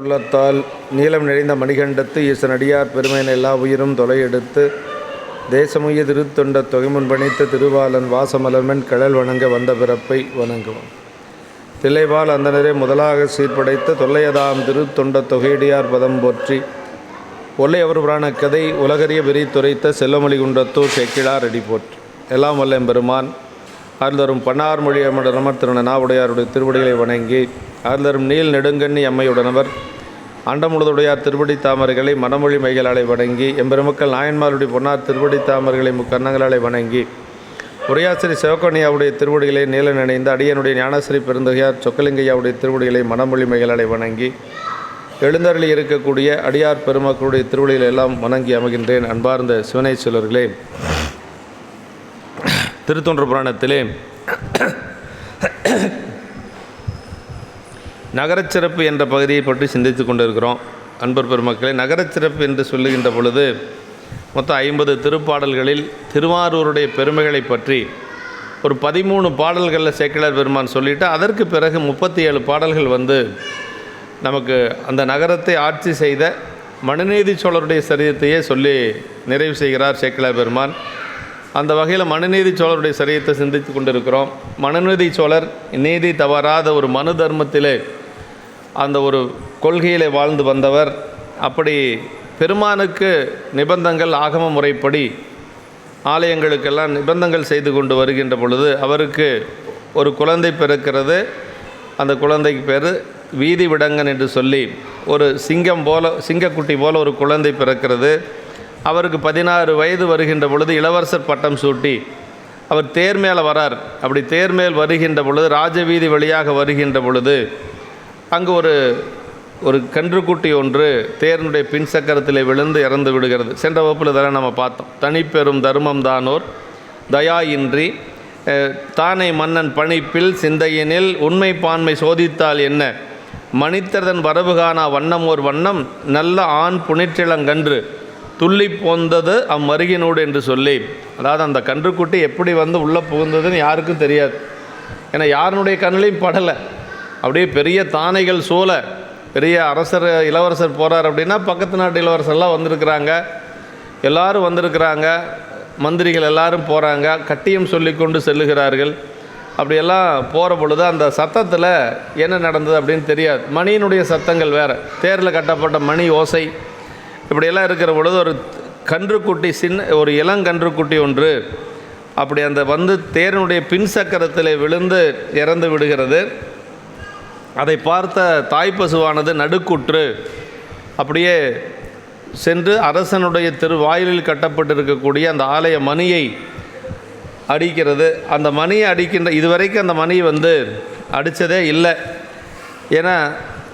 உள்ளத்தால் நீலம் நிறைந்த மணிகண்டத்து ஈசனடியார் பெருமையின் எல்லா உயிரும் தொலையெடுத்து தேசமுய திருத்தொண்ட தொகைமுன் பணித்த திருவாளன் வாசமலர்மென் கடல் வணங்க வந்த பிறப்பை வணங்குவோம். தில்லைவாழ் அந்தனரே முதலாக சீர்படைத்த தொல்லையதாம் திருத்தொண்ட தொகையடியார் பதம் போற்றி ஒல்லை அவர் புராண கதை உலகறிய விரித்துரைத்த செல்லமொழி குன்றத்தூர் செக்கிழார் அடி போற்றி. எல்லாம் வல்ல எம்பெருமான் அருள்தரும் பன்னார் மொழி அமரமர் திருநாவுடையாருடைய திருவடிகளை வணங்கி அருள்தரும் நீல் நெடுங்கண்ணி அம்மையுடனவர் அண்டமுழுதுடையார் திருவடி தாமர்களை மனமொழி மைகளாலை வணங்கி எம்பெருமக்கள் நாயன்மாருடைய பொன்னார் திருவடி தாமர்களை முக்கண்ணங்களாலை வணங்கி உரையாசிரி சிவக்கணியாவுடைய திருவடிகளை நீல நினைந்து அடியனுடைய ஞானஸ்ரீ பெருந்தகையார் சொக்கலிங்கையாவுடைய திருவடிகளை மனமொழி மைகளாலை வணங்கி எழுந்தருளி இருக்கக்கூடிய அடியார் பெருமக்களுடைய திருவடிகளை எல்லாம் வணங்கி அமைகின்றேன். அன்பார்ந்த சிவனேஸ்வரர்களே, திருத்தொண்ட புராணத்திலே நகரச்சிறப்பு என்ற பகுதியை பற்றி சிந்தித்து கொண்டிருக்கிறோம். அன்பர் பெருமக்களே, நகரச்சிறப்பு என்று சொல்லுகின்ற பொழுது மொத்தம் 50 திருப்பாடல்களில் திருவாரூருடைய பெருமைகளை பற்றி ஒரு 13 பாடல்களில் சேக்கிழார் பெருமான் சொல்லிவிட்டு அதற்கு பிறகு 37 பாடல்கள் நமக்கு அந்த நகரத்தை ஆட்சி செய்த மனுநீதி சோழருடைய சரித்திரத்தையே சொல்லி நிறைவு செய்கிறார் சேக்கிழார் பெருமான். அந்த வகையில் மனுநீதி சோழருடைய சரித்திரத்தை சிந்தித்து கொண்டிருக்கிறோம். மனுநீதி சோழர் நீதி தவறாத ஒரு மனு தர்மத்திலே அந்த ஒரு கொள்கையிலே வாழ்ந்து வந்தவர். அப்படி பெருமானுக்கு நிபந்தங்கள் ஆகம முறைப்படி ஆலயங்களுக்கெல்லாம் நிபந்தங்கள் செய்து கொண்டு வருகின்ற பொழுது அவருக்கு ஒரு குழந்தை பிறக்கிறது. அந்த குழந்தைக்கு பேர் வீதி விடங்கன் என்று சொல்லி ஒரு சிங்கக்குட்டி போல ஒரு குழந்தை பிறக்கிறது. அவருக்கு 16 வயது வருகின்ற பொழுது இளவரசர் பட்டம் சூட்டி அவர் தேர் மேலே வரார். அப்படி தேர் மேல் வருகின்ற பொழுது ராஜவீதி வழியாக வருகின்ற பொழுது அங்கு ஒரு கன்றுக்குட்டி ஒன்று தேர்னுடைய பின் சக்கரத்திலே விழுந்து இறந்து விடுகிறது. சென்ற வகுப்பில் இதெல்லாம் நம்ம பார்த்தோம். தனிப்பெரும் தர்மம் தானோர் தயாயின்றி தானை மன்னன் பணிப்பில் சிந்தையினில் உண்மை பான்மை சோதித்தால் என்ன மனிதர்தன் வரவு காணா வண்ணம் ஓர் வண்ணம் நல்ல ஆண் புனிற்றிளங்கன்று துள்ளி போந்தது அம்மருகினோடு என்று சொல்லி, அதாவது அந்த கன்றுக்குட்டி எப்படி உள்ளே புகுந்ததுன்னு யாருக்கும் தெரியாது. ஏன்னா யாருனுடைய கண்ணிலையும் படலை. அப்படியே பெரிய தானைகள் சூழ பெரிய இளவரசர் போகிறார் அப்படின்னா பக்கத்து நாட்டு இளவரசர்லாம் வந்திருக்கிறாங்க, எல்லாரும் வந்திருக்கிறாங்க, மந்திரிகள் எல்லாரும் போகிறாங்க, கட்டியம் சொல்லி கொண்டு செல்லுகிறார்கள். அப்படியெல்லாம் போகிற பொழுது அந்த சத்தத்தில் என்ன நடந்தது அப்படின்னு தெரியாது. மணியினுடைய சத்தங்கள் வேறு, தேரில் கட்டப்பட்ட மணி ஓசை இப்படியெல்லாம் இருக்கிற பொழுது ஒரு கன்றுக்குட்டி, ஒரு இளங்கன்றுக்குட்டி ஒன்று அப்படி அந்த தேரினுடைய பின் சக்கரத்தில் விழுந்து இறந்து விடுகிறது. அதை பார்த்த தாய்ப்பசுவானது நடுக்குற்று அப்படியே சென்று அரசனுடைய திருவாயிலில் கட்டப்பட்டிருக்கக்கூடிய அந்த ஆலய மணியை அடிக்கிறது. அந்த மணியை அடிக்கின்ற இதுவரைக்கும் அந்த மணி அடித்ததே இல்லை. ஏன்னா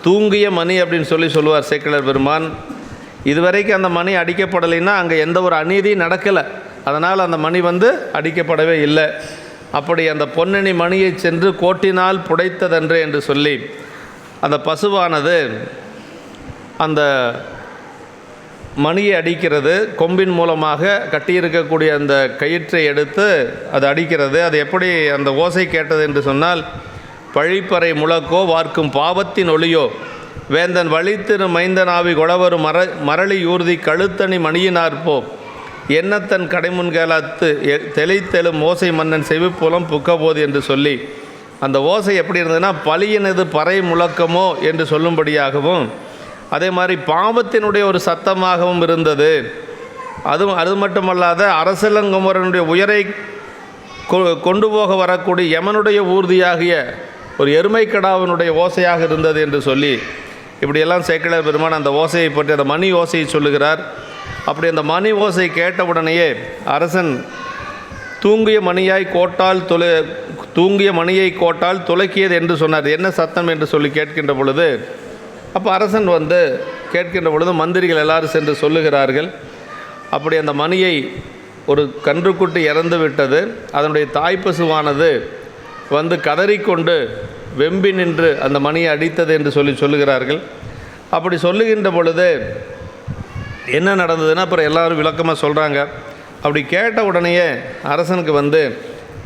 தூங்கிய மணி அப்படின்னு சொல்லுவார் சேக்கிழார் பெருமான். இதுவரைக்கும் அந்த மணி அடிக்கப்படலைன்னா அங்கே எந்த ஒரு அநீதியும் நடக்கலை. அதனால் அந்த மணி அடிக்கப்படவே இல்லை. அப்படி அந்த பொன்னணி மணியை சென்று கோட்டினால் புடைத்ததன்று என்று சொல்லி அந்த பசுவானது அந்த மணியை அடிக்கிறது. கொம்பின் மூலமாக கட்டியிருக்கக்கூடிய அந்த கயிற்றை எடுத்து அது அடிக்கிறது. அது எப்படி அந்த ஓசை கேட்டது என்று சொன்னால், பழிப்பறை முழக்கோ வார்க்கும் பாவத்தின் ஒளியோ வேந்தன் வழித்திரு மைந்தனாவி கொளவரு மரளி ஊர்தி கழுத்தணி மணியினார்போ எண்ணத்தன் கடைமுன்கலாத்து தெளித்தெழும் ஓசை மன்னன் செவிப்புலம் புக்கபோது என்று சொல்லி அந்த ஓசை எப்படி இருந்ததுன்னா பழியினது பறை முழக்கமோ என்று சொல்லும்படியாகவும் அதே மாதிரி பாவத்தினுடைய ஒரு சத்தமாகவும் இருந்தது. அது மட்டுமல்லாத அரசலங்குமரனுடைய உயரை கொண்டு போக வரக்கூடிய யமனுடைய ஊர்தியாகிய ஒரு எருமைக்கடாவினுடைய ஓசையாக இருந்தது என்று சொல்லி இப்படியெல்லாம் சேக்கிழார் பெருமான் அந்த ஓசையை பற்றி அந்த மணி ஓசையை சொல்லுகிறார். அப்படி அந்த மணி ஓசை கேட்டவுடனேயே அரசன் தூங்கிய மணியை கோட்டால் துலக்கியது என்று சொன்னார். என்ன சத்தம் என்று சொல்லி கேட்கின்ற பொழுது அப்போ அரசன் கேட்கின்ற பொழுது மந்திரிகள் எல்லாரும் சென்று சொல்லுகிறார்கள். அப்படி அந்த மணியை ஒரு கன்றுக்குட்டி இறந்து விட்டது. அதனுடைய தாய்ப்பசுவானது கதறிக்கொண்டு வெம்பி நின்று அந்த மணியை அடித்தது என்று சொல்லுகிறார்கள். அப்படி சொல்லுகின்ற பொழுது என்ன நடந்ததுன்னா அப்புறம் எல்லாரும் விளக்கமாக சொல்கிறாங்க. அப்படி கேட்ட உடனேயே அரசனுக்கு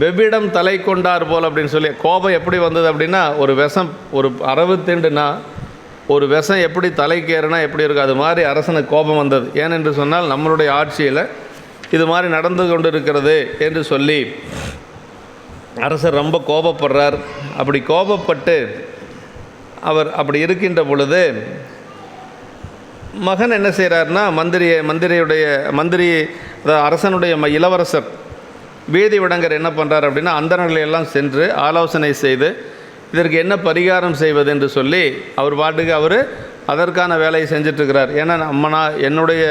வெவ்விடம் தலை கொண்டார் போல் அப்படின்னு சொல்லி கோபம் எப்படி வந்தது அப்படின்னா, ஒரு விஷம், ஒரு அரவு திண்டுனா ஒரு விஷம் எப்படி தலைக்கேறுனா எப்படி இருக்கும், அது மாதிரி அரசனுக்கு கோபம் வந்தது. ஏனென்று சொன்னால் நம்மளுடைய ஆட்சியில் இது மாதிரி நடந்து கொண்டு இருக்கிறது என்று சொல்லி அரசர் ரொம்ப கோபப்படுறார். அப்படி கோபப்பட்டு அவர் அப்படி இருக்கின்ற பொழுது மகன் என்ன செய்கிறார்னா, மந்திரி அதாவது அரசனுடைய இளவரசர் வீதி விடங்கர் என்ன பண்ணுறார் அப்படின்னா, அந்தணர்களையெல்லாம் சென்று ஆலோசனை செய்து இதற்கு என்ன பரிகாரம் செய்வது என்று சொல்லி அவர் பாட்டுக்கு அவர் அதற்கான வேலையை செஞ்சிட்ருக்கிறார். ஏன்னா என்னுடைய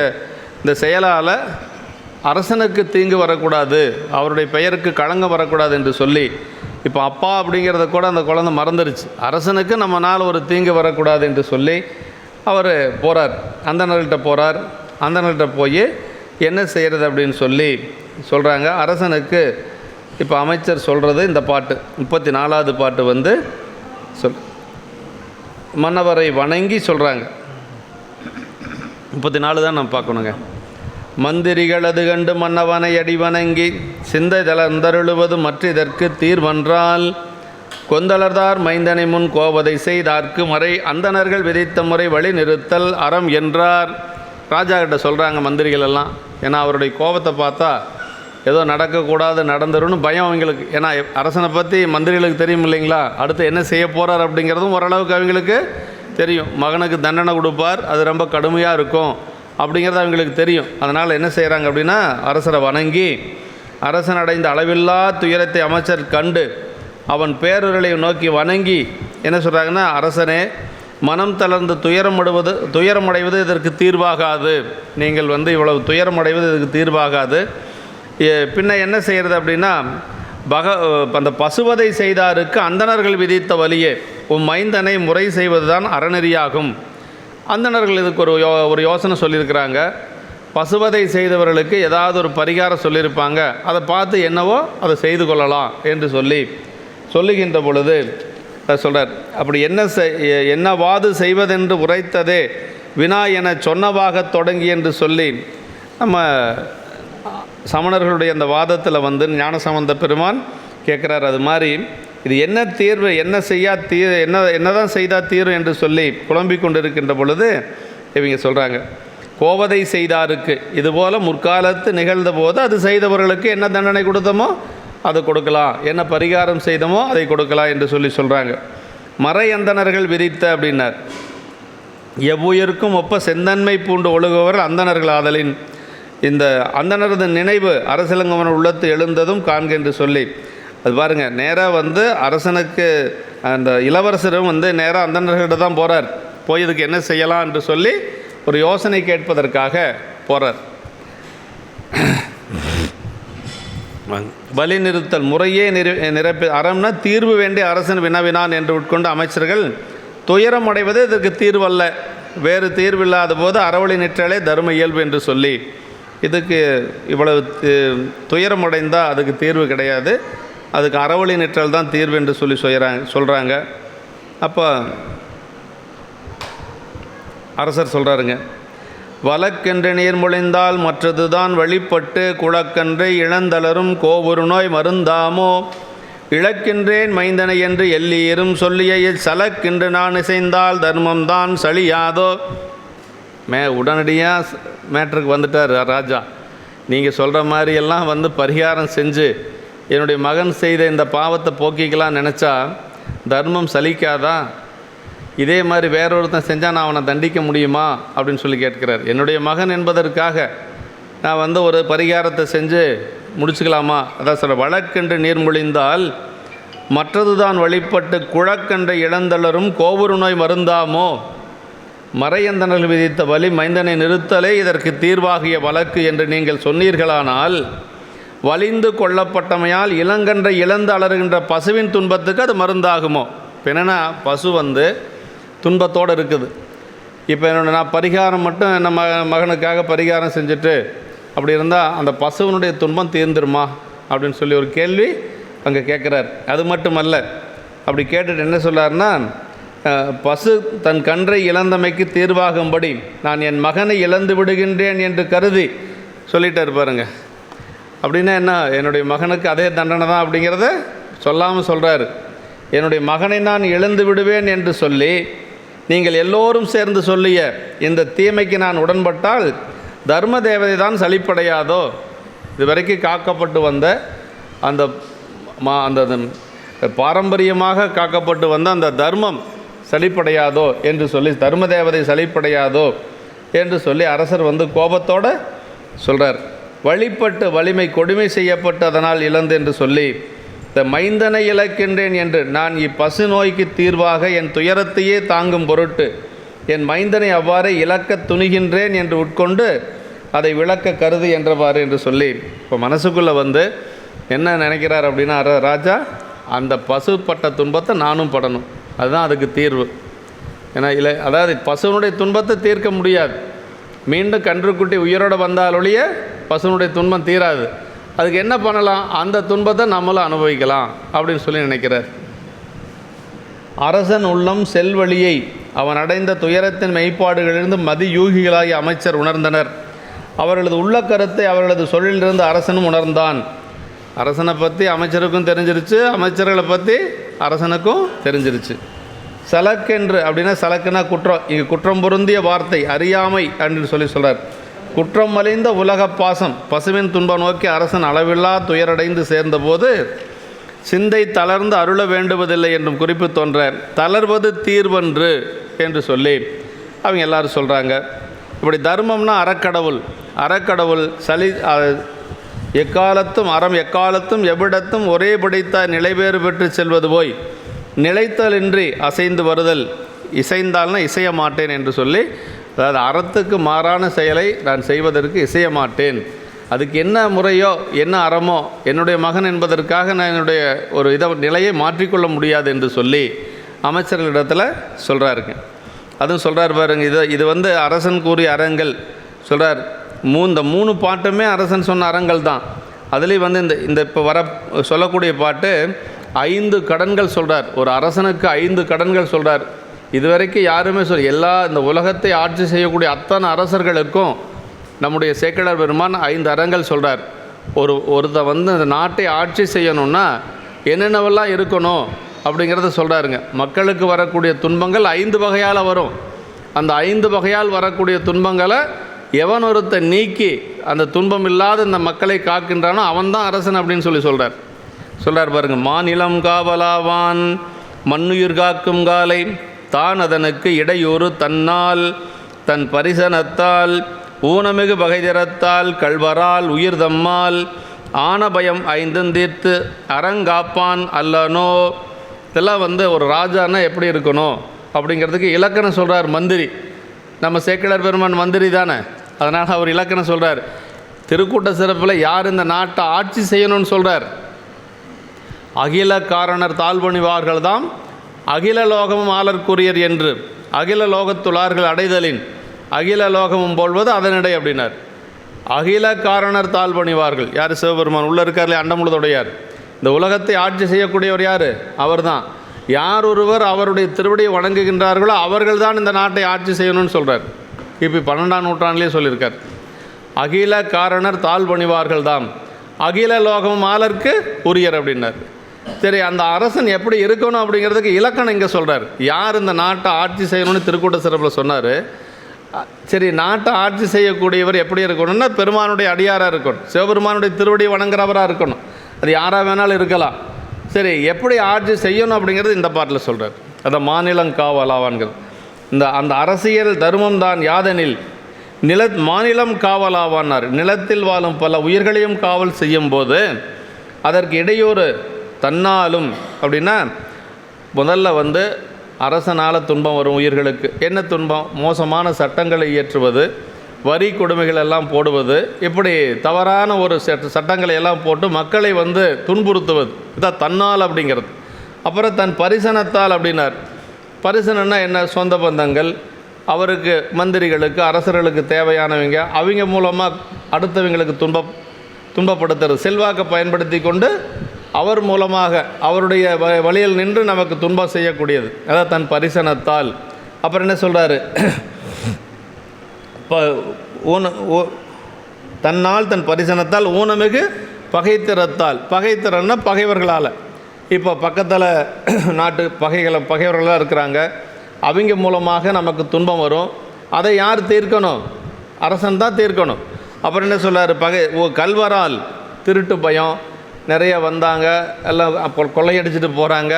இந்த செயலால் அரசனுக்கு தீங்கு வரக்கூடாது, அவருடைய பெயருக்கு களங்கம் வரக்கூடாது என்று சொல்லி, இப்போ அப்பா அப்படிங்கிறத கூட அந்த குழந்தை மறந்துடுச்சு. அரசனுக்கு நம்மனால் ஒரு தீங்கு வரக்கூடாது என்று சொல்லி அவர் போகிறார், அந்தணர்கள்ட்ட போகிறார். அந்தணர்கள்ட்ட போய் என்ன செய்கிறது அப்படின்னு சொல்லி சொல்கிறாங்க. அரசனுக்கு இப்போ அமைச்சர் சொல்கிறது இந்த பாட்டு 34வது பாட்டு வந்து மன்னவரை வணங்கி சொல்கிறாங்க. 34 தான் நம்ம பார்க்கணுங்க. மந்திரிகள் அது கண்டு மன்னவனை அடி வணங்கி சிந்தை தளர்ந்தருளுவது மற்ற இதற்கு தீர்வன்றால் கொந்தளர்தார் மைந்தனை முன் கோவதை செய்தார்க்கு மறை அந்தணர்கள் விதித்த முறை வழி நிறுத்தல் அறம் என்றார். ராஜா கிட்ட சொல்கிறாங்க மந்திரிகள் எல்லாம். ஏன்னா அவருடைய கோபத்தை பார்த்தா ஏதோ நடக்கக்கூடாது நடந்துருன்னு பயம் அவங்களுக்கு. ஏன்னா அரசனை பற்றி மந்திரிகளுக்கு தெரியும் இல்லைங்களா, அடுத்து என்ன செய்ய போகிறார் அப்படிங்கிறதும் ஓரளவுக்கு அவங்களுக்கு தெரியும். மகனுக்கு தண்டனை கொடுப்பார், அது ரொம்ப கடுமையாக இருக்கும் அப்படிங்கிறது அவங்களுக்கு தெரியும். அதனால் என்ன செய்கிறாங்க அப்படின்னா, அரசரை வணங்கி அரசன் அடைந்த அளவில்லா துயரத்தை அமைச்சர் கண்டு அவன் பேரொருளை நோக்கி வணங்கி என்ன சொல்கிறாங்கன்னா, அரசனே, மனம் தளர்ந்து துயரமடைவது இதற்கு தீர்வாகாது. நீங்கள் இவ்வளவு துயரமடைவது இதற்கு தீர்வாகாது. பின்ன என்ன செய்கிறது அப்படின்னா, அந்த பசுவதை செய்தாருக்கு அந்தணர்கள் விதித்த வழியே மைந்தனை முறை செய்வது தான் அறநெறியாகும். அந்தணர்கள் இதுக்கு ஒரு யோசனை சொல்லியிருக்கிறாங்க. பசுவதை செய்தவர்களுக்கு ஏதாவது ஒரு பரிகாரம் சொல்லியிருப்பாங்க, அதை பார்த்து என்னவோ அதை செய்து கொள்ளலாம் என்று சொல்லுகின்ற பொழுது சொல்கிறார். அப்படி என்னவாது செய்வதென்று உரைத்ததே வினா என சொன்னவாக தொடங்கி என்று சொல்லி நம்ம சமணர்களுடைய அந்த வாதத்தில் ஞானசம்பந்த பெருமான் கேட்குறார். அது மாதிரி இது என்ன தீர்வு, என்னதான் செய்தால் தீர்வு என்று சொல்லி குழம்பிக் கொண்டிருக்கின்ற பொழுது இவங்க சொல்கிறாங்க, கோவதை செய்தாருக்கு இதுபோல் முற்காலத்து நிகழ்ந்த போது அது செய்தவர்களுக்கு என்ன தண்டனை கொடுத்தோமோ அதை கொடுக்கலாம், என்ன பரிகாரம் செய்தோமோ அதை கொடுக்கலாம் என்று சொல்கிறாங்க. மறை அந்தணர்கள் விதித்த அப்படின்னார். எவ்வுயிருக்கும் ஒப்ப செந்தன்மை பூண்டு ஒழுகுவர் அந்தணர்கள் ஆதலின் இந்த அந்தணரது நினைவு அரசலங்கமன் உள்ளத்து எழுந்ததும் காண்க என்று சொல்லி அது பாருங்கள். நேராக அரசனுக்கு அந்த இளவரசரும் நேராக அந்தணர்கிட்ட தான் போகிறார். போய் இதுக்கு என்ன செய்யலாம் என்று சொல்லி ஒரு யோசனை கேட்பதற்காக போகிறார். வழி நிறுத்தல் முறையே நிரப்பி அறம்னா தீர்வு வேண்டிய அரசன் வினவினான் என்று உட்கொண்டு அமைச்சர்கள் துயரம் அடைவது இதற்கு தீர்வல்ல, வேறு தீர்வில்லாத போது அறவழி நிற்றலே தர்ம இயல்பு என்று சொல்லி இதுக்கு இவ்வளவு துயரமடைந்தால் அதுக்கு தீர்வு கிடையாது, அதுக்கு அறவழி நிற்றல் தான் தீர்வு என்று சொல்கிறாங்க. அப்போ அரசர் சொல்கிறாருங்க, வழக்கென்று நீர்மொழிந்தால் மற்றது தான் வழிபட்டு குழக்கன்றை இழந்தளரும் கோவொரு நோய் மருந்தாமோ இழக்கின்றேன் மைந்தனை என்று எல்லீரும் சொல்லிய சலக்கென்று நான் இசைந்தால் தர்மம்தான் சளியாதோ. உடனடியாக மேட்ருக்கு வந்துட்டார் ராஜா. நீங்கள் சொல்கிற மாதிரியெல்லாம் பரிகாரம் செஞ்சு என்னுடைய மகன் செய்த இந்த பாவத்தை போக்கிக்கலாம்னு நினச்சா தர்மம் சலிக்காதா? இதே மாதிரி வேறொருத்தன் செஞ்சால் நான் அவனை தண்டிக்க முடியுமா அப்படின்னு சொல்லி கேட்கிறார். என்னுடைய மகன் என்பதற்காக நான் ஒரு பரிகாரத்தை செஞ்சு முடிச்சுக்கலாமா? அதான் சொல்ல, வழக்கென்று நீர்மொழிந்தால் மற்றது தான் வழிபட்டு குழக்கன்றை இழந்தளரும் கோவொரு நோய் மருந்தாமோ மறையந்தனர்கள் விதித்த வழி மைந்தனை நிறுத்தலே இதற்கு தீர்வாகிய வழக்கு என்று நீங்கள் சொன்னீர்களானால் வலிந்து கொள்ளப்பட்டமையால் இளங்கன்றை இழந்து அலறுகின்ற பசுவின் துன்பத்துக்கு அது மருந்தாகுமோ? இப்போ என்னென்னா, பசு துன்பத்தோடு இருக்குது. இப்போ நான் பரிகாரம் மட்டும் நம்ம மகனுக்காக பரிகாரம் செஞ்சுட்டு அப்படி இருந்தால் அந்த பசுவனுடைய துன்பம் தீர்ந்துருமா அப்படின்னு சொல்லி ஒரு கேள்வி அங்கே கேட்குறார். அது மட்டுமல்ல, அப்படி கேட்டுட்டு என்ன சொல்கிறாருன்னா, பசு தன் கன்றை இழந்தமைக்கு தீர்வாகும்படி நான் என் மகனை இழந்து விடுகின்றேன் என்று கருதி சொல்லிட்டார் பாருங்க. அப்படின்னா என்ன, என்னுடைய மகனுக்கு அதே தண்டனை தான் அப்படிங்கிறத சொல்லாமல் சொல்கிறாரு. என்னுடைய மகனை நான் இழந்து விடுவேன் என்று சொல்லி நீங்கள் எல்லோரும் சேர்ந்து சொல்லிய இந்த தீமைக்கு நான் உடன்பட்டால் தர்ம தேவதை தான் சலிப்படையாதோ? இதுவரைக்கும் காக்கப்பட்டு வந்த அந்த அந்த பாரம்பரியமாக காக்கப்பட்டு வந்த அந்த தர்மம் சலிப்படையாதோ என்று சொல்லி, தர்ம தேவதை சலிப்படையாதோ என்று சொல்லி அரசர் கோபத்தோடு சொல்கிறார். வழிபட்டு வலிமை கொடுமை செய்யப்பட்டு அதனால் இழந்து என்று சொல்லி, இந்த மைந்தனை இழக்கின்றேன் என்று நான் இப்பசு நோய்க்கு தீர்வாக என் துயரத்தையே தாங்கும் பொருட்டு என் மைந்தனை அவ்வாறே இழக்க துணிகின்றேன் என்று உட்கொண்டு அதை விளக்க கருது என்றவாறு என்று சொல்லி, இப்போ மனசுக்குள்ளே என்ன நினைக்கிறார் அப்படின்னா, ராஜா அந்த பசுப்பட்ட துன்பத்தை நானும் படணும், அதுதான் அதுக்கு தீர்வு. ஏன்னா அதாவது பசுனுடைய துன்பத்தை தீர்க்க முடியாது. மீண்டும் கன்றுக்குட்டி உயிரோடு வந்தாலொழிய பசுனுடைய துன்பம் தீராது. அதுக்கு என்ன பண்ணலாம்? அந்த துன்பத்தை நம்மளும் அனுபவிக்கலாம் அப்படின்னு சொல்லி நினைக்கிறார். அரசன் உள்ளம் செல்வழியை அவன் அடைந்த துயரத்தின் மெய்ப்பாடுகளிலிருந்து மதியூகிகளாகிய அமைச்சர் உணர்ந்தனர். அவர்களது உள்ள கருத்தை அவர்களது சொல்லிலிருந்து அரசனும் உணர்ந்தான். அரசனை பற்றி அமைச்சருக்கும் தெரிஞ்சிருச்சு, அமைச்சர்களை பற்றி அரசனுக்கும் தெரிஞ்சிருச்சு. சலக்கென்று அப்படின்னா, சலக்குன்னா குற்றம். இங்கே குற்றம் பொருந்திய வார்த்தை அறியாமை அப்படின்னு சொல்கிறார். குற்றம் மலிந்த உலக பாசம் பசுவின் துன்பம் நோக்கி அரசன் அளவில்லா துயரடைந்து சேர்ந்தபோது சிந்தை தளர்ந்து அருள வேண்டுவதில்லை என்றும் குறிப்பு தோன்ற தளர்வது தீர்வன்று என்று சொல்லி அவங்க எல்லாரும் சொல்கிறாங்க. இப்படி தர்மம்னா அறக்கடவுள், அறக்கடவுள் எக்காலத்தும் அறம் எக்காலத்தும் எவ்விடத்தும் ஒரே பிடித்த நிலைபேறு பெற்று செல்வது போய் நிலைத்தலின்றி அசைந்து வருதல், இசைந்தால்னா இசைய மாட்டேன் என்று சொல்லி, அதாவது அறத்துக்கு மாறான செயலை நான் செய்வதற்கு இசைய மாட்டேன். அதுக்கு என்ன முறையோ என்ன அறமோ என்னுடைய மகன் என்பதற்காக நான் என்னுடைய ஒரு நிலையை மாற்றிக்கொள்ள முடியாது என்று சொல்லி அமைச்சர்களிடத்தில் சொல்கிறாருங்க. அதுவும் சொல்கிறார் பாருங்க, இது அரசன் கூறிய அறங்கள் சொல்கிறார். இந்த 3 பாட்டுமே அரசன் சொன்ன அறங்கள் தான். அதுலேயும் இந்த இப்போ வர சொல்லக்கூடிய பாட்டு 5 கடன்கள் சொல்கிறார். ஒரு அரசனுக்கு 5 கடன்கள் சொல்கிறார். இதுவரைக்கும் யாருமே எல்லா இந்த உலகத்தை ஆட்சி செய்யக்கூடிய அத்தனை அரசர்களுக்கும் நம்முடைய சேக்கிழார் பெருமான் 5 அறங்கள் சொல்கிறார். ஒருத்த இந்த நாட்டை ஆட்சி செய்யணும்னா என்னென்னவெல்லாம் இருக்கணும் அப்படிங்கிறத சொல்கிறாருங்க. மக்களுக்கு வரக்கூடிய துன்பங்கள் 5 வகையால் வரும். அந்த 5 வகையால் வரக்கூடிய துன்பங்களை எவன் ஒருத்த நீக்கி அந்த துன்பம் இல்லாத இந்த மக்களை காக்கின்றானோ அவன்தான் அரசன் அப்படின்னு சொல்கிறார் பாருங்கள். மாநிலம் காவலாவான் மண்ணுயிர் காக்கும் காலை தான் அதனுக்கு இடையூறு தன்னால் தன் பரிசனத்தால் ஊனமிகு பகைதரத்தால் கள்வரால் உயிர் தம்மால் ஆன பயம் 5 தீர்த்து அறங்காப்பான் அல்லனோ. இதெல்லாம் ஒரு ராஜான்னா எப்படி இருக்கணும் அப்படிங்கிறதுக்கு இலக்கணம் சொல்கிறார் மந்திரி. நம்ம சேக்கிழார் பெருமான் மந்திரி தானே, அதனால் அவர் இலக்கணம் சொல்கிறார். திருக்கூட்ட சிறப்பில் யார் இந்த நாட்டை ஆட்சி செய்யணும்னு சொல்கிறார். அகில காரணர் தாழ்வணிவார்கள் தாம் அகில லோகமும் ஆளற்குரியர் என்று அகில லோகத்துளார்கள் அடைதலின் அகில லோகமும் போல்வது அதனிடை அப்படின்னார். அகில காரணர் தாழ்வணிவார்கள் யார்? சிவபெருமான். உள்ளே இருக்கார்லே அண்டமுழுதுடையார். இந்த உலகத்தை ஆட்சி செய்யக்கூடியவர் யார்? அவர் தான். யார் ஒருவர் அவருடைய திருவடியை வணங்குகின்றார்களோ அவர்கள் தான் இந்த நாட்டை ஆட்சி செய்யணும்னு சொல்கிறார். இப்போ 12ஆம் நூற்றாண்டிலே சொல்லியிருக்கார். அகில காரணர் தாழ்வணிவார்கள் தாம் அகில லோகமும் ஆளற்கு உரியர் அப்படின்னார். சரி, அந்த அரசன் எப்படி இருக்கணும் அப்படிங்கிறதுக்கு இலக்கணம் இங்கே சொல்கிறார். யார் இந்த நாட்டை ஆட்சி செய்யணும்னு திருக்கூட்ட சிறப்பில் சொன்னார். சரி, நாட்டை ஆட்சி செய்யக்கூடியவர் எப்படி இருக்கணும்னா பெருமானுடைய அடியாராக இருக்கணும், சிவபெருமானுடைய திருவடியை வணங்குறவராக இருக்கணும். அது யாராக வேணாலும் இருக்கலாம். சரி, எப்படி ஆட்சி செய்யணும் அப்படிங்கிறது இந்த பாட்டில் சொல்கிறார். அதை மாநிலம் காவலாவான்கிறது. அந்த அரசியல் தர்மம் தான் யாதெனில் மாநிலம் காவலாவான்னார். நிலத்தில் வாழும் பல உயிர்களையும் காவல் செய்யும் போது அதற்கு இடையூறு தன்னாலும் அப்படின்னா முதல்ல அரசனால் துன்பம் வரும் உயிர்களுக்கு. என்ன துன்பம்? மோசமான சட்டங்களை இயற்றுவது, வரி கொடுமைகள் எல்லாம் போடுவது, இப்படி தவறான ஒரு சட்டங்களை எல்லாம் போட்டு மக்களை துன்புறுத்துவது. இதான் தன்னால் அப்படிங்கிறது. அப்புறம் தன் பரிசனத்தால் அப்படின்னார். பரிசனன்னா என்ன? சொந்த பந்தங்கள், அவருக்கு மந்திரிகளுக்கு அரசர்களுக்கு தேவையானவங்க, அவங்க மூலமாக அடுத்தவங்களுக்கு துன்பப்படுத்துறது, செல்வாக்கை பயன்படுத்தி கொண்டு அவர் மூலமாக அவருடைய வழியில் நின்று நமக்கு துன்பம் செய்யக்கூடியது. அதான் தன் பரிசனத்தால். அப்புறம் என்ன சொல்கிறாரு? தன்னால் தன் பரிசனத்தால் ஊனமிகு பகைத்திறத்தால். பகைத்திறன்னா பகைவர்களால். இப்போ பக்கத்தில் நாட்டு பகைவர்களாக இருக்கிறாங்க, அவங்க மூலமாக நமக்கு துன்பம் வரும். அதை யார் தீர்க்கணும்? அரசன் தான் தீர்க்கணும். அப்புறம் என்ன சொல்கிறார்? கல்வரால் திருட்டு பயம் நிறைய வந்தாங்க, எல்லாம் கொள்ளையடிச்சிட்டு போகிறாங்க.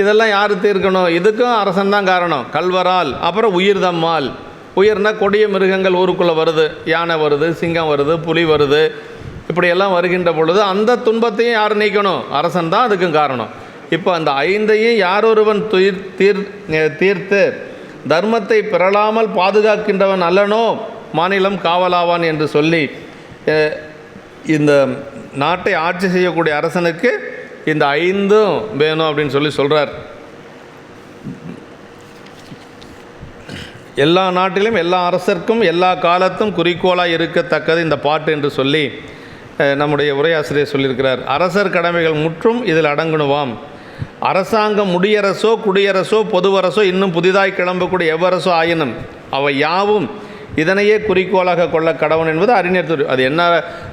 இதெல்லாம் யார் தீர்க்கணும்? இதுக்கும் அரசன் தான் காரணம். கல்வரால், அப்புறம் உயிர் தம்மால். உயிர்னா கொடிய மிருகங்கள் ஊருக்குள்ளே வருது, யானை வருது, சிங்கம் வருது, புலி வருது, இப்படியெல்லாம் வருகின்ற பொழுது அந்த துன்பத்தையும் யார் நீக்கணும்? அரசன் தான் அதுக்கும் காரணம். இப்போ அந்த 5ஐயும் யாரொருவன் தீர்த்து தர்மத்தை பிறழாமல் பாதுகாக்கின்றவன் அல்லனோ மாநிலம் காவலாவான் என்று சொல்லி இந்த நாட்டை ஆட்சி செய்யக்கூடிய அரசனுக்கு இந்த 5ம் வேணும் அப்படின்னு சொல்லி சொல்கிறார். எல்லா நாட்டிலும் எல்லா அரசர்க்கும் எல்லா காலத்தும் குறிக்கோளாக இருக்கத்தக்கது இந்த பாட்டு என்று சொல்லி நம்முடைய உரையாசிரியர் சொல்லியிருக்கிறார். அரசர் கடமைகள் முற்றும் இதில் அடங்கணுவாம். அரசாங்கம் முடியரசோ குடியரசோ பொதுவரசோ இன்னும் புதிதாய் கிளம்பக்கூடிய எவ்வரசோ ஆயினும் அவை யாவும் இதனையே குறிக்கோளாக கொள்ள கடவுன் என்பது அறிஞர் துறை. அது என்ன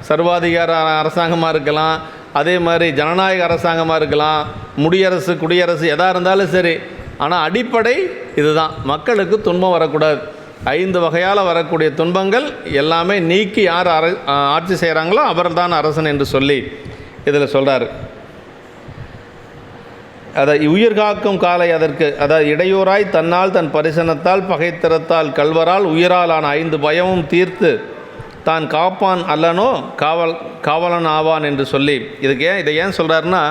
சர்வாதிகார அரசாங்கமாக இருக்கலாம், அதே மாதிரி ஜனநாயக அரசாங்கமாக இருக்கலாம், முடியரசு குடியரசு எதாக இருந்தாலும் சரி. ஆனால் அடிப்படை இதுதான், மக்களுக்கு துன்பம் வரக்கூடாது. 5 வகையால் வரக்கூடிய துன்பங்கள் எல்லாமே நீக்கி யார் ஆட்சி செய்கிறாங்களோ அவர்தான் அரசன் என்று சொல்லி இதில் சொல்கிறார். அதை உயிர் காக்கும் காலை அதற்கு அதாவது இடையூறாய் தன்னால் தன் பரிசனத்தால் பகைத்திறத்தால் கல்வரால் உயிராலான 5 பயமும் தீர்த்து தான் காப்பான் அல்லனோ காவலன் ஆவான் என்று சொல்லி இதை ஏன் சொல்கிறாருன்னா,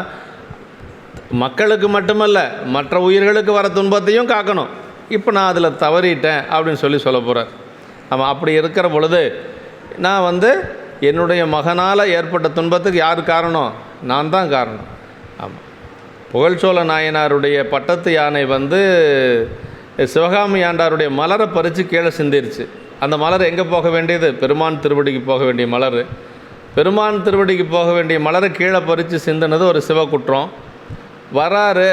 மக்களுக்கு மட்டுமல்ல மற்ற உயிர்களுக்கு வர துன்பத்தையும் காக்கணும். இப்போ நான் அதில் தவறிட்டேன் அப்படின்னு சொல்ல போகிறார். ஆமாம், அப்படி இருக்கிற பொழுது நான் என்னுடைய மகனால் ஏற்பட்ட துன்பத்துக்கு யார் காரணம்? நான் தான் காரணம். ஆமாம், புகழ்ச்சோழ நாயனாருடைய பட்டத்து யானை சிவகாமி ஆண்டாருடைய மலரை பறித்து கீழே சிந்திருச்சு. அந்த மலர் எங்கே போக வேண்டியது? பெருமான் திருவடிக்கு போக வேண்டிய மலர். பெருமான் திருவடிக்கு போக வேண்டிய மலரை கீழே பறித்து சிந்தினது ஒரு சிவகுற்றம். வராரு,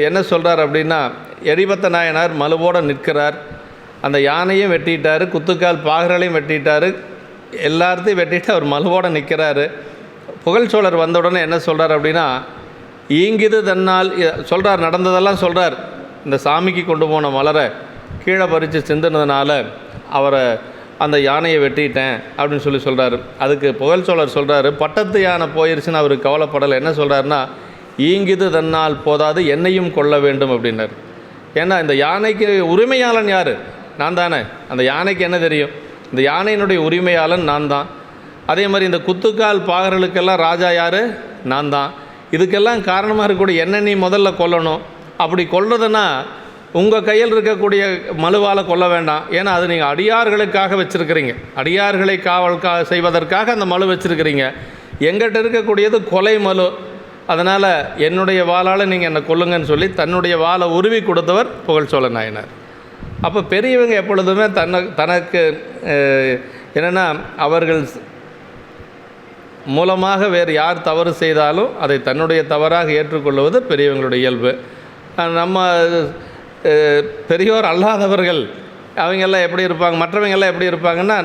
என்ன சொல்கிறார் அப்படின்னா, எரிபத்த நாயனார் மலுவோடு நிற்கிறார். அந்த யானையும் வெட்டிட்டார், குத்துக்கால் பாகர்களையும் வெட்டிட்டார், எல்லாத்தையும் வெட்டிட்டு அவர் மலுவோடு நிற்கிறாரு. புகழ்ச்சோழர் வந்த உடனே என்ன சொல்கிறார் அப்படின்னா, ஈங்கிது தன்னால் சொல்கிறார், நடந்ததெல்லாம் சொல்கிறார். இந்த சாமிக்கு கொண்டு போன மலரை கீழே பறித்து சிந்தினதுனால அவரை அந்த யானையை வெட்டிட்டேன் அப்படின்னு சொல்கிறாரு. அதுக்கு புகழ்ச்சோழர் சொல்கிறாரு, பட்டத்து யானை போயிருச்சுன்னு அவருக்கு கவலைப்படலை. என்ன சொல்கிறாருன்னா, ஈங்கிது தன்னால் போதாது என்னையும் கொள்ள வேண்டும் அப்படின்னார். ஏன்னா இந்த யானைக்கு உரிமையாளன் யார்? நான் தானே. அந்த யானைக்கு என்ன தெரியும்? இந்த யானையினுடைய உரிமையாளன் நான் தான். அதே மாதிரி இந்த குத்துக்கால் பாகர்களுக்கெல்லாம் ராஜா யார்? நான் தான். இதுக்கெல்லாம் காரணமாக இருக்கக்கூடிய என்ன நீ முதல்ல கொல்லணும். அப்படி கொல்றதுன்னா உங்கள் கையில் இருக்கக்கூடிய மலுவால் கொல்ல வேண்டாம். ஏன்னா அது நீங்கள் அடியார்களுக்காக வச்சுருக்கிறீங்க, அடியார்களை செய்வதற்காக அந்த மலு வச்சுருக்கிறீங்க. எங்கிட்ட இருக்கக்கூடியது கொலை மலு. அதனால் என்னுடைய வாளால் நீங்கள் என்னை கொல்லுங்கன்னு சொல்லி தன்னுடைய வாளை உருவி கொடுத்தவர் புகழ்ச்சோழ நாயனார். அப்போ பெரியவங்க எப்பொழுதுமே தனக்கு என்னென்னா அவர்கள் மூலமாக வேறு யார் தவறு செய்தாலும் அதை தன்னுடைய தவறாக ஏற்றுக்கொள்வது பெரியவங்களுடைய இயல்பு. நம்ம பெரியோர் அல்லாதவர்கள் அவங்கெல்லாம் எப்படி இருப்பாங்க, மற்றவங்கெல்லாம் எப்படி இருப்பாங்கன்னா,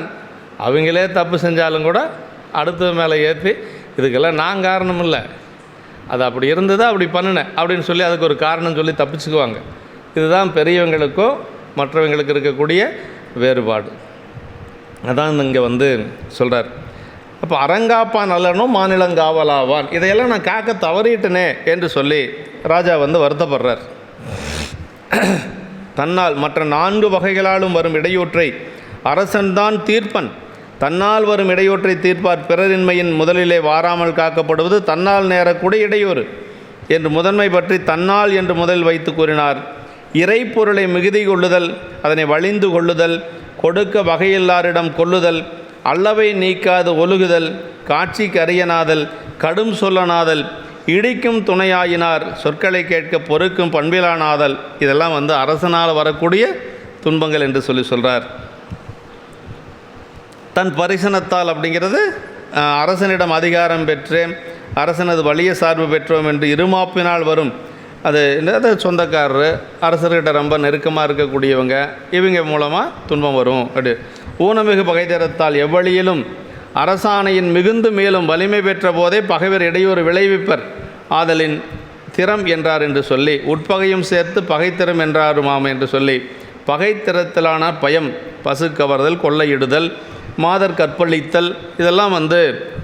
அவங்களே தப்பு செஞ்சாலும் கூட அடுத்த மேலே ஏற்றி இதுக்கெல்லாம் நான் காரணம் இல்லை, அது அப்படி இருந்தது அப்படி பண்ணினேன் அப்படின்னு சொல்லி அதுக்கு ஒரு காரணம் சொல்லி தப்பிச்சுக்குவாங்க. இதுதான் பெரியவங்களுக்கும் மற்றவங்களுக்கு இருக்கக்கூடிய வேறுபாடு. அதான் இங்கே சொல்கிறார். அப்போ அரங்காப்பான் அல்லனும் மாநிலங்காவலாவான், இதையெல்லாம் நான் காக்க தவறிட்டனே என்று சொல்லி ராஜா வருத்தப்படுறார். தன்னால் மற்ற 4 வகைகளாலும் வரும் இடையூற்றை அரசன்தான் தீர்ப்பன். தன்னால் வரும் இடையூற்றை தீர்ப்பார் பிறரின்மையின் முதலிலே வாராமல் காக்கப்படுவது தன்னால் நேரக்கூடிய இடையூறு என்று முதன்மை பற்றி தன்னால் என்று முதல் வைத்து கூறினார். இறைப்பொருளை மிகுதி கொள்ளுதல், அதனை வழிந்து கொள்ளுதல், கொடுக்க வகையில்லாரிடம் கொள்ளுதல், அல்லவை நீக்காது ஒழுகுதல், காட்சிக்கு அரியனாதல், கடும் சொல்லனாதல், இடிக்கும் துணையாயினார், சொற்களை கேட்க பொறுக்கும் பண்பிலானாதல், இதெல்லாம் அரசனால் வரக்கூடிய துன்பங்கள் என்று சொல்கிறார். தன் பரிசனத்தால் அப்படிங்கிறது அரசனிடம் அதிகாரம் பெற்றேன், அரசனது வலிய சார்பு பெற்றோம் என்று இருமாப்பினால் வரும். அது சொந்தக்காரர், அரசர்கிட்ட ரொம்ப நெருக்கமாக இருக்கக்கூடியவங்க, இவங்க மூலமாக துன்பம் வரும். அப்படி ஊனமிகு பகைதரத்தால் எவ்வழியிலும் அரசாணையின் மிகுந்து மேலும் வலிமை பெற்ற போதே பகைவர் இடையூறு விளைவிப்பர். ஆதலின் திறம் என்றார் என்று சொல்லி, உட்பகையும் சேர்த்து பகைத்திறம் என்றாருமாம் என்று சொல்லி, பகைத்திறத்திலான பயம், பசு கவர்தல், கொள்ளையிடுதல், மாதர் கற்பழித்தல், இதெல்லாம்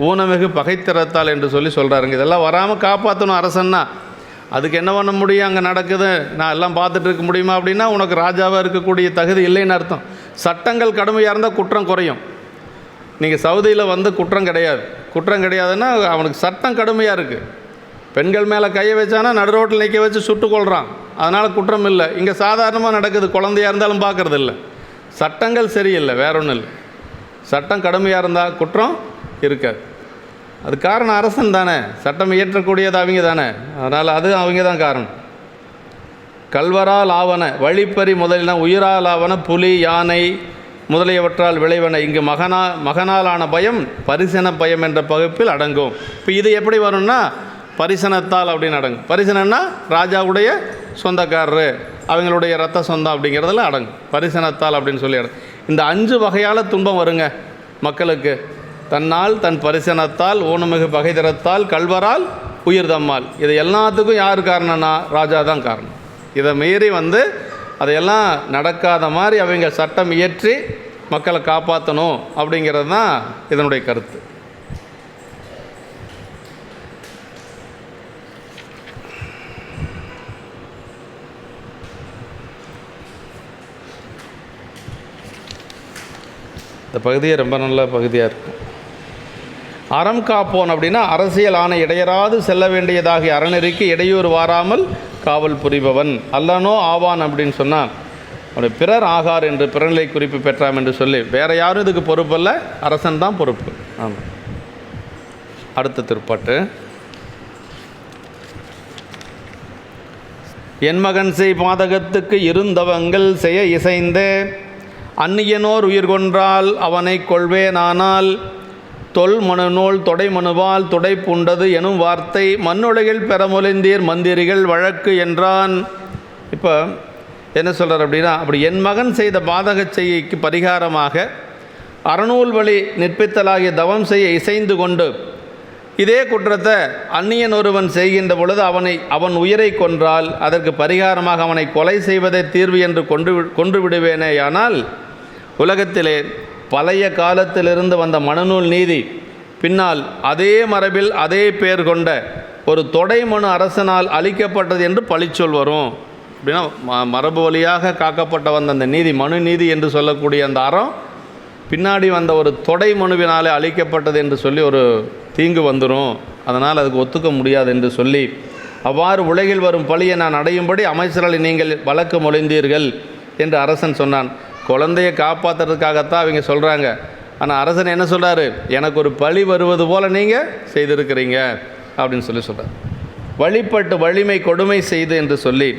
ஊனமிகு பகைத்திறத்தால் என்று சொல்லி சொல்கிறாருங்க. இதெல்லாம் வராமல் காப்பாற்றணும் அரசன்னா. அதுக்கு என்ன பண்ண முடியும்? அங்கே நடக்குது, நான் எல்லாம் பார்த்துட்டு இருக்க முடியுமா அப்படின்னா உனக்கு ராஜாவாக இருக்கக்கூடிய தகுதி இல்லைன்னு அர்த்தம். சட்டங்கள் கடுமையாக இருந்தால் குற்றம் குறையும். நீங்கள் சவுதியில் குற்றம் கிடையாது. குற்றம் கிடையாதுன்னா அவனுக்கு சட்டம் கடுமையாக இருக்குது. பெண்கள் மேலே கையை வச்சானா நடு ரோட்டில் நிற்க வச்சு சுட்டு கொள்கிறான், அதனால் குற்றம் இல்லை. இங்கே சாதாரணமாக நடக்குது, குழந்தையாக இருந்தாலும் பார்க்குறது இல்லை. சட்டங்கள் சரியில்லை, வேற ஒன்றும் இல்லை. சட்டம் கடுமையாக இருந்தால் குற்றம் இருக்காது. அது காரணம் அரசன் தானே, சட்டம் இயற்றக்கூடியது அவங்க தானே, அதனால் அது அவங்க தான் காரணம். கல்வரால் ஆவன வழிப்பறி முதலின உயிரால் ஆவன புலி யானை முதலியவற்றால் விளைவன இங்கு மகனாலான பயம் பரிசன பயம் என்ற பகுப்பில் அடங்கும். இப்போ இது எப்படி வரும்னா பரிசனத்தால் அப்படின்னு அடங்கும். பரிசனன்னா ராஜாவுடைய சொந்தக்காரரு, அவங்களுடைய ரத்த சொந்தம் அப்படிங்கிறதுல அடங்கும். பரிசனத்தால் அப்படின்னு சொல்லி அடங்கும். இந்த 5 வகையால் துன்பம் வருங்க மக்களுக்கு. தன்னால், தன் பரிசனத்தால், ஊனமிகு பகைதரத்தால், கல்வரால், உயிர் தம்மால். இது எல்லாத்துக்கும் யார் காரணம்னா ராஜா தான் காரணம். இதை மீறி அதையெல்லாம் நடக்காத மாதிரி அவங்க சட்டம் இயற்றி மக்களை காப்பாற்றணும் அப்படிங்கிறது தான் இதனுடைய கருத்து. இந்த பகுதியே ரொம்ப நல்ல பகுதியாக இருக்கும். அறம் காப்போன் அப்படின்னா அரசியல் ஆணை இடையராது செல்ல வேண்டியதாகிய அறநெறிக்கு இடையூறு வாராமல் காவல் புரிபவன் அல்லனோ ஆவான் அப்படின்னு சொன்னால் அவனுடைய பிறர் ஆகார் என்று பிறநிலை குறிப்பு பெற்றாம் என்று சொல்லி வேறு யாரும் இதுக்கு பொறுப்பல்ல, அரசன் தான் பொறுப்பு. ஆமாம். அடுத்த திருப்பாட்டு. என் மகன் செய் பாதகத்துக்கு இருந்தவங்கள் செய்ய இசைந்தே அந்நியனோர் உயிர் கொன்றால் அவனை கொள்வேனானால் தொல் மனுநூல் தொடை மனுவால் துடை பூண்டது எனும் வார்த்தை மண்ணுலகில் பெறமொழிந்தீர் மந்திரிகள் வழக்கு என்றான். இப்போ என்ன சொல்கிறார் அப்படின்னா, அப்படி என் மகன் செய்த பாதக செய்கைக்கு பரிகாரமாக அறநூல் வழி நிற்பித்தலாகிய தவம் செய்ய இசைந்து கொண்டு இதே குற்றத்தை அந்நியன் ஒருவன் செய்கின்ற பொழுது அவன் உயிரை கொன்றால் அதற்கு பரிகாரமாக அவனை கொலை செய்வதே தீர்வு என்று கொன்று விடுவேனேயானால் உலகத்திலே பழைய காலத்திலிருந்து வந்த மனுநூல் நீதி பின்னால் அதே மரபில் அதே பேர் கொண்ட ஒரு தொடை மனு அரசனால் அளிக்கப்பட்டது என்று பழிச்சொல் வரும். அப்படின்னா மரபு வழியாக காக்கப்பட்ட வந்த அந்த நீதி, மனு நீதி என்று சொல்லக்கூடிய அந்த அறம் பின்னாடி வந்த ஒரு தொடை மனுவினாலே அளிக்கப்பட்டது என்று சொல்லி ஒரு தீங்கு வந்துடும். அதனால் அதுக்கு ஒத்துக்க முடியாது என்று சொல்லி அவ்வாறு உலகில் வரும் பழியை நான் அடையும்படி அமைச்சர்களை நீங்கள் வழக்கு மொழிந்தீர்கள் என்று அரசன் சொன்னான். குழந்தையை காப்பாற்றுறதுக்காகத்தான் அவங்க சொல்கிறாங்க. ஆனால் அரசன் என்ன சொல்கிறாரு, எனக்கு ஒரு பழி வருவது போல் நீங்கள் செய்திருக்கிறீங்க அப்படின்னு சொல்கிறார். வழிபட்டு வலிமை கொடுமை செய்து என்று சொல்லி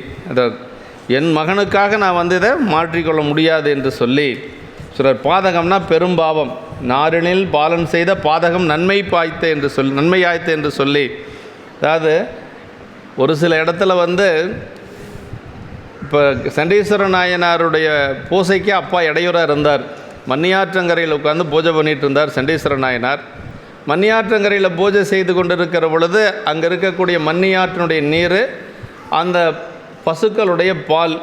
என் மகனுக்காக நான் இதை மாற்றிக்கொள்ள முடியாது என்று சொல்லி சொல்கிறார். பாதகம்னா பெரும்பாவம், நாரினில் பாலன் செய்த பாதகம் நன்மை பாய்த்த என்று சொல்லி நன்மையாய்த்து என்று சொல்லி, அதாவது ஒரு சில இடத்துல இப்போ சண்டீஸ்வர நாயனாருடைய பூசைக்கு அப்பா இடையூறாக இருந்தார். மன்னியாற்றங்கரையில் உட்காந்து பூஜை பண்ணிகிட்டு இருந்தார் சண்டீஸ்வர நாயனார். மன்னியாற்றங்கரையில் பூஜை செய்து கொண்டிருக்கிற பொழுது அங்கே இருக்கக்கூடிய மன்னியாற்றினுடைய நீர், அந்த பசுக்களுடைய பால்,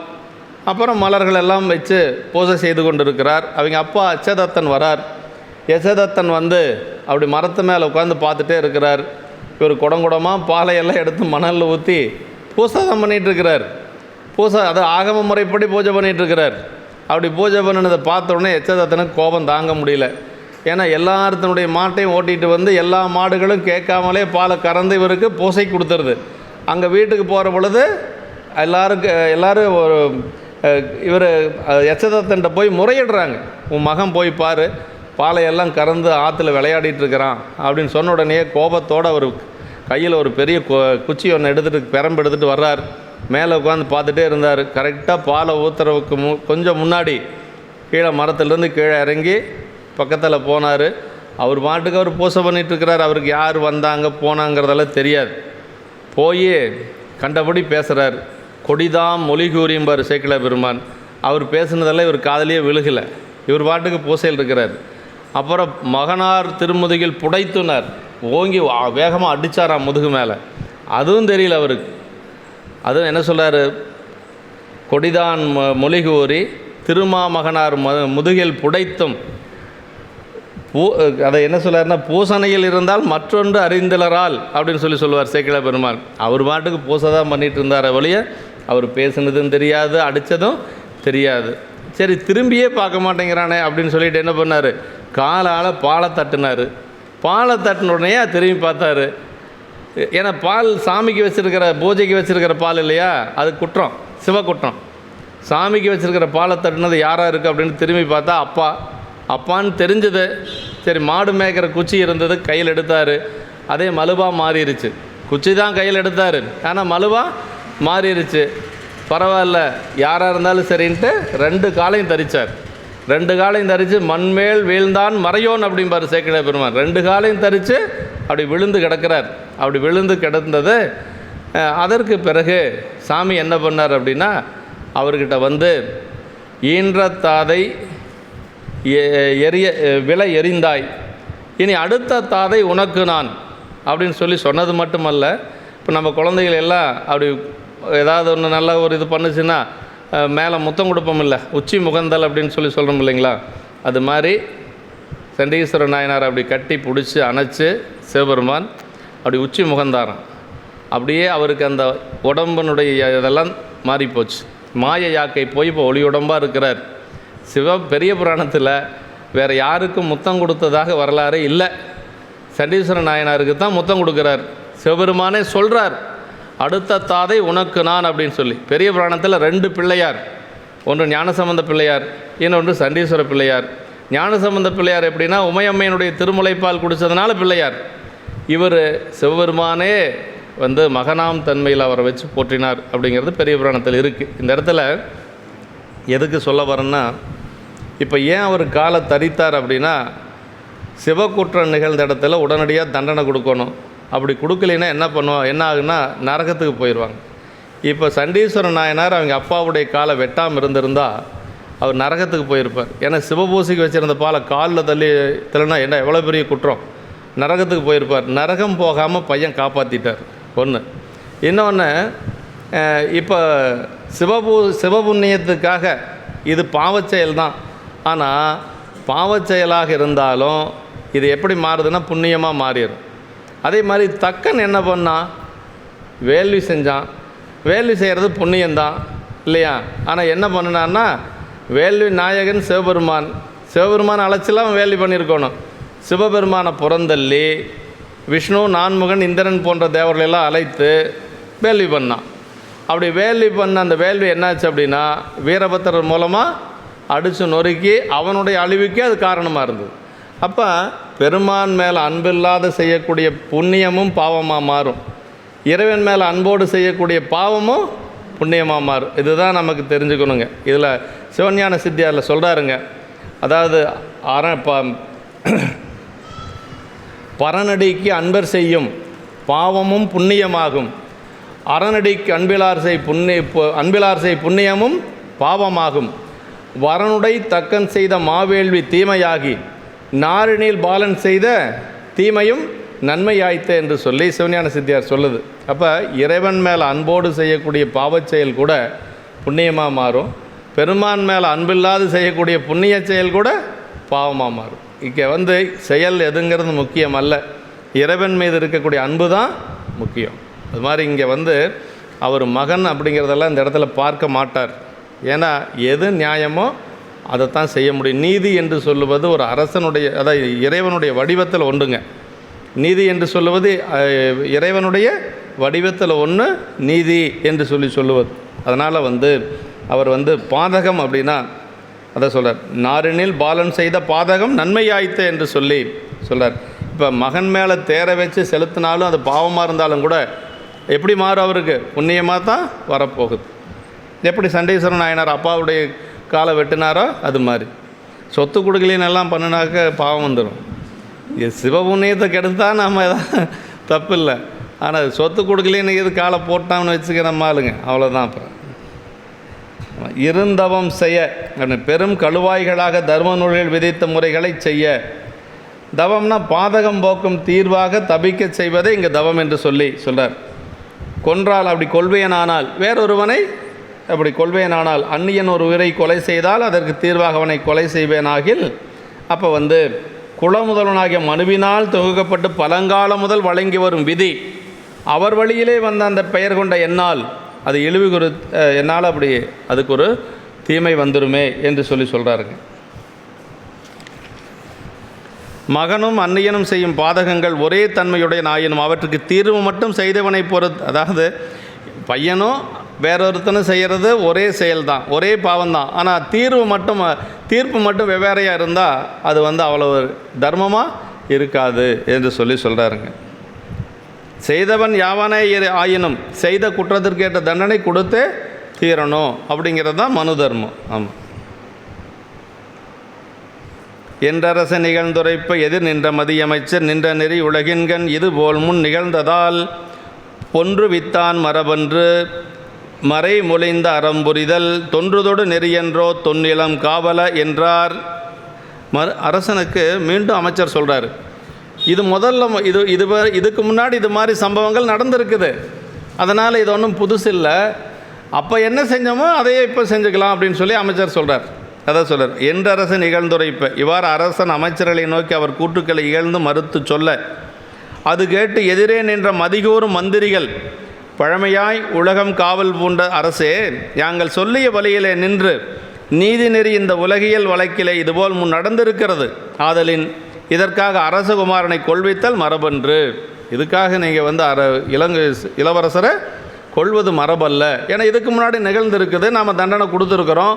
அப்புறம் மலர்கள் எல்லாம் வச்சு பூஜை செய்து கொண்டிருக்கிறார். அவங்க அப்பா அச்சதத்தன் வரார். யசதத்தன் அப்படி மரத்து மேலே உட்காந்து பார்த்துட்டே இருக்கிறார். இவர் குடங்குடமாக பாலையெல்லாம் எடுத்து மணலில் ஊற்றி பூசை தான் பண்ணிகிட்ருக்கிறார். பூசை அது ஆகம முறைப்படி பூஜை பண்ணிகிட்ருக்கிறார். அப்படி பூஜை பண்ணினதை பார்த்த உடனே எச்சதத்தனுக்கு கோபம் தாங்க முடியல. ஏன்னா எல்லாத்தினுடைய மாட்டையும் ஓட்டிகிட்டு எல்லா மாடுகளும் கேட்காமலே பாலை கறந்து இவருக்கு பூசை கொடுத்துருது. அங்கே வீட்டுக்கு போகிற பொழுது எல்லோரும் ஒரு இவர் எச்சதத்தன்ட்ட போய் முறையிடுறாங்க, உன் மகன் போய் பாரு, பாலையெல்லாம் கறந்து ஆற்றுல விளையாடிட்டுருக்கிறான் அப்படின்னு சொன்ன உடனே கோபத்தோடு அவர் கையில் ஒரு பெரிய குச்சி ஒன்று எடுத்துகிட்டு பெரம்பு எடுத்துகிட்டு வர்றார். மேலே உட்காந்து பார்த்துட்டே இருந்தார். கரெக்டாக பாலை ஊற்றுறவுக்கு கொஞ்சம் முன்னாடி கீழே மரத்துலேருந்து கீழே இறங்கி பக்கத்தில் போனார். அவர் பாட்டுக்கு அவர் பூசை பண்ணிகிட்ருக்கிறார். அவருக்கு யார் வந்தாங்க போனாங்கிறதெல்லாம் தெரியாது. போய் கண்டபடி பேசுகிறார். கொடிதாம் மொழி கூறியம்பார் சேக்கிழ பெருமான். அவர் பேசுனதெல்லாம் இவர் காதலியே விழுகலை. இவர் பாட்டுக்கு பூசையில் இருக்கிறார். அப்புறம் மகனார் திருமுதுகில் புடைத்துனார். ஓங்கி வேகமாக அடித்தாராம் முதுகு மேலே. அதுவும் தெரியல அவருக்கு. அதுவும் என்ன சொல்கிறாரு, கொடிதான் மொழிகூறி திருமாமகனார் முதுகில் புடைத்தும் அதை என்ன சொல்கிறாருன்னா, பூசணையில் இருந்தால் மற்றொன்று அறிந்தலரால் அப்படின்னு சொல்லுவார் சேக்கிழ பெருமாள். அவர் பாட்டுக்கு பூசை தான் பண்ணிகிட்டு இருந்தார் ஒழிய அவர் பேசுனதும் தெரியாது, அடித்ததும் தெரியாது. சரி, திரும்பியே பார்க்க மாட்டேங்கிறானே அப்படின்னு சொல்லிட்டு என்ன பண்ணார், காலால் பாலை தட்டினார். பாலை தட்டின உடனே திரும்பி பார்த்தாரு. ஏன்னா பால் சாமிக்கு வச்சுருக்கிற, பூஜைக்கு வச்சுருக்கிற பால் இல்லையா, அது குற்றம், சிவக்குற்றம். சாமிக்கு வச்சுருக்கிற பாலை தட்டினது யாராக இருக்குது அப்படின்னு திரும்பி பார்த்தா அப்பான்னு தெரிஞ்சது. சரி, மாடு மேய்க்கிற குச்சி இருந்தது, கையில் எடுத்தார். அதே மலுவாக மாறிடுச்சு. குச்சி தான் கையில் எடுத்தார், ஆனால் மலுவாக மாறிடுச்சு. பரவாயில்ல, யாராக இருந்தாலும் சரின்ட்டு 2 காலையும் தரித்தார். 2 காலையும் தரித்து மண்மேல் வீழ்ந்தான் மறையோன் அப்படிம்பார் சேக்கிழ பெருமான். 2 காலையும் தரித்து அப்படி விழுந்து கிடக்கிறார். அப்படி விழுந்து கிடந்தது. அதற்கு பிறகு சாமி என்ன பண்ணார் அப்படின்னா, அவர்கிட்ட வந்து ஈன்ற தாதை விலை எறிந்தாய், இனி அடுத்த தாதை உனக்கு நான் அப்படின்னு சொன்னது மட்டுமல்ல. இப்போ நம்ம குழந்தைகள் எல்லாம் அப்படி ஏதாவது ஒன்று நல்ல ஒரு இது பண்ணுச்சுன்னா மேலே முத்தம் கொடுப்போம் இல்லை, உச்சி முகந்தல் அப்படின்னு சொல்கிறோம் இல்லைங்களா. அது மாதிரி சண்டீஸ்வர நாயனார் அப்படி கட்டி பிடிச்சி அணைச்சி சிவபெருமான் அப்படி உச்சி முகந்தாராம். அப்படியே அவருக்கு அந்த உடம்பினுடைய இதெல்லாம் மாறிப்போச்சு. மாய யாக்கை போய் இப்போ ஒளி உடம்பாக இருக்கிறார். பெரிய புராணத்தில் வேறு யாருக்கும் முத்தம் கொடுத்ததாக வரலாறு இல்லை. சண்டீஸ்வர நாயனாருக்கு தான் முத்தம் கொடுக்குறார். சிவபெருமானே சொல்கிறார், அடுத்த தாதை உனக்கு நான் அப்படின்னு சொல்லி. பெரிய புராணத்தில் 2 பிள்ளையார், ஒன்று ஞானசம்பந்த பிள்ளையார், இன்னொன்று சண்டீஸ்வர பிள்ளையார். ஞானசம்பந்த பிள்ளையார் எப்படின்னா, உமையம்மையினுடைய திருமுலைப்பால் குடித்ததுனால பிள்ளையார். இவர் சிவபெருமானே வந்து மகனாம் தன்மையில் அவரை வச்சு போற்றினார் அப்படிங்கிறது பெரிய புராணத்தில் இருக்குது. இந்த இடத்துல எதுக்கு சொல்ல வரேன்னா, இப்போ ஏன் அவர் காலை தரித்தார் அப்படின்னா, சிவக்குற்றம் நிகழ்ந்த இடத்துல உடனடியாக தண்டனை கொடுக்கணும். அப்படி கொடுக்கலைன்னா என்ன ஆகுன்னா நரகத்துக்கு போயிடுவாங்க. இப்போ சண்டீஸ்வர நாயனார் அவங்க அப்பாவுடைய காலை வெட்டாமல் இருந்திருந்தால் அவர் நரகத்துக்கு போயிருப்பார். ஏன்னா சிவபூசிக்கு வச்சுருந்த பாலை காலில் தள்ளினா என்ன எவ்வளோ பெரிய குற்றம், நரகத்துக்கு போயிருப்பார். நரகம் போகாமல் பையன் காப்பாற்றிட்டார். ஒன்று. இன்னொன்று, இப்போ சிவபுண்ணியத்துக்காக இது பாவச்செயல் தான். ஆனால் பாவச்செயலாக இருந்தாலும் இது எப்படி மாறுதுன்னா புண்ணியமாக மாறிடும். அதே மாதிரி தக்கன் என்ன பண்ணான், வேள்வி செஞ்சான். வேள்வி செய்கிறது புண்ணியந்தான் இல்லையா. ஆனால் என்ன பண்ணினான்னா, வேள்வி நாயகன் சிவபெருமான் அழைச்சலாம் வேள்வி பண்ணியிருக்கணும். சிவபெருமானை புறந்தள்ளி விஷ்ணு, நான்முகன், இந்திரன் போன்ற தேவர்களெல்லாம் அழைத்து வேள்வி பண்ணான். அப்படி வேள்வி பண்ண அந்த வேள்வி என்னாச்சு அப்படின்னா, வீரபத்திரர் மூலமாக அடித்து நொறுக்கி அவனுடைய அழிவுக்கே அது காரணமாக இருந்தது. அப்போ பெருமான் மேலே அன்பில்லாத செய்யக்கூடிய புண்ணியமும் பாவமாக மாறும், இறைவன் மேலே அன்போடு செய்யக்கூடிய பாவமும் புண்ணியமாக மாறும். இதுதான் நமக்கு தெரிஞ்சுக்கணுங்க. இதில் சிவஞான சித்தியாரில் சொல்கிறாருங்க, அதாவது பரநடிக்கு அன்பர் செய்யும் பாவமும் புண்ணியமாகும், அறநடிக்கு அன்பிலார் செய் புண்ணியமும் பாவமாகும், வரனுடை தக்கன் செய்த மாவேள்வி தீமையாகி நாரினில் பாலன் செய்த தீமையும் நன்மையாய்த்த என்று சொல்லி சிவஞான சித்தியார் சொல்லுது. அப்போ இறைவன் மேலே அன்போடு செய்யக்கூடிய பாவச் செயல் கூட புண்ணியமாக மாறும், பெருமான் மேலே அன்பில்லாது செய்யக்கூடிய புண்ணிய செயல் கூட பாவமாக மாறும். இங்கே செயல் எதுங்கிறது முக்கியம் அல்ல, இறைவன் மீது இருக்கக்கூடிய அன்பு தான் முக்கியம். அது மாதிரி இங்கே அவர் மகன் அப்படிங்கிறதெல்லாம் இந்த இடத்துல பார்க்க மாட்டார். ஏன்னா எது நியாயமோ அதைத்தான் செய்ய முடியும். நீதி என்று சொல்லுவது ஒரு அரசனுடைய, அதாவது இறைவனுடைய வடிவத்தில் ஒன்றுங்க. நீதி என்று சொல்லுவது இறைவனுடைய வடிவத்தில் ஒன்று நீதி என்று சொல்லுவது. அதனால் அவர் பாதகம் அப்படின்னா அதை சொல்கிறார், நாரினில் பாலன் செய்த பாதகம் நன்மையாய்த்த என்று சொல்கிறார். இப்போ மகன் மேலே தேர வச்சு செலுத்தினாலும் அது பாவமாக இருந்தாலும் கூட எப்படி மாறும், அவருக்கு புண்ணியமாக தான் வரப்போகுது. எப்படி சண்டீஸ்வர நாயனார் அப்பாவுடைய காலை வெட்டினாரோ அது மாதிரி. சொத்து கொடுக்கலின்னு எல்லாம் பண்ணினாக்க பாவம் வந்துடும். இது சிவபுண்ணியத்தை கெடுத்தா நம்ம எதாவது தப்பு இல்லை. ஆனால் சொத்து கொடுக்கலின்னு இது காலை போட்டான்னு வச்சுக்க நம்ம ஆளுங்க, அவ்வளோதான். அப்புறம் இருந்தவம் செய்ய பெரும் கழுவாய்களாக தர்ம நூலில் விதித்த முறைகளை செய்ய. தவம்னா பாதகம் போக்கும் தீர்வாக தபிக்க செய்வதை இங்கே தவம் என்று சொல்கிறார். கொன்றால், அப்படி கொள்வேனானால், வேறொருவனை அப்படி கொள்வேனானால், அந்நியன் ஒரு உயிரை கொலை செய்தால் அதற்கு தீர்வாக அவனை கொலை செய்வேனாகில், அப்போ குலமுதல்வனாகிய மனுவினால் தொகுக்கப்பட்டு பழங்காலம் முதல் வழங்கி வரும் விதி, அவர் வழியிலே வந்த அந்த பெயர் கொண்ட என்னால் அது இழிவு என்னால் அப்படி அதுக்கு ஒரு தீமை வந்துருமே என்று சொல்கிறாருங்க. மகனும் அந்நியனும் செய்யும் பாதகங்கள் ஒரே தன்மையுடைய நாயினும் அவற்றுக்கு தீர்வு மட்டும் செய்தவனை பொறுத்து, அதாவது பையனும் வேறொருத்தனும் செய்கிறது ஒரே செயல்தான், ஒரே பாவம்தான். ஆனால் தீர்ப்பு மட்டும் வெவ்வேறையாக இருந்தால் அது அவ்வளவு தர்மமாக இருக்காது என்று சொல்கிறாருங்க. செய்தவன் யாவனே ஆயினும் செய்த குற்றத்திற்கேற்ற தண்டனை கொடுத்தே தீரணும் அப்படிங்கிறது தான் மனு தர்மம். ஆமாம். என்றரச நிகழ்ந்துரைப்ப எதிர் நின்ற மதியமைச்சர் நின்ற நெறி உலகின்கண் இதுபோல் முன் நிகழ்ந்ததால் பொன்று வித்தான் மரபன்று மறை மொழிந்த அறம்புரிதல் தொன்றுதொடு நெறியென்றோ தொன்னிலம் காவல என்றார். அரசனுக்கு மீண்டும் அமைச்சர் சொல்கிறார், இது முதல்ல இதுக்கு முன்னாடி இது மாதிரி சம்பவங்கள் நடந்திருக்குது, அதனால் இது ஒன்றும் புதுசு இல்லை, அப்போ என்ன செஞ்சோமோ அதையே இப்போ செஞ்சுக்கலாம் அப்படின்னு சொல்லி அமைச்சர் சொல்கிறார். அதான் சொல்கிறார், என்றரசன் நிகழ்ந்துரைப்ப இவ்வாறு அரசன் அமைச்சர்களை நோக்கி அவர் கூட்டுக்களை இகழ்ந்து மறுத்து சொல்ல, அது கேட்டு எதிரே நின்ற மதிகூறும் மந்திரிகள் பழமையாய் உலகம் காவல் பூண்ட அரசே, யாங்கள் சொல்லிய வழியிலே நின்று நீதி நெறி இந்த உலகியல் வழக்கிலே இதுபோல் முன் நடந்திருக்கிறது, ஆதலின் இதற்காக அரசகுமாரனை கொள்வித்தல் மரபன்று. இதுக்காக நீங்கள் இளவரசரை கொள்வது மரபல்ல, ஏன்னா இதுக்கு முன்னாடி நிகழ்ந்திருக்குது, நாம் தண்டனை கொடுத்துருக்குறோம்,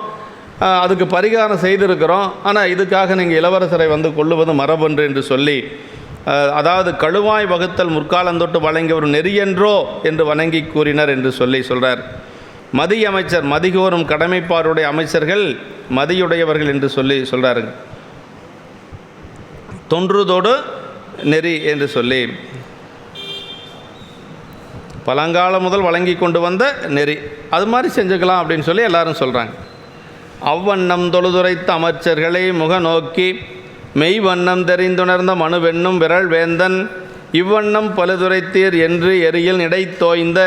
அதுக்கு பரிகாரம் செய்திருக்கிறோம், ஆனால் இதுக்காக நீங்கள் இளவரசரை கொள்ளுவது மரபன்று என்று சொல்லி, அதாவது கழுவாய் வகுத்தல் முற்காலந்தொட்டு வழங்கிய ஒரு நெறியென்றோ என்று வணங்கி கூறினர் என்று சொல்கிறார். மதி அமைச்சர் மதிகோறும் கடமைப்பாருடைய அமைச்சர்கள் மதியுடையவர்கள் என்று சொல்கிறாருங்க. தொன்றுதோடு நெறி என்று சொல்லி பழங்காலம் முதல் வழங்கி கொண்டு வந்த நெறி, அது மாதிரி செஞ்சுக்கலாம் அப்படின்னு சொல்லி எல்லாரும் சொல்கிறாங்க. அவ்வண்ணம் தொழுதுரைத்த அமைச்சர்களை முக நோக்கி மெய்வண்ணம் தெரிந்துணர்ந்த மனுவென்னும் விரல் வேந்தன் இவ்வண்ணம் பழுதுரைத்தீர் என்று எரியில் இடை தோய்ந்த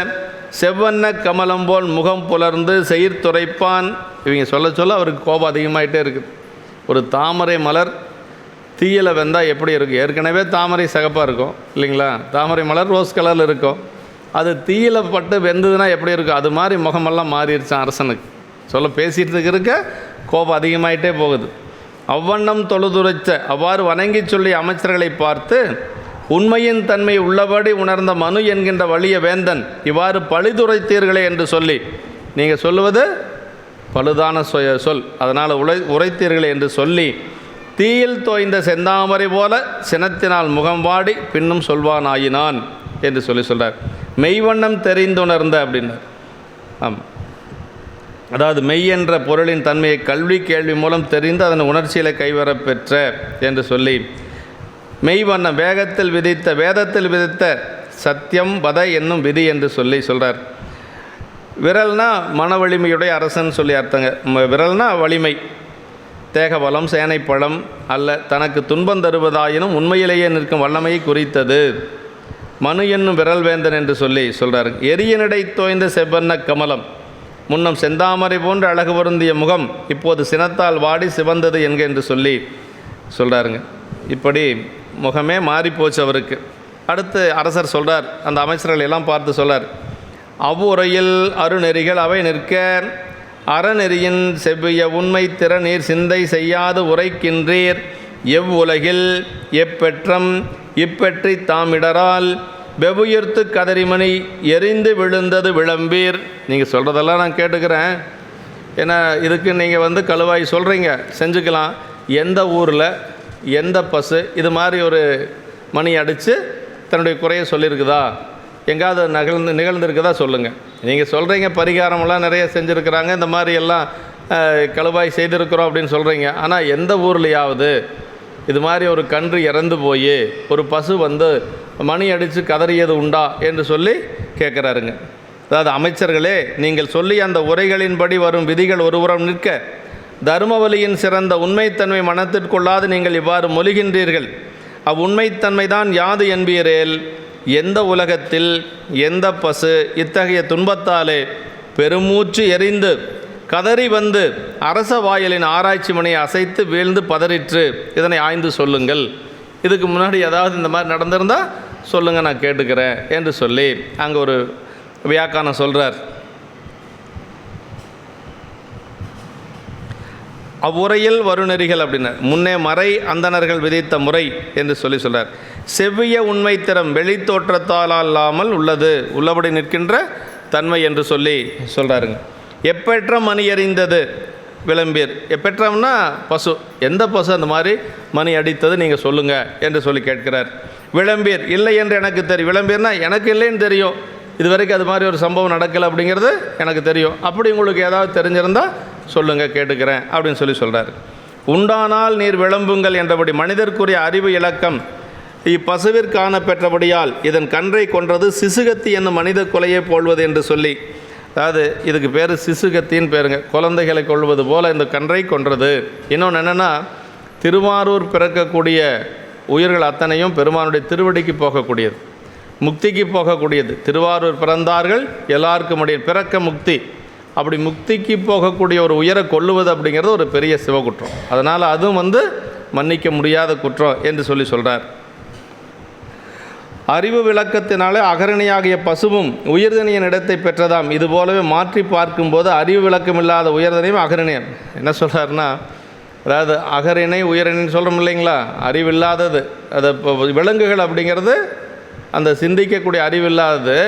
செவ்வண்ண கமலம் போல் முகம் புலர்ந்து செயிர்த்துரைப்பான். இவங்க சொல்ல அவருக்கு கோபம் அதிகமாகிட்டே இருக்குது. ஒரு தாமரை மலர் தீயில் வெந்தால் எப்படி இருக்கும்? ஏற்கனவே தாமரை சிகப்பாக இருக்கும் இல்லைங்களா, தாமரை மலர் ரோஸ் கலரில் இருக்கும், அது தீயில் பட்டு வெந்ததுன்னா எப்படி இருக்கும்? அது மாதிரி முகமெல்லாம் மாறிடுச்சான் அரசனுக்கு. பேசிகிட்டு இருக்க கோபம் அதிகமாகிட்டே போகுது. அவ்வண்ணம் தொழுதுரைச்ச அவ்வாறு வணங்கி சொல்லி அமைச்சர்களை பார்த்து உண்மையின் தன்மை உள்ளபடி உணர்ந்த மனு என்கின்ற வலிய வேந்தன் இவ்வாறு பழிதுரைத்தீர்களே என்று சொல்லி, நீங்கள் சொல்லுவது பழுதான சொல், அதனால் உரைத்தீர்களே என்று சொல்லி தீயில் தோய்ந்த செந்தாமரை போல சினத்தினால் முகம் வாடி பின்னும் சொல்வானாயினான் என்று சொல்கிறார். மெய்வண்ணம் தெரிந்துணர்ந்த அப்படின்னார். ஆமாம், அதாவது மெய் என்ற பொருளின் தன்மையை கல்வி கேள்வி மூலம் தெரிந்து அதன் உணர்ச்சியில் கைவரப்பெற்ற என்று சொல்லி மெய்வண்ணம் வேதத்தில் விதித்த சத்தியம் வத என்னும் விதி என்று சொல்கிறார். விரல்னா மன வலிமையுடைய அரசன் சொல்லி அர்த்தங்க. விரல்னா வலிமை, தேகபலம், சேனைப்பழம் அல்ல, தனக்கு துன்பம் தருவதாயினும் உண்மையிலேயே நிற்கும் வல்லமையை குறித்தது. மனு என்னும் விரல் வேந்தன் என்று சொல்கிறார். எரியனிடை தோய்ந்த செவ்வண்ண கமலம், முன்னம் செந்தாமரை போன்ற அழகு பொருந்திய முகம் இப்போது சினத்தால் வாடி சிவந்தது என்று சொல்கிறாருங்க. இப்படி முகமே மாறிப்போச்சு அவருக்கு. அடுத்து அரசர் சொல்கிறார், அந்த அமைச்சர்கள் எல்லாம் பார்த்து சொல்கிறார், அவ்வுரையில் அருநெறிகள் அவை நிற்க அறநெறியின் செவ்விய உண்மை திறநீர் சிந்தை செய்யாது உரைக்கின்றீர் எவ்வுலகில் எப்பெற்றம் இப்பெற்றி தாமிடரால் வெவ்வுயிர்த்து கதறிமணி எரிந்து விழுந்தது விளம்பீர். நீங்கள் சொல்கிறதெல்லாம் நான் கேட்டுக்கிறேன், ஏன்னா இதுக்கு நீங்கள் கழுவாய் சொல்கிறீங்க, செஞ்சுக்கலாம். எந்த ஊரில் எந்த பசு இது மாதிரி ஒரு மணி அடித்து தன்னுடைய குறையை சொல்லியிருக்குதா? எங்காவது நிகழ்ந்திருக்குதா சொல்லுங்கள். நீங்கள் சொல்கிறீங்க பரிகாரமெல்லாம் நிறைய செஞ்சுருக்கிறாங்க, இந்த மாதிரி எல்லாம் கழுவாய் செய்திருக்கிறோம் அப்படின்னு சொல்கிறீங்க. ஆனால் எந்த ஊர்லையாவது இது மாதிரி ஒரு கன்று இறந்து போய் ஒரு பசு மணி அடித்து கதறியது உண்டா என்று சொல்லி கேட்குறாருங்க. அதாவது அமைச்சர்களே, நீங்கள் சொல்லி அந்த உரைகளின்படி வரும் விதிகள் ஒருபுறம் நிற்க தர்மவலியின் சிறந்த உண்மைத்தன்மை மனத்திற்கொள்ளாது நீங்கள் இவ்வாறு மொழிகின்றீர்கள். அவ்வுண்மைத்தன்மைதான் யாது என்பீரேல் எந்த உலகத்தில் எந்த பசு இத்தகைய துன்பத்தாலே பெருமூச்சு எறிந்து கதறி வந்து அரச வாயிலின் ஆராய்ச்சி மணியை அசைத்து வீழ்ந்து பதறிற்று, இதனை ஆய்ந்து சொல்லுங்கள். இதுக்கு முன்னாடி ஏதாவது இந்த மாதிரி நடந்திருந்தால் சொல்லுங்கள், நான் கேட்டுக்கிறேன் என்று சொல்லி அங்கே ஒரு வியாக்கானம் சொல்கிறார். அவ்வுரையில் வருநெறிகள் அப்படின்னா முன்னே மறை அந்தணர்கள் விதித்த முறை என்று சொல்கிறார். செவ்விய உண்மை திறம் வெளித்தோற்றத்தால் இல்லாமல் உள்ளபடி நிற்கின்ற தன்மை என்று சொல்கிறாருங்க. எப்பெற்ற மணி எறிந்தது விளம்பீர், எப்பெற்றம்னா பசு, எந்த பசு அந்த மாதிரி மணி அடித்தது நீங்கள் சொல்லுங்கள் என்று சொல்லி கேட்கிறார். விளம்பீர் இல்லை என்று எனக்கு தெரியும். விளம்பீர்னா எனக்கு இல்லைன்னு தெரியும், இது வரைக்கும் அது மாதிரி ஒரு சம்பவம் நடக்கலை அப்படிங்கிறது எனக்கு தெரியும். அப்படி உங்களுக்கு ஏதாவது தெரிஞ்சிருந்தால் சொல்லுங்கள், கேட்டுக்கிறேன் அப்படின்னு சொல்கிறார். உண்டானால் நீர் விளம்புங்கள் என்றபடி மனிதர்க்குரிய அறிவு இலக்கம் இப்பசுவிற்கான பெற்றபடியால் இதன் கன்றை கொன்றது சிசுகத்தி என்னும் மனித கொலையை போல்வது என்று சொல்லி, அதாவது இதுக்கு பேர் சிசுகத்தின்னு பேருங்க, குழந்தைகளை கொள்வது போல் இந்த கன்றை கொன்றது. இன்னொன்று என்னென்னா, திருவாரூர் பிறக்கக்கூடிய உயிர்கள் அத்தனையும் பெருமானுடைய திருவடிக்கு போகக்கூடியது, முக்திக்கு போகக்கூடியது. திருவாரூர் பிறந்தார்கள் எல்லாருக்கும் உடைய பிறக்க முக்தி. அப்படி முக்திக்கு போகக்கூடிய ஒரு உயரை கொள்ளுவது அப்படிங்கிறது ஒரு பெரிய சிவகுற்றம். அதனால் அதுவும் மன்னிக்க முடியாத குற்றம் என்று சொல்கிறார். அறிவு விளக்கத்தினாலே அகரணியாகிய பசுவும் உயர்தனியின் இடத்தை பெற்றதாம். இது போலவே மாற்றி பார்க்கும்போது அறிவு விளக்கம் இல்லாத உயர்தனையும் அகரணியம் என்ன சொல்கிறாருன்னா, அதாவது அகரிணை உயரணின்னு சொல்கிறோம் இல்லைங்களா, அறிவில்லாதது. அது இப்போ விலங்குகள் அப்படிங்கிறது அந்த சிந்திக்கக்கூடிய அறிவில்லாதது.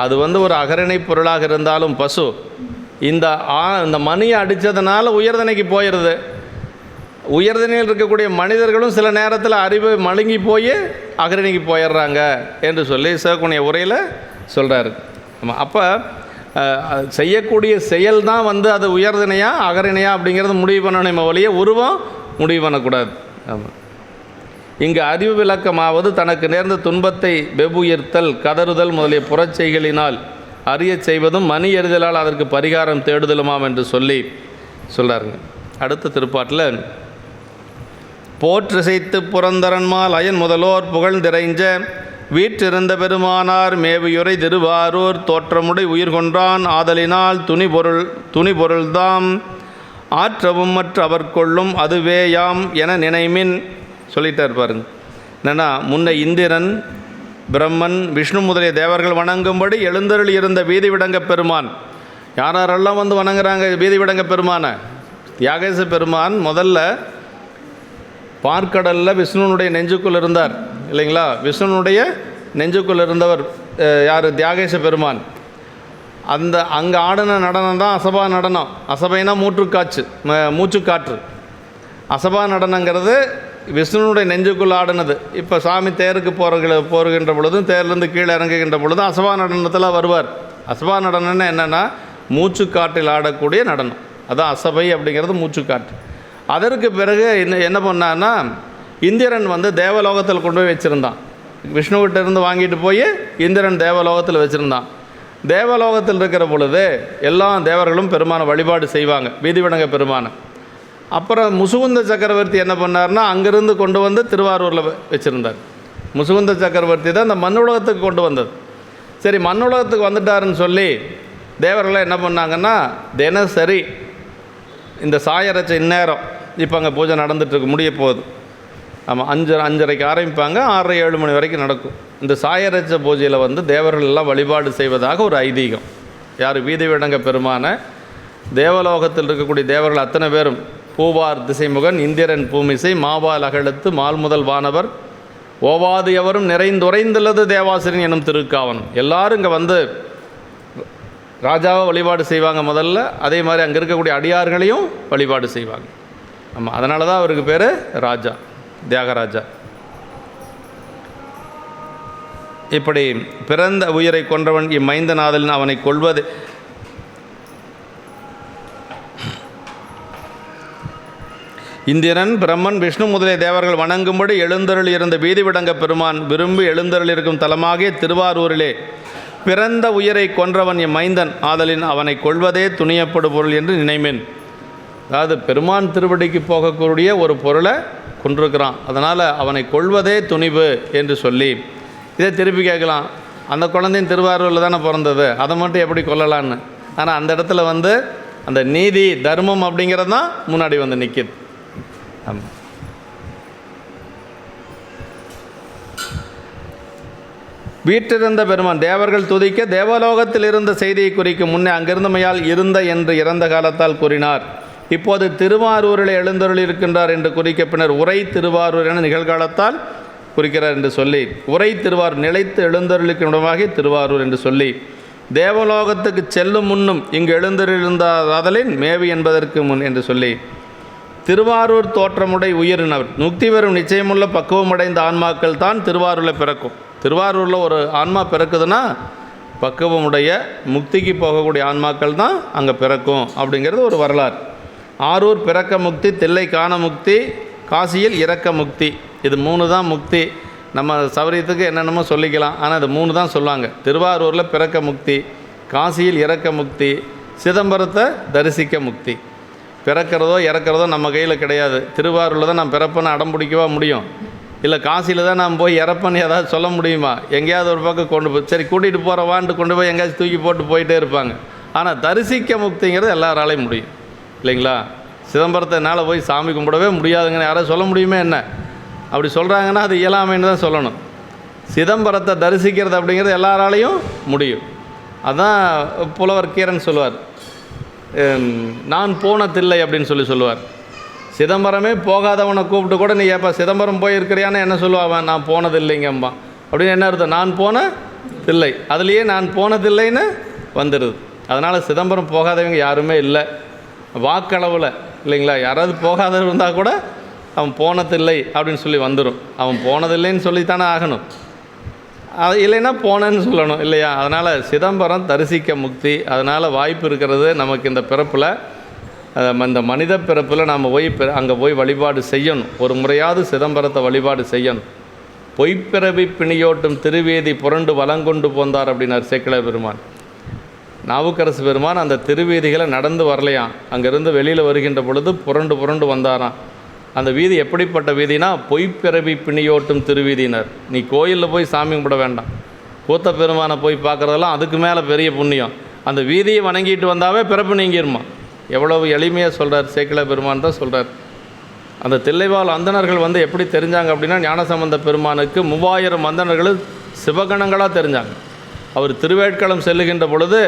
அது ஒரு அகரிணை பொருளாக இருந்தாலும் பசு இந்த மணியை அடித்ததுனால உயர்தனைக்கு போயிடுது. உயர்தனையில் இருக்கக்கூடிய மனிதர்களும் சில நேரத்தில் அறிவு மழுங்கி போய் அகரணிக்கு போயிடுறாங்க என்று சொல்லி சிவகுணிய உரையில் சொல்கிறாரு. ஆமாம், அப்போ செய்யக்கூடிய செயல் தான் அது உயர்தனையா அகரணையா அப்படிங்கிறது முடிவு பண்ணணும் ஒழிய உருவம் முடிவு பண்ணக்கூடாது. ஆமாம், இங்கு அறிவு விளக்கமாவது தனக்கு நேர்ந்த துன்பத்தை வெவ்வுயிர்த்தல் கதறுதல் முதலிய புறச்செய்களினால் அறிய செய்வதும் மணி எறிதலால் அதற்கு பரிகாரம் தேடுதலுமாம் என்று சொல்கிறாருங்க. அடுத்த திருப்பாட்டில் போற்றிசைத்து புரந்தரன்மால் அயன் முதலோர் புகழ்ந்திரைஞ்ச வீற்றிருந்த பெருமானார் மேவியுரை திருவாரூர் தோற்றமுடை உயிர் கொன்றான் ஆதலினால் துணிபொருள்தாம் ஆற்றவும் மற்ற அவர் கொள்ளும் அதுவேயாம் என நினைமின் சொல்லிட்டார் பாருங்க. என்னென்னா, முன்ன இந்திரன் பிரம்மன் விஷ்ணு முதலிய தேவர்கள் வணங்கும்படி எழுந்தருள் இருந்த வீதி விடங்க பெருமான், யாரெல்லாம் வணங்குறாங்க வீதி விடங்க பெருமான? தியாகேச பெருமான் முதல்ல பார்க்கடலில் விஷ்ணுனுடைய நெஞ்சுக்குள் இருந்தார் இல்லைங்களா. விஷ்ணுனுடைய நெஞ்சுக்குள் இருந்தவர் யார்? தியாகேச பெருமான். அங்கே ஆடின நடனம் தான் அசபா நடனம். அசபைனா மூச்சுக்காற்று. அசபா நடனங்கிறது விஷ்ணுனுடைய நெஞ்சுக்குள் ஆடினது. இப்போ சாமி தேருக்கு போகின்ற பொழுதும் தேர்லேருந்து கீழே இறங்குகின்ற பொழுதும் அசபா நடனத்தில் வருவார். அசபா நடனம்னு என்னென்னா மூச்சுக்காற்றில் ஆடக்கூடிய நடனம், அதான் அசபை அப்படிங்கிறது மூச்சுக்காற்று. அதற்கு பிறகு என்ன பண்ணான்னா, இந்திரன் தேவலோகத்தில் கொண்டு போய் வச்சுருந்தான். விஷ்ணுவிட்ட இருந்து வாங்கிட்டு போய் இந்திரன் தேவலோகத்தில் வச்சுருந்தான். தேவலோகத்தில் இருக்கிற பொழுது எல்லா தேவர்களும் பெருமானை வழிபாடு செய்வாங்க, வீதி விடங்க பெருமானை. அப்புறம் முசுகுந்த சக்கரவர்த்தி என்ன பண்ணார்னா, அங்கேருந்து கொண்டு திருவாரூரில் வச்சுருந்தார். முசுகுந்த சக்கரவர்த்தி தான் இந்த மண்ணுலகத்துக்கு கொண்டு வந்தது. சரி, மண்ணுலகத்துக்கு வந்துட்டாருன்னு சொல்லி தேவர்கள்லாம் என்ன பண்ணாங்கன்னா, தினசரி இந்த சாயரச்ச இந்நேரம் இப்போ அங்கே பூஜை நடந்துகிட்ருக்கு, முடிய போகுது. ஆமாம், 5:30 ஆரம்பிப்பாங்க, 6:30-7 மணி வரைக்கும் நடக்கும். இந்த சாயரச்ச பூஜையில் தேவர்கள் எல்லாம் வழிபாடு செய்வதாக ஒரு ஐதீகம். யார்? வீதி விடங்க பெருமான. தேவலோகத்தில் இருக்கக்கூடிய தேவர்கள் அத்தனை பேரும், பூவார் திசைமுகன், இந்திரன் பூமிசை, மாவால் அகலத்து, மால் முதல் வானவர், ஓவாது எவரும் நிறைந்துரைந்துள்ளது தேவாசிரியன் எனும் திருக்காவனம். எல்லோரும் இங்கே ராஜாவை வழிபாடு செய்வாங்க முதல்ல. அதே மாதிரி அங்கே இருக்கக்கூடிய அடியார்களையும் வழிபாடு செய்வாங்க. ஆமாம், அதனால தான் அவருக்கு பேர் ராஜா, தியாகராஜா. இப்படி பிறந்த உயிரை கொன்றவன் இம்மைந்தநாதலின் அவனை கொள்வது இந்திரன் பிரம்மன் விஷ்ணு முதலிய தேவர்கள் வணங்கும்படி எழுந்தருள் இருந்த வீதிவிடங்க பெருமான் விரும்பி எழுந்தருள் இருக்கும் தலமாகிய திருவாரூரிலே பிறந்த உயிரை கொன்றவன் எம்மைந்தன் ஆதலின் அவனை கொள்வதே துணியப்படு பொருள் என்று நினைமேன். அதாவது பெருமான் திருவடிக்கு போகக்கூடிய ஒரு பொருளை கொன்றிருக்கிறான், அதனால் அவனை கொள்வதே துணிவு என்று சொல்லி இதே திருப்பி கேட்கலாம், அந்த குழந்தையும் திருவாரூரில் தானே பிறந்தது, அதை மட்டும் எப்படி கொல்லலான்னு. ஆனால் அந்த இடத்துல வந்து அந்த நீதி தர்மம் அப்படிங்கிறது தான் முன்னாடி வந்து நிற்கிது. ஆமாம். வீற்றிருந்த பெருமான் தேவர்கள் துதிக்க தேவலோகத்தில் இருந்த செய்தியை குறிக்கும். முன்னே அங்கிருந்தமையால் இருந்த என்று இறந்த காலத்தால் கூறினார். இப்போது திருவாரூரில் எழுந்தருளி இருக்கின்றார் என்று குறிக்க பின்னர் உரை திருவாரூர் என நிகழ்காலத்தால் குறிக்கிறார் என்று சொல்லி, உரை திருவாரூர் நிலைத்து எழுந்தருளிக்கும் இடமாகி திருவாரூர் என்று சொல்லி, தேவலோகத்துக்கு செல்லும் முன்னும் இங்கு எழுந்தருளிருந்தாதலின் மேவி என்பதற்கு முன் என்று சொல்லி, திருவாரூர் தோற்றமுடை உயிரினர் முக்தி பெறும் நிச்சயமுள்ள பக்குவமடைந்த ஆன்மாக்கள் தான் திருவாரூரில் பிறக்கும். திருவாரூரில் ஒரு ஆன்மா பிறக்குதுன்னா பக்குவமுடைய முக்திக்கு போகக்கூடிய ஆன்மாக்கள் தான் அங்கே பிறக்கும் அப்படிங்கிறது ஒரு வரலாறு. ஆரூர் பிறக்க முக்தி, தில்லை காண முக்தி, காசியில் இறக்க முக்தி. இது 3 தான் முக்தி. நம்ம சௌரியத்துக்கு என்னென்னமோ சொல்லிக்கலாம், ஆனால் இது 3 தான் சொல்லுவாங்க. திருவாரூரில் பிறக்க முக்தி, காசியில் இறக்க முக்தி, சிதம்பரத்தை தரிசிக்க முக்தி. பிறக்கிறதோ இறக்கிறதோ நம்ம கையில் கிடையாது. திருவாரூரில் தான் நான் பிறப்பேன்னு அடம் பிடிக்கவா முடியும்? இல்லை காசியில் தான் நான் போய் இறப்பேன்னு ஏதாவது சொல்ல முடியுமா? எங்கேயாவது ஒரு பக்கம் கொண்டு போய் சரி கூட்டிகிட்டு போகிறவான்ட்டு கொண்டு போய் எங்கேயாச்சும் தூக்கி போட்டு போயிட்டே இருப்பாங்க. ஆனால் தரிசிக்க முக்திங்கிறது எல்லாராலையும் முடியும் இல்லைங்களா? சிதம்பரத்தை என்னால் போய் சாமி கும்பிடவே முடியாதுங்கன்னு யாராவது சொல்ல முடியுமே என்ன? அப்படி சொல்கிறாங்கன்னா அது இயலாமைன்னு தான் சொல்லணும். சிதம்பரத்தை தரிசிக்கிறது அப்படிங்கிறது எல்லாராலையும் முடியும். அதான் புலவர் கீரன் சொல்லுவார், நான் போன தில்லை அப்படின்னு சொல்லுவார். சிதம்பரமே போகாதவனை கூப்பிட்டு கூட நீ ஏப்பா சிதம்பரம் போயிருக்கிறியான்னு என்ன சொல்லுவான்? நான் போனதில்லைங்கம்பா. அப்படின்னு என்ன அர்த்தம்? நான் போன தில்லை, அதுலேயே நான் போனதில்லைன்னு வந்துடுது. அதனால் சிதம்பரம் போகாதவங்க யாருமே இல்லை வாக்களவில் இல்லைங்களா? யாராவது போகாதவர் இருந்தால் கூட அவன் போனதில்லை அப்படின்னு சொல்லி வந்துடும். அவன் போனதில்லைன்னு சொல்லித்தானே ஆகணும், அது இல்லைன்னா போனேன்னு சொல்லணும் இல்லையா? அதனால் சிதம்பரம் தரிசிக்க முக்தி. அதனால் வாய்ப்பு இருக்கிறது நமக்கு இந்த பிறப்பில், இந்த மனித பிறப்பில் நாம் போய் அங்கே போய் வழிபாடு செய்யணும். ஒரு முறையாவது சிதம்பரத்தை வழிபாடு செய்யணும். பொய்ப்பிறவி பிணியோட்டும் திருவேதி புரண்டு வலங்கொண்டு போந்தார் அப்படின்னார் சேக்கிழார் பெருமான். நாவுக்கரசு பெருமான் அந்த திருவீதிகளை நடந்து வரலையாம். அங்கேருந்து வெளியில் வருகின்ற பொழுது புரண்டு புரண்டு வந்தாராம். அந்த வீதி எப்படிப்பட்ட வீதினா பொய்ப்பிறவி பிணியோட்டும் திருவீதியினர். நீ கோயிலில் போய் சாமி கும்பிட வேண்டாம், கூத்த பெருமானை போய் பார்க்குறதெல்லாம் அதுக்கு மேலே பெரிய புண்ணியம். அந்த வீதியை வணங்கிட்டு வந்தாவே பிறப்பு நீங்கிருமா. எவ்வளவு எளிமையாக சொல்கிறார் சேக்கிழார் பெருமான் தான் சொல்கிறார். அந்த தில்லைவாழ் அந்தணர்கள் வந்து எப்படி தெரிஞ்சாங்க அப்படின்னா, ஞானசம்பந்த பெருமானுக்கு 3000 அந்தணர்கள் சிவகணங்களாக தெரிஞ்சாங்க. அவர் திருவேட்களம் செல்லுகின்ற பொழுது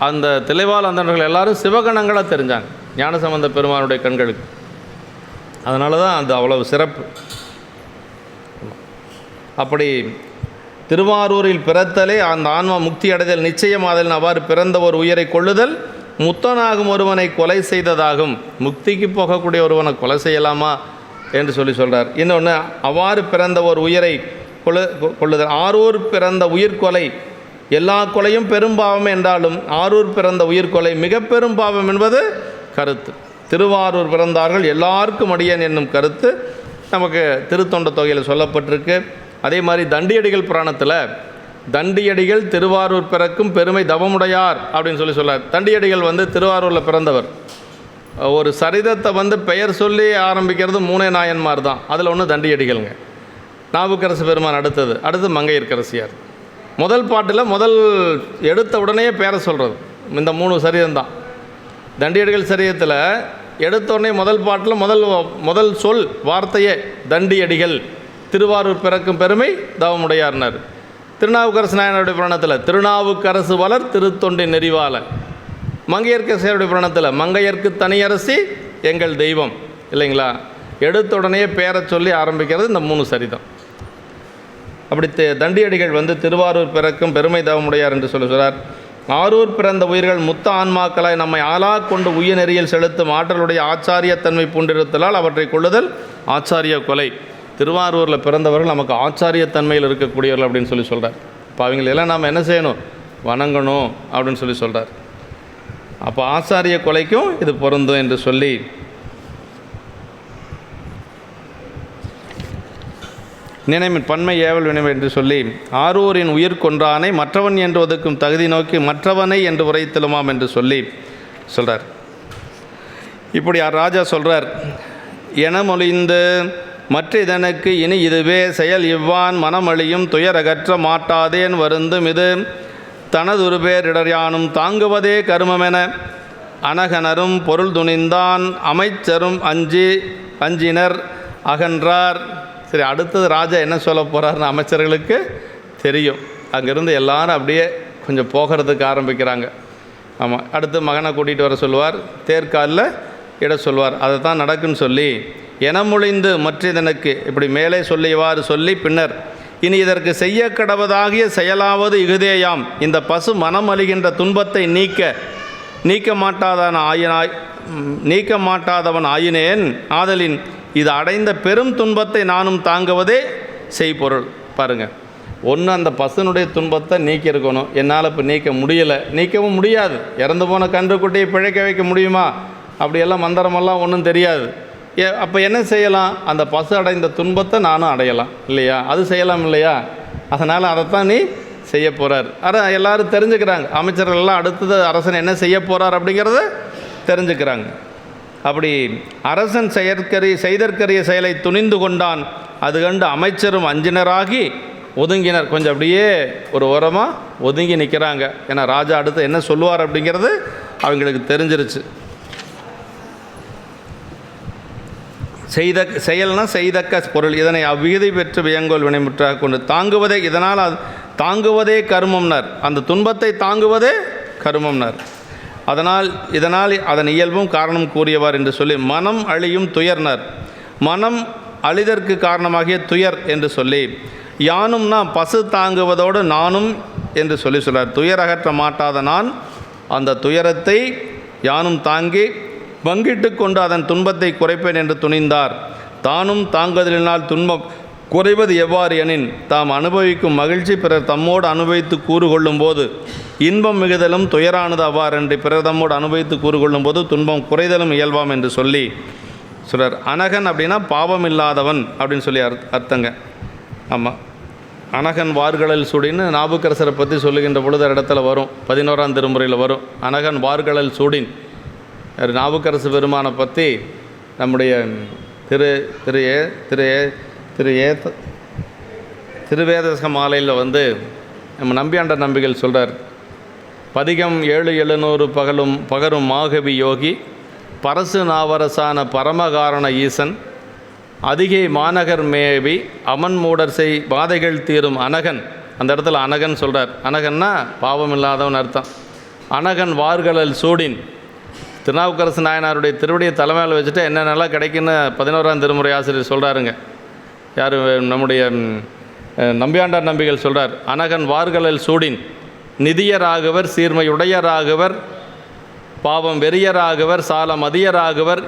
அந்த தில்லைவாழ் அந்தணர்கள் எல்லாரும் சிவகணங்களாக தெரிஞ்சாங்க ஞானசம்பந்த பெருமானுடைய கண்களுக்கு. அதனால தான் அது அவ்வளவு சிறப்பு. அப்படி திருவாரூரில் பிறத்தலே அந்த ஆன்மா முக்தி அடைதல் நிச்சயமாதல். அவ்வாறு பிறந்த ஒரு உயிரை கொள்ளுதல் முத்தனாகும் ஒருவனை கொலை செய்ததாகும். முக்திக்கு போகக்கூடிய ஒருவனை கொலை செய்யலாமா என்று சொல்கிறார். இன்னொன்று, அவ்வாறு பிறந்த ஒரு உயிரை கொள்ளுதல். ஆரூர் பிறந்த உயிர்கொலை எல்லா கொலையும் பெரும்பாவம் என்றாலும் ஆரூர் பிறந்த உயிர்கொலை மிக பெரும் பாவம் என்பது கருத்து. திருவாரூர் பிறந்தார்கள் எல்லாருக்கும் அடியேன் என்னும் கருத்து நமக்கு திருத்தொண்ட தொகையில் சொல்லப்பட்டிருக்கு. அதே மாதிரி தண்டியடிகள் புராணத்தில் தண்டியடிகள் திருவாரூர் பிறக்கும் பெருமை தவமுடையார் அப்படின்னு சொல்கிறார். தண்டியடிகள் வந்து திருவாரூரில் பிறந்தவர். ஒரு சரிதத்தை பெயர் சொல்லி ஆரம்பிக்கிறது 3 நாயன்மார் தான். அதில் ஒன்று தண்டியடிகள்ங்க. நாவுக்கரசு பெருமான் அடுத்து மங்கையர்க்கரசியார். முதல் பாட்டில் முதல் எடுத்த உடனே பேரை சொல்கிறது இந்த 3 சரிதம்தான். தண்டியடிகள் சரிதத்தில் எடுத்த உடனே முதல் பாட்டில் முதல் சொல் வார்த்தையே தண்டியடிகள் திருவாரூர் பிறக்கும் பெருமை தவமுடையார்னார். திருநாவுக்கரசு நாயனாருடைய புராணத்தில் திருநாவுக்கரசு வளர் திருத்தொண்டி நெறிவாளன். மங்கையர்க்கரசியாருடைய புராணத்தில் மங்கையர்க்கு தனியரசி எங்கள் தெய்வம் இல்லைங்களா? எடுத்த உடனே பேரை சொல்லி ஆரம்பிக்கிறது இந்த 3 சரிதம். அப்படி தண்டியடிகள் வந்து திருவாரூர் பிறக்கும் பெருமை தவமுடையார் என்று சொல்கிறார். ஆரூர் பிறந்த உயிர்கள் முத்த ஆன்மாக்களாய் நம்மை ஆளாக கொண்டு உயிர் நெறியில் செலுத்தும் ஆற்றலுடைய ஆச்சாரியத்தன்மை பூண்டிருத்தலால் அவற்றை கொள்ளுதல் ஆச்சாரிய கொலை. திருவாரூரில் பிறந்தவர்கள் நமக்கு ஆச்சாரியத்தன்மையில் இருக்கக்கூடியவர்கள் அப்படின்னு சொல்கிறார். இப்போ அவங்களெல்லாம் நாம் என்ன செய்யணும்? வணங்கணும் அப்படின்னு சொல்கிறார். அப்போ ஆச்சாரிய கொலைக்கும் இது பொருந்தும் என்று சொல்லி நினைமின் பன்மை ஏவல் வினைவு என்று சொல்லி ஆரூரின் உயிர் கொன்றானை மற்றவன் என்று ஒதுக்கும் தகுதி நோக்கி மற்றவனை என்று உரைத்தலுமாம் என்று சொல்கிறார். இப்படி ராஜா சொல்கிறார், என மொழிந்து மற்ற இதனுக்கு இனி இதுவே செயல் இவ்வான் மனமழியும் துயரகற்ற மாட்டாதேன் வருந்தும் இது தனதுருபேரிடர் தாங்குவதே கருமமென அனகனரும் பொருள் துணிந்தான் அமைச்சரும் அஞ்சினர் அகன்றார். சரி, அடுத்தது ராஜா என்ன சொல்ல போகிறாருன்னு அமைச்சர்களுக்கு தெரியும். அங்கேருந்து எல்லாரும் அப்படியே கொஞ்சம் போகிறதுக்கு ஆரம்பிக்கிறாங்க. ஆமாம், அடுத்து மகனை கூட்டிகிட்டு வர சொல்லுவார், தேர்காலில் இட சொல்வார். அதை தான் நடக்குன்னு சொல்லி எனமொழிந்து மற்றதனுக்கு இப்படி மேலே சொல்லியவாறு சொல்லி பின்னர் இனி இதற்கு செய்ய கடவதாகிய செயலாவது இகுதேயாம். இந்த பசு மனம் அழிகின்ற துன்பத்தை நீக்க மாட்டாதவன் ஆயினேன் ஆதலின் இது அடைந்த பெரும் துன்பத்தை நானும் தாங்குவதே செய்பொருள். பாருங்கள், ஒன்று அந்த பசுனுடைய துன்பத்தை நீக்கி இருக்கணும். என்னால் இப்போ நீக்கவும் முடியாது. இறந்து போன கன்றுக்குட்டியை பிழைக்க வைக்க முடியுமா? அப்படியெல்லாம் மந்திரமெல்லாம் ஒன்றும் தெரியாது. அப்போ என்ன செய்யலாம்? அந்த பசு அடைந்த துன்பத்தை நானும் அடையலாம் இல்லையா? அது செய்யலாம் இல்லையா? அதனால் அதைத்தான் நீ செய்ய போகிறார். ஆனால் எல்லோரும் தெரிஞ்சுக்கிறாங்க. அமைச்சர்கள்லாம் அடுத்தது அரசன் என்ன செய்ய போகிறார் அப்படிங்கிறத தெரிஞ்சுக்கிறாங்க. அப்படி அரசன் செய்தற்கரிய செயலை துணிந்து கொண்டான். அது கண்டு அமைச்சரும் அஞ்சினராகி ஒதுங்கினர். கொஞ்சம் அப்படியே ஒரு ஓரமாக ஒதுங்கி நிற்கிறாங்க. ஏன்னா ராஜா அடுத்து என்ன சொல்லுவார் அப்படிங்கிறது அவங்களுக்கு தெரிஞ்சிருச்சு. செய்தக்க பொருள் இதனை அவ்விகுதி பெற்று வியங்கோல் வினைமுற்றாக கொண்டு தாங்குவதே இதனால் தாங்குவதே கருமம்னர். அந்த துன்பத்தை தாங்குவதே கருமம்னர். இதனால் அதன் இயல்பும் காரணம் கூறியவார் என்று சொல்லி மனம் அழியும் துயர்னர். மனம் அழிதற்கு காரணமாகிய துயர் என்று சொல்லி யானும்னா பசு தாங்குவதோடு நானும் என்று சொல்கிறார். துயர் அகற்ற மாட்டாத நான் அந்த துயரத்தை யானும் தாங்கி பங்கிட்டு கொண்டு அதன் துன்பத்தை குறைப்பேன் என்று துணிந்தார். தானும் தாங்குதலினால் துன்பம் குறைவது எவ்வாறு எனின் தாம் அனுபவிக்கும் மகிழ்ச்சி பிறர் தம்மோடு அனுபவித்து கூறுகொள்ளும் போது இன்பம் மிகுதலும் துயரானது அவ்வாறென்று பிறர் தம்மோடு அனுபவித்து கூறுகொள்ளும் போது துன்பம் குறைதலும் இயல்பாம் என்று சொல்லி சொல்கிறார். அனகன் அப்படின்னா பாவம் இல்லாதவன் அப்படின்னு சொல்லி அர்த்தங்க. ஆமாம், அனகன் வார்கழல் சூடின்னு நாவுக்கரசரை பற்றி சொல்லுகின்ற பொழுது இடத்துல வரும். 11ஆம் திருமுறையில் வரும். அனகன் வார்கழல் சூடின் நாவுக்கரசு பெருமானை பற்றி நம்முடைய திருவேதச மாலையில் நம்ம நம்பியாண்ட நம்பிகள் சொல்கிறார். பதிகம் 7 பகரும் மாகவி யோகி பரசு நாவரசான பரமகாரண ஈசன் அதிகை மாநகர் மேவி அமன் மூடர் செய் பாதைகள் தீரும் அனகன். அந்த இடத்துல அனகன் சொல்கிறார். அனகன்னா பாவம் இல்லாதவன் அர்த்தம். அனகன் வார்கழல் சூடின் திருநாவுக்கரசு நாயனாருடைய திருவடியை தலைமையில் வச்சுட்டு என்னென்னலாம் கிடைக்குன்னு 11ஆம் திருமுறை ஆசிரியர் சொல்கிறாருங்க. யார்? நம்முடைய நம்பியாண்டார் நம்பிகள் சொல்கிறார். அனகன் வார்கழல் சூடின் நிதியராகவர் சீர்மையுடையராகவர் பாவம் வெறியராகவர் சால மதியராகவர்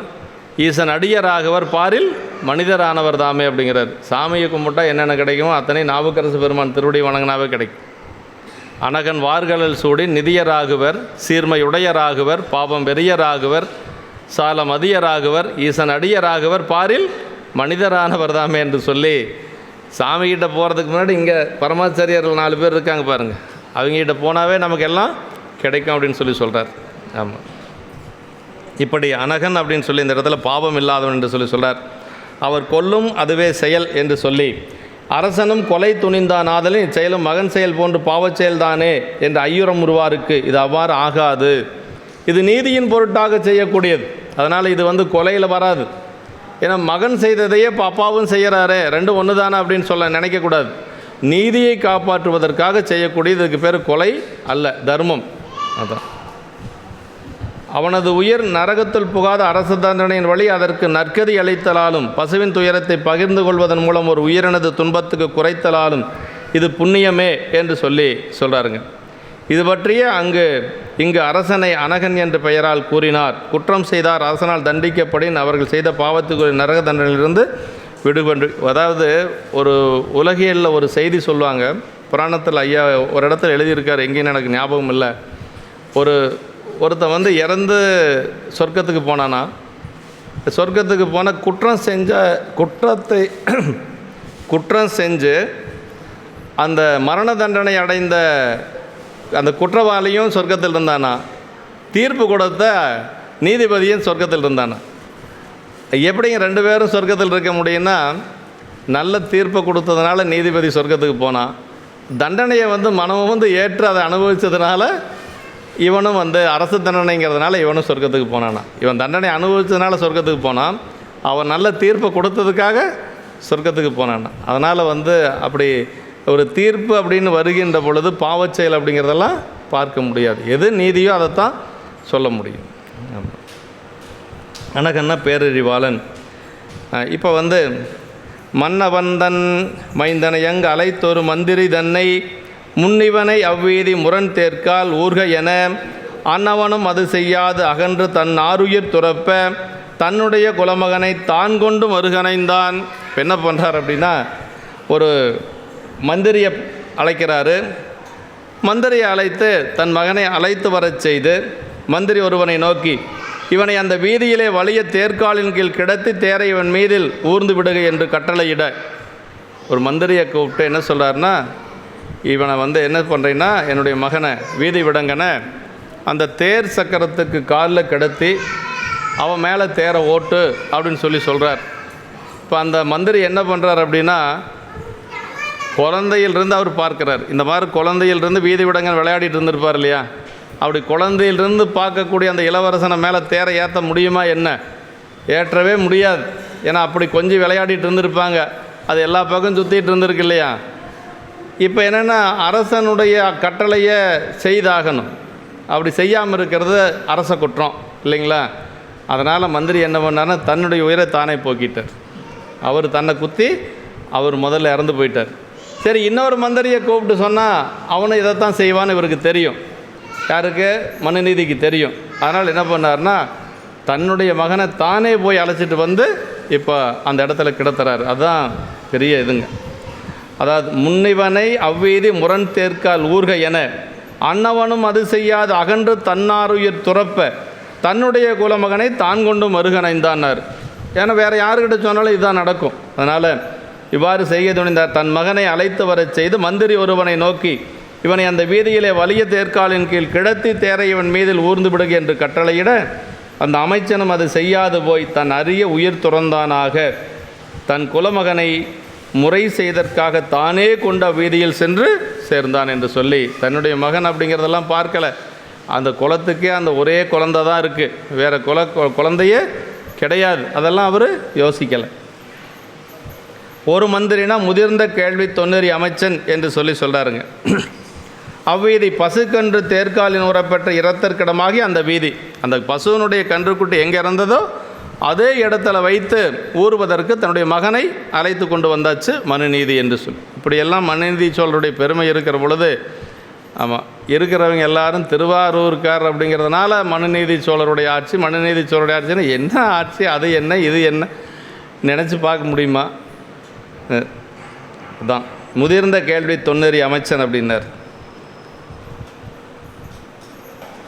ஈசன் அடியராகவர் பாரில் மனிதரானவர் தாமே அப்படிங்கிறார். சாமியை கும்பிட்டா என்னென்ன கிடைக்குமோ அத்தனை நாவுக்கரசு பெருமான் திருவடி வணங்கினாவே கிடைக்கும். அனகன் வார்கழல் சூடி நிதியராகுவர் சீர்மையுடையராகுவர் பாவம் வெறியராகுவர் சால மதியராகுவர் ஈசன் அடியராகுவர் பாரில் மனிதரானவர் தாமே என்று சொல்லி சாமிகிட்ட போகிறதுக்கு முன்னாடி இங்கே பரமாச்சாரியர்கள் 4 பேர் இருக்காங்க பாருங்கள். அவங்ககிட்ட போனாவே நமக்கு எல்லாம் கிடைக்கும் அப்படின்னு சொல்கிறார். ஆமாம், இப்படி அனகன் அப்படின்னு சொல்லி இந்த இடத்துல பாவம் இல்லாதவன் என்று சொல்கிறார். அவர் கொல்லும் அதுவே செயல் என்று சொல்லி அரசனும் கொலை துணிந்தான் ஆதலின் இச்செயலும் மகன் செயல் போன்று பாவச் செயல்தானே என்று ஐயுறம் உருவாருக்கு இது அவ்வாறு ஆகாது. இது நீதியின் பொருட்டாக செய்யக்கூடியது. அதனால் இது கொலையில் வராது. ஏன்னா மகன் செய்ததையே அப்பாவும் செய்கிறாரே, ரெண்டும் ஒன்று தானே அப்படின்னு சொல்ல நினைக்கக்கூடாது. நீதியை காப்பாற்றுவதற்காக செய்யக்கூடியது. இதுக்கு பேர் கொலை அல்ல, தர்மம். அதான் அவனது உயிர் நரகத்தில் புகாத அரசு தண்டனையின் வழி அதற்கு நற்கதி அளித்தலாலும் பசுவின் துயரத்தை பகிர்ந்து கொள்வதன் மூலம் ஒரு உயிரினது துன்பத்துக்கு குறைத்தலாலும் இது புண்ணியமே என்று சொல்கிறாருங்க. இது பற்றிய இங்கு அரசனை அனகன் என்ற பெயரால் கூறினார். குற்றம் செய்தார் அரசனால் தண்டிக்கப்படின் அவர்கள் செய்த பாவத்துக்கு நரக தண்டனையிலிருந்து விடுபன்று. அதாவது ஒரு உலகியலில் ஒரு செய்தி சொல்லுவாங்க. புராணத்தில் ஐயா ஒரு இடத்துல எழுதியிருக்கார், எங்கேயும் எனக்கு ஞாபகம் இல்லை. ஒருத்தன் இறந்து சொர்க்கத்துக்கு போனானா, சொர்க்கத்துக்கு போன குற்றம் செஞ்சு அந்த மரண தண்டனை அடைந்த அந்த குற்றவாளியும் சொர்க்கத்தில் இருந்தானா, தீர்ப்பு கொடுத்த நீதிபதியும் சொர்க்கத்தில் இருந்தானா. எப்படிங்க 2 பேரும் சொர்க்கத்தில் இருக்க முடியும்னா, நல்ல தீர்ப்பை கொடுத்ததுனால நீதிபதி சொர்க்கத்துக்கு போனான், தண்டனையை மனம் ஏற்று அதை அனுபவித்ததுனால இவனும் அரசு தண்டனைங்கிறதுனால இவனும் சொர்க்கத்துக்கு போனானா. இவன் தண்டனை அனுபவித்ததுனால சொர்க்கத்துக்கு போனான், அவன் நல்ல தீர்ப்பை கொடுத்ததுக்காக சொர்க்கத்துக்கு போனானா. அதனால் அப்படி ஒரு தீர்ப்பு அப்படின்னு வருகின்ற பொழுது பாவச்செயல் அப்படிங்கிறதெல்லாம் பார்க்க முடியாது. எது நீதியோ அதைத்தான் சொல்ல முடியும். அனகன்னா பேரறிவாளன். இப்போ மன்னவந்தன் மைந்தனையங் அழைத்தொரு மந்திரி தன்னை முன்னிவனை அவ்வீதி முரண் தேர்க்கால் ஊர்க என அன்னவனும் அது செய்யாது அகன்று தன் ஆருயிர் துறப்ப தன்னுடைய குலமகனை தான் கொண்டு மறுகணைந்தான். இப்போ என்ன பண்ணுறார் அப்படின்னா, ஒரு மந்திரியை அழைக்கிறாரு. மந்திரியை அழைத்து தன் மகனை அழைத்து வரச் செய்து மந்திரி ஒருவனை நோக்கி, இவனை அந்த வீதியிலே வலிய தேர்காலின் கீழ் கிடத்தி தேரை இவன் மீதில் ஊர்ந்து விடுக என்று கட்டளையிட, ஒரு மந்திரியை கூப்பிட்டு என்ன சொல்கிறாருன்னா, இவனை என்ன பண்ணுறீன்னா, என்னுடைய மகனை வீதி விடங்கனை அந்த தேர் சக்கரத்துக்கு காலில் கிடத்தி அவன் மேலே தேரை ஓட்டு அப்படின்னு சொல்கிறார். இப்போ அந்த மந்திரி என்ன பண்ணுறார் அப்படின்னா, குழந்தையிலிருந்து அவர் பார்க்குறார். இந்த மாதிரி குழந்தையிலிருந்து வீதி விடங்கன் விளையாடிட்டு இருந்திருப்பார் இல்லையா, அப்படி குழந்தையிலிருந்து பார்க்கக்கூடிய அந்த இளவரசனை மேலே தேரை ஏற்ற முடியுமா என்ன? ஏற்றவே முடியாது. ஏன்னா அப்படி கொஞ்சம் விளையாடிட்டு இருந்திருப்பாங்க, அது எல்லா பக்கம் சுற்றிட்டு இருந்திருக்கு இல்லையா. இப்போ என்னென்னா, அரசனுடைய கட்டளையை செய்தாகணும். அப்படி செய்யாமல் இருக்கிறது அரச குற்றம் இல்லைங்களா. அதனால் மந்திரி என்ன பண்ணார்னா, தன்னுடைய உயிரை தானே போக்கிட்டார். அவர் தன்னை குத்தி அவர் முதல்ல இறந்து போயிட்டார். சரி, இன்னொரு மந்திரியை கூப்பிட்டு சொன்னால் அவனும் இதைத்தான் செய்வான்னு இவருக்கு தெரியும். யாருக்கு? மனுநீதிக்கு தெரியும். அதனால் என்ன பண்ணார்னா, தன்னுடைய மகனை தானே போய் அழைச்சிட்டு இப்போ அந்த இடத்துல கிடத்துறாரு. அதுதான் பெரிய இதுங்க. அதாவது முன்னிவனை அவ்வீதி முரண் தேர்க்கால் ஊர்க என அன்னவனும் அது செய்யாது அகன்று தன்னாருயிர் துறப்ப தன்னுடைய குலமகனை தான் கொண்டு மறுகணைந்தான்னார். ஏன்னா வேறு யாருக்கிட்ட சொன்னாலும் இதுதான் நடக்கும். அதனால் இவ்வாறு செய்ய துணிந்தார். தன் மகனை அழைத்து வரச் செய்து மந்திரி ஒருவனை நோக்கி, இவனை அந்த வீதியிலே வலிய தேர்காலின் கீழ் கிடத்தி தேரை இவன் மீதில் ஊர்ந்து விடுக என்று கட்டளையிட, அந்த அமைச்சனும் அது செய்யாது போய் தன் அரிய உயிர் துறந்தானாக தன் குலமகனை முறை செய்தற்காக தானே கொண்ட வீதியில் சென்று சேர்ந்தான் என்று சொல்லி, தன்னுடைய மகன் அப்படிங்கிறதெல்லாம் பார்க்கலை. அந்த குலத்துக்கே அந்த ஒரே குழந்தை தான் இருக்குது, வேறு குழந்தையே கிடையாது. அதெல்லாம் அவர் யோசிக்கலை. ஒரு மந்திரினா முதிர்ந்த கேள்வி தொன்னறி அமைச்சன் என்று சொல்கிறாருங்க. அவ்வீதி பசுக்கன்று தேர்காலின் உறப்பெற்ற இரத்தற்கிடமாகி அந்த வீதி, அந்த பசுவனுடைய கன்றுக்குட்டி எங்கே இறந்ததோ அதே இடத்துல வைத்து ஊறுவதற்கு தன்னுடைய மகனை அழைத்து கொண்டு வந்தாச்சு மனுநீதி என்று சொல்லி. இப்படியெல்லாம் மனுநீதி சோழருடைய பெருமை இருக்கிற பொழுது, ஆமாம், இருக்கிறவங்க எல்லாரும் திருவாரூர்கார் அப்படிங்கிறதுனால மனுநீதி சோழருடைய ஆட்சி, மனுநீதி சோழருடைய ஆட்சின்னு என்ன ஆட்சி, அது என்ன இது என்ன நினச்சி பார்க்க முடியுமா? தான் முதிர்ந்த கேள்வி தொன்னறி அமைச்சன் அப்படின்னார்.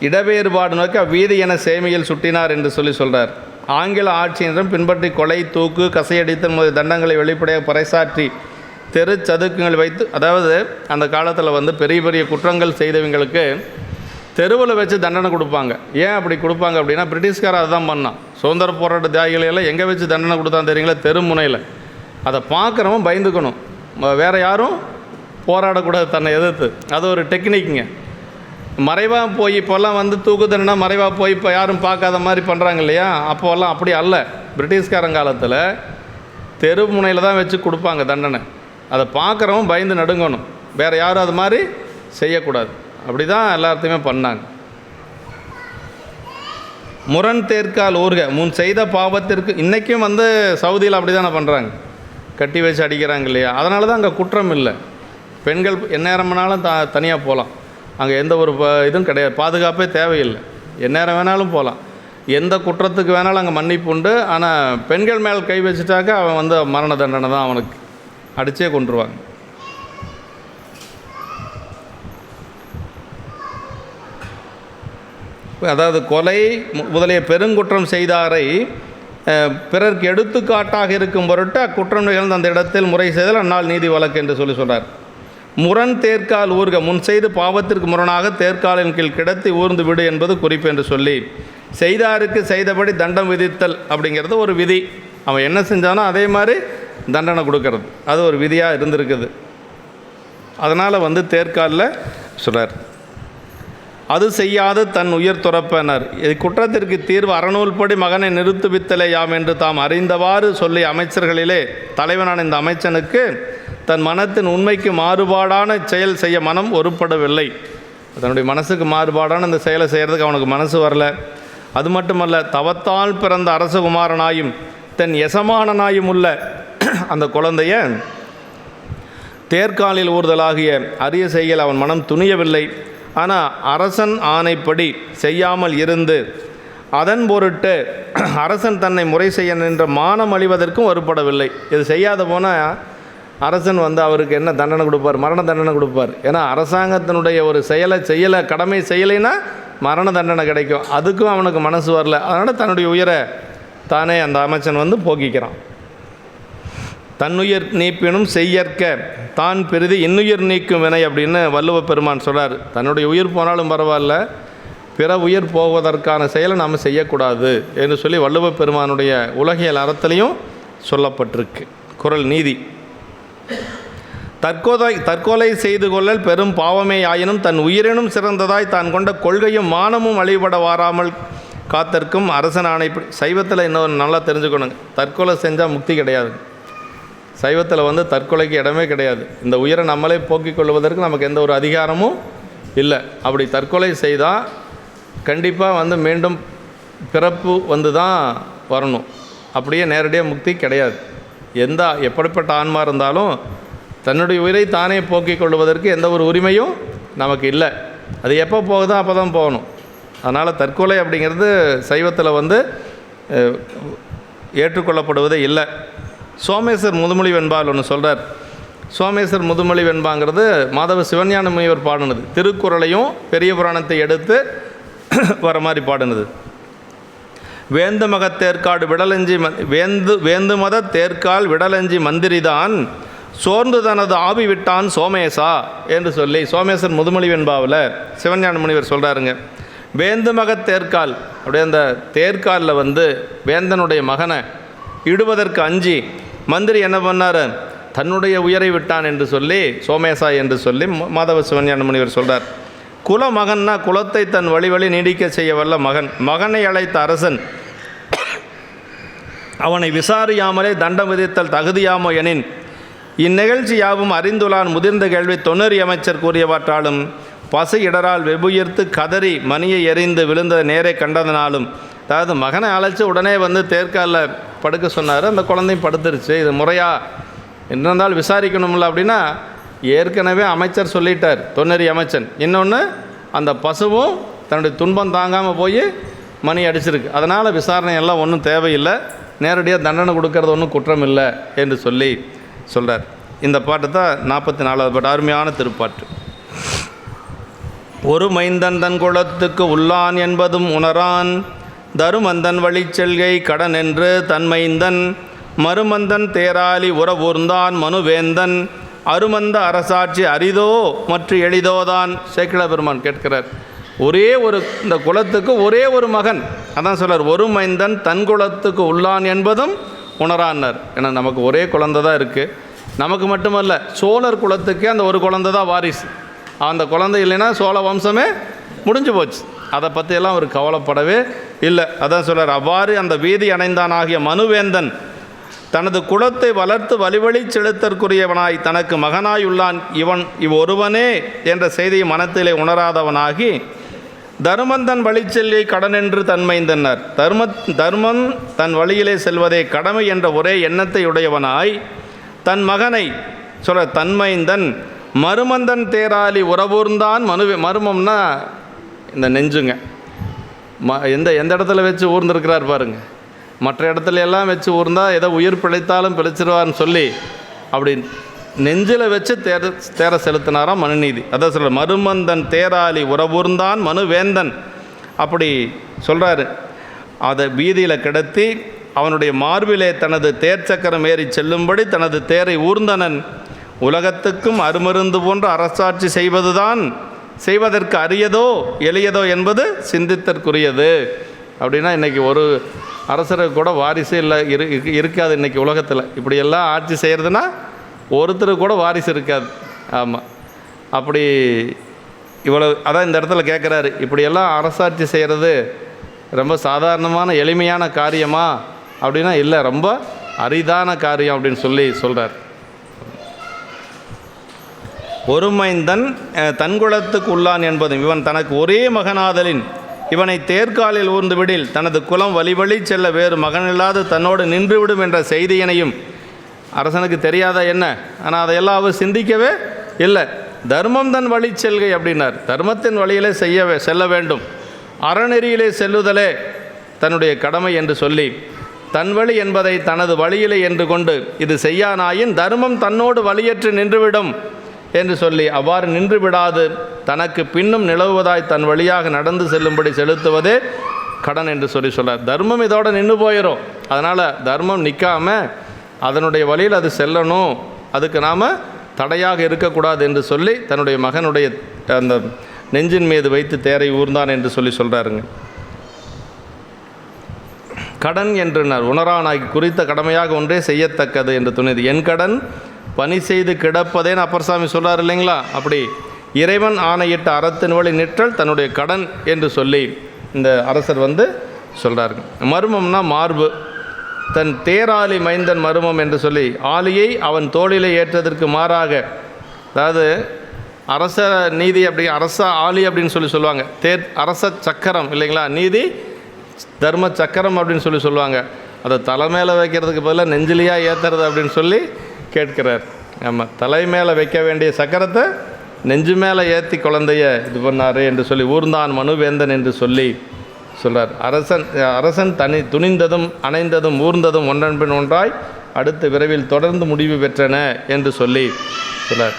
இடவேறுபாடு நோக்கி அவ்வீதி என சேமியில் சுட்டினார் என்று சொல்கிறார். ஆங்கில ஆட்சியினரும் பின்பற்றி கொலை, தூக்கு, கசையடித்தல் முதல் தண்டங்களை வெளிப்படையாக பறைசாற்றி தெரு சதுக்குகள் வைத்து, அதாவது அந்த காலத்தில் பெரிய பெரிய குற்றங்கள் செய்தவங்களுக்கு தெருவில் வச்சு தண்டனை கொடுப்பாங்க. ஏன் அப்படி கொடுப்பாங்க அப்படின்னா, பிரிட்டிஷ்காரர் அதுதான் பண்ணான். சுதந்திர போராட்ட தியாகிகளெல்லாம் எங்கே வச்சு தண்டனை கொடுத்தான்னு தெரியுங்களா? தெரு முனையில். அதை பார்க்குறவன் பயந்துக்கணும், வேறு யாரும் போராடக்கூடாது தன்னை எதிர்த்து. அது ஒரு டெக்னிக்குங்க. மறைவாக போய் இப்போல்லாம் தூக்கு தண்டனை மறைவாக போய் இப்போ யாரும் பார்க்காத மாதிரி பண்ணுறாங்க இல்லையா. அப்போல்லாம் அப்படி அல்ல. பிரிட்டிஷ்காரங்காலத்தில் தெரு முனையில் தான் வச்சு கொடுப்பாங்க தண்டனை. அதை பார்க்குறவன் பயந்து நடுங்கணும், வேறு யாரும் அது மாதிரி செய்யக்கூடாது. அப்படி தான் எல்லாத்தையுமே பண்ணாங்க. முரண் தேர்க்கால் ஊர்க முன் செய்த பாவத்திற்கு, இன்றைக்கும் சவுதியில் அப்படி தானே பண்ணுறாங்க, கட்டி வச்சு அடிக்கிறாங்க இல்லையா. அதனால தான் அங்கே குற்றம் இல்லை. பெண்கள் எந்நேரம் வேணாலும் தனியாக போகலாம். அங்கே எந்த ஒரு இதுவும் கிடையாது, பாதுகாப்பே தேவையில்லை, எந்நேரம் வேணாலும் போகலாம். எந்த குற்றத்துக்கு வேணாலும் அங்கே மன்னிப்பு உண்டு. ஆனால் பெண்கள் மேல் கை வச்சுட்டாக்க அவன் மரண தண்டனை தான், அவனுக்கு அடித்தே கொண்டுருவாங்க. அதாவது கொலை முதலிய பெருங்குற்றம் செய்தாரை பிறர்க்கு எடுத்துக்காட்டாக இருக்கும் பொருட்டு அக்குற்றம் நிகழ்ந்த அந்த இடத்தில் முறை செய்தல் அந்நாள் நீதி வழக்கு என்று சொல்கிறார். முரண் தேர்க்கால் ஊர்க, முன் செய்து பாவத்திற்கு முரணாக தேர்க்காலின் கீழ் கிடத்தி ஊர்ந்து விடு என்பது குறிப்பு என்று சொல்லி, செய்தாருக்கு செய்தபடி தண்டம் விதித்தல் அப்படிங்கிறது ஒரு விதி. அவன் என்ன செஞ்சானோ அதே மாதிரி தண்டனை கொடுக்கறது, அது ஒரு விதியாக இருந்திருக்குது. அதனால் தேர்க்காலில் சொல்கிறார், அது செய்யாது தன் உயிர் துறப்பனர். இது குற்றத்திற்கு தீர்வு அறநூல்படி மகனை நிறுத்துவித்தலே யாம் என்று தாம் அறிந்தவாறு சொல்லி அமைச்சர்களிலே தலைவனான இந்த அமைச்சனுக்கு தன் மனத்தின் உண்மைக்கு மாறுபாடான செயல் செய்ய மனம் ஒருப்படவில்லை. தன்னுடைய மனசுக்கு மாறுபாடான இந்த செயலை செய்கிறதுக்கு அவனுக்கு மனசு வரல. அது மட்டுமல்ல, தவத்தால் பிறந்த அரசகுமாரனாயும் தன் எசமானனாயும் உள்ள அந்த குழந்தைய தேர்காலில் ஊர்தலாகிய அரிய செய்யல் அவன் மனம் துணியவில்லை. ஆனால் அரசன் ஆணைப்படி செய்யாமல் இருந்து அதன் பொருட்டு அரசன் தன்னை முறை செய்ய நின்ற மானம் அழிவதற்கும் ஒருப்படவில்லை. இது செய்யாத போனால் அரசன் அவருக்கு என்ன தண்டனை கொடுப்பார்? மரண தண்டனை கொடுப்பார். ஏன்னா அரசாங்கத்தினுடைய ஒரு செயலை செய்யலை, கடமை செய்யலைன்னா மரண தண்டனை கிடைக்கும். அதுக்கும் அவனுக்கு மனசு வரல. அதனால் தன்னுடைய உயிரை தானே அந்த அமைச்சன் போக்கிக்கிறான். தன்னுயிர் நீப்பினும் செய்யற்க தான் பெரிது இன்னுயிர் நீக்கும் வினை அப்படின்னு வள்ளுவ பெருமான் சொல்கிறார். தன்னுடைய உயிர் போனாலும் பரவாயில்ல, பிற உயிர் போவதற்கான செயலை நாம் செய்யக்கூடாது என்று சொல்லி வள்ளுவ பெருமானுடைய உலகியல் அறத்திலையும் சொல்லப்பட்டிருக்கு. குறள் நீதி. தற்கொலை செய்து கொள்ளல் பெரும் பாவமே ஆயினும் தன் உயிரினும் சிறந்ததாய் தான் கொண்ட கொள்கையும் மானமும் அழிபட வாராமல் காத்திருக்கும் அரசன் ஆணை. சைவத்தில் இன்னொரு நல்லா தெரிஞ்சுக்கணுங்க, தற்கொலை செஞ்சால் முக்தி கிடையாது. சைவத்தில் தற்கொலைக்கு இடமே கிடையாது. இந்த உயிரை நம்மளே போக்கிக் கொள்வதற்கு நமக்கு எந்த ஒரு அதிகாரமும் இல்லை. அப்படி தற்கொலை செய்தால் கண்டிப்பாக மீண்டும் பிறப்பு தான் வரணும். அப்படியே நேரடியாக முக்தி கிடையாது. எப்படிப்பட்ட ஆன்மா இருந்தாலும் தன்னுடைய உயிரை தானே போக்கிக் கொள்வதற்கு எந்த ஒரு உரிமையும் நமக்கு இல்லை. அது எப்போ போகுதோ அப்போ தான் போகணும். அதனால் தற்கொலை அப்படிங்கிறது சைவத்தில் ஏற்றுக்கொள்ளப்படுவதே இல்லை. சோமேசர் முதுமொழி வெண்பால் ஒன்று சொல்கிறார். சோமேசர் முதுமொழி வெண்பாங்கிறது மாதவ சிவஞான முனிவர் பாடினது. திருக்குறளையும் பெரிய புராணத்தை எடுத்து வர மாதிரி பாடினது. வேந்து மத தேர்க்காடு விடலஞ்சி வேந்து மத தேர்க்கால் விடலஞ்சி மந்திரிதான் சோர்ந்து தனது ஆவி விட்டான் சோமேசா என்று சொல்லி சோமேசர் முதுமொழி வெண்பாவில் சிவஞான முனிவர் சொல்கிறாருங்க. வேந்து மக தேர்க்கால், அப்படியே அந்த தேர்க்காலில் வேந்தனுடைய மகனை இடுவதற்கு அஞ்சி மந்திரி என்ன பண்ணார்? தன்னுடைய உயிரை விட்டான் என்று சொல்லி சோமேசா என்று சொல்லி மாதவ சிவஞான முனிவர் சொல்கிறார். குல மகன்னா குலத்தை தன் வழி நீடிக்க செய்ய வல்ல மகன். மகனை அழைத்த அரசன் அவனை விசாரியாமலே தண்டம் விதித்தல் தகுதியாமோ எனின் இந்நிகழ்ச்சி யாவும் அறிந்துள்ளான் முதிர்ந்த கேள்வி தொன்னறி அமைச்சர் கூறியவற்றாலும் பசு இடரால் வெபுயிர்த்து கதறி மணியை எறிந்து விழுந்த நேரே கண்டதனாலும். அதாவது மகனை அழைச்சி உடனே தேர்க்காலில் படுக்க சொன்னார். அந்த குழந்தையும் படுத்துருச்சு. இது முறையா என்னென்றால் விசாரிக்கணும்ல அப்படின்னா ஏற்கனவே அமைச்சர் சொல்லிட்டார், தொன்னறி அமைச்சன். இன்னொன்று அந்த பசுவும் தன்னுடைய துன்பம் தாங்காமல் போய் மணி அடிச்சிருக்கு. அதனால் விசாரணை எல்லாம் ஒன்றும் தேவையில்லை, நேரடியாக தண்டனை கொடுக்கறது ஒன்றும் குற்றம் இல்லை என்று சொல்லி சொல்கிறார். இந்த பாட்டு தான் 44வது பாட்டு. அருமையான திருப்பாட்டு. ஒரு மைந்தன் தன் குலத்துக்கு உள்ளான் என்பதும் உணரான் தருமந்தன் வழி செல்கை கடன் என்று தன்மைந்தன் மருமந்தன் தேராலி உறவூர்ந்தான் மனுவேந்தன் அருமந்த அரசாட்சி அரிதோ மற்ற எளிதோதான். சேக்கிழ பெருமான் கேட்கிறார். ஒரே ஒரு இந்த குலத்துக்கு ஒரே ஒரு மகன், அதான் சொல்கிறார், ஒரு மைந்தன் தன் குலத்துக்கு உள்ளான் என்பதும் உணரான்னார். ஏன்னா நமக்கு ஒரே குழந்தை தான் இருக்குது. நமக்கு மட்டுமல்ல, சோழர் குலத்துக்கே அந்த ஒரு குழந்தை தான் வாரிசு. அந்த குழந்தை இல்லைன்னா சோழ வம்சமே முடிஞ்சு போச்சு. அதை பற்றியெல்லாம் அவர் கவலைப்படவே இல்லை. அதான் சொல்கிறார், அவ்வாறு அந்த வீதி அணைந்தான் ஆகிய மனுவேந்தன் தனது குலத்தை வளர்த்து வழிவழி செலுத்தற்குரியவனாய் தனக்கு மகனாயுள்ளான் இவ்வொருவனே என்ற செய்தியை மனத்திலே உணராதவனாகி தருமந்தன் வழி செல்லியை கடனென்று தன்மைந்தனர். தர்மன் தன் வழியிலே செல்வதே கடமை என்ற ஒரே எண்ணத்தை உடையவனாய் தன் மகனை தன்மைந்தன் மருமந்தன் தேராலி உறவூர்ந்தான் மருமம்னா இந்த நெஞ்சுங்க. எந்த இடத்துல வச்சு ஊர்ந்துருக்கிறார் பாருங்க. மற்ற இடத்துல எல்லாம் வச்சு ஊர்ந்தால் ஏதோ உயிர் பிழைத்தாலும் பிழைச்சிருவார்னு சொல்லி அப்படி நெஞ்சில் வச்சு தேர செலுத்தினாராம் மனுநீதி. அதான் சொல்கிற மருமந்தன் தேராலி உறவூர்ந்தான் மனுவேந்தன் அப்படி சொல்கிறாரு. அதை வீதியில் கிடத்தி அவனுடைய மார்பிலே தனது தேர் சக்கரம் ஏறி செல்லும்படி தனது தேரை ஊர்ந்தனன் உலகத்துக்கும் அருமருந்து போன்ற அரசாட்சி செய்வதற்கு அரியதோ எளியதோ என்பது சிந்தித்தற்குரியது. அப்படின்னா இன்றைக்கி ஒரு அரசருக்கு கூட வாரிசு இல்லை இருக்காது. இன்றைக்கி உலகத்தில் இப்படியெல்லாம் ஆட்சி செய்கிறதுனா ஒருத்தருக்கு கூட வாரிசு இருக்காது. ஆமாம், அப்படி இவ்வளோ அதான் இந்த இடத்துல கேட்குறாரு, இப்படியெல்லாம் அரசாட்சி செய்கிறது ரொம்ப சாதாரணமான எளிமையான காரியமா அப்படின்னா இல்லை, ரொம்ப அரிதான காரியம் அப்படின்னு சொல்கிறார். ஒரு மைந்தன் தன்குலத்துக்கு உள்ளான் என்பதும் இவன் தனக்கு ஒரே மகனாதலின் இவனை தேர்காலில் ஊர்ந்து விடில் தனது குலம் வழி செல்ல வேறு மகனில்லாது தன்னோடு நின்றுவிடும் என்ற செய்தியினையும் அரசனுக்கு தெரியாத என்ன. ஆனால் அதையெல்லாம் அவர் சிந்திக்கவே இல்லை. தர்மம் தன் வழி செல்கை அப்படின்னார். தர்மத்தின் வழியிலே செல்ல வேண்டும், அறநெறியிலே செல்லுதலே தன்னுடைய கடமை என்று சொல்லி தன் வழி என்பதை தனது வழியிலே என்று கொண்டு இது செய்யானாயின் தர்மம் தன்னோடு வழியற்று நின்றுவிடும் என்று சொல்லி அவ்வாறு நின்று விடாது தனக்கு பின்னும் நிலவுவதாய் தன் வழியாக நடந்து செல்லும்படி செலுத்துவதே கடன் என்று சொல்கிறார். தர்மம் இதோடு நின்று போயிடும். அதனால் தர்மம் நிற்காமல் அதனுடைய வழியில் அது செல்லணும், அதுக்கு நாம் தடையாக இருக்கக்கூடாது என்று சொல்லி தன்னுடைய மகனுடைய அந்த நெஞ்சின் மீது வைத்து தேரை ஊர்ந்தான் என்று சொல்கிறாருங்க. கடன் என்றார் உணரானாகி குறித்த கடமையாக ஒன்றே செய்யத்தக்கது என்று துணிது. என் கடன் பணி செய்து கிடப்பதேன்னு அப்பர்சாமி சொல்கிறார் இல்லைங்களா. அப்படி இறைவன் ஆணையிட்ட அறத்தின் வழி நிற்றல் தன்னுடைய கடன் என்று சொல்லி இந்த அரசர் சொல்கிறாருங்க. மர்மம்னா மார்பு. தன் தேராலி மைந்தன் மர்மம் என்று சொல்லி ஆலியை அவன் தோளிலே ஏற்றதற்கு மாறாக, அதாவது அரச நீதி அப்படி அரச ஆலி அப்படின்னு சொல்லுவாங்க. அரச சக்கரம் இல்லைங்களா, நீதி தர்ம சக்கரம் அப்படின்னு சொல்லுவாங்க. அதை தலை மேலே வைக்கிறதுக்கு பதிலாக நெஞ்சிலியாக ஏற்றுறது அப்படின்னு சொல்லி கேட்கிறார். ஆமாம், தலை மேலே வைக்க வேண்டிய சக்கரத்தை நெஞ்சு மேலே ஏற்றி குழந்தைய இது பண்ணார் என்று சொல்லி ஊர்ந்தான் மனுவேந்தன் என்று சொல்கிறார். அரசன் துணிந்ததும் அணைந்ததும் ஊர்ந்ததும் ஒன்றன்பின் ஒன்றாய் அடுத்து விரைவில் தொடர்ந்து முடிவு பெற்றன என்று சொல்கிறார்.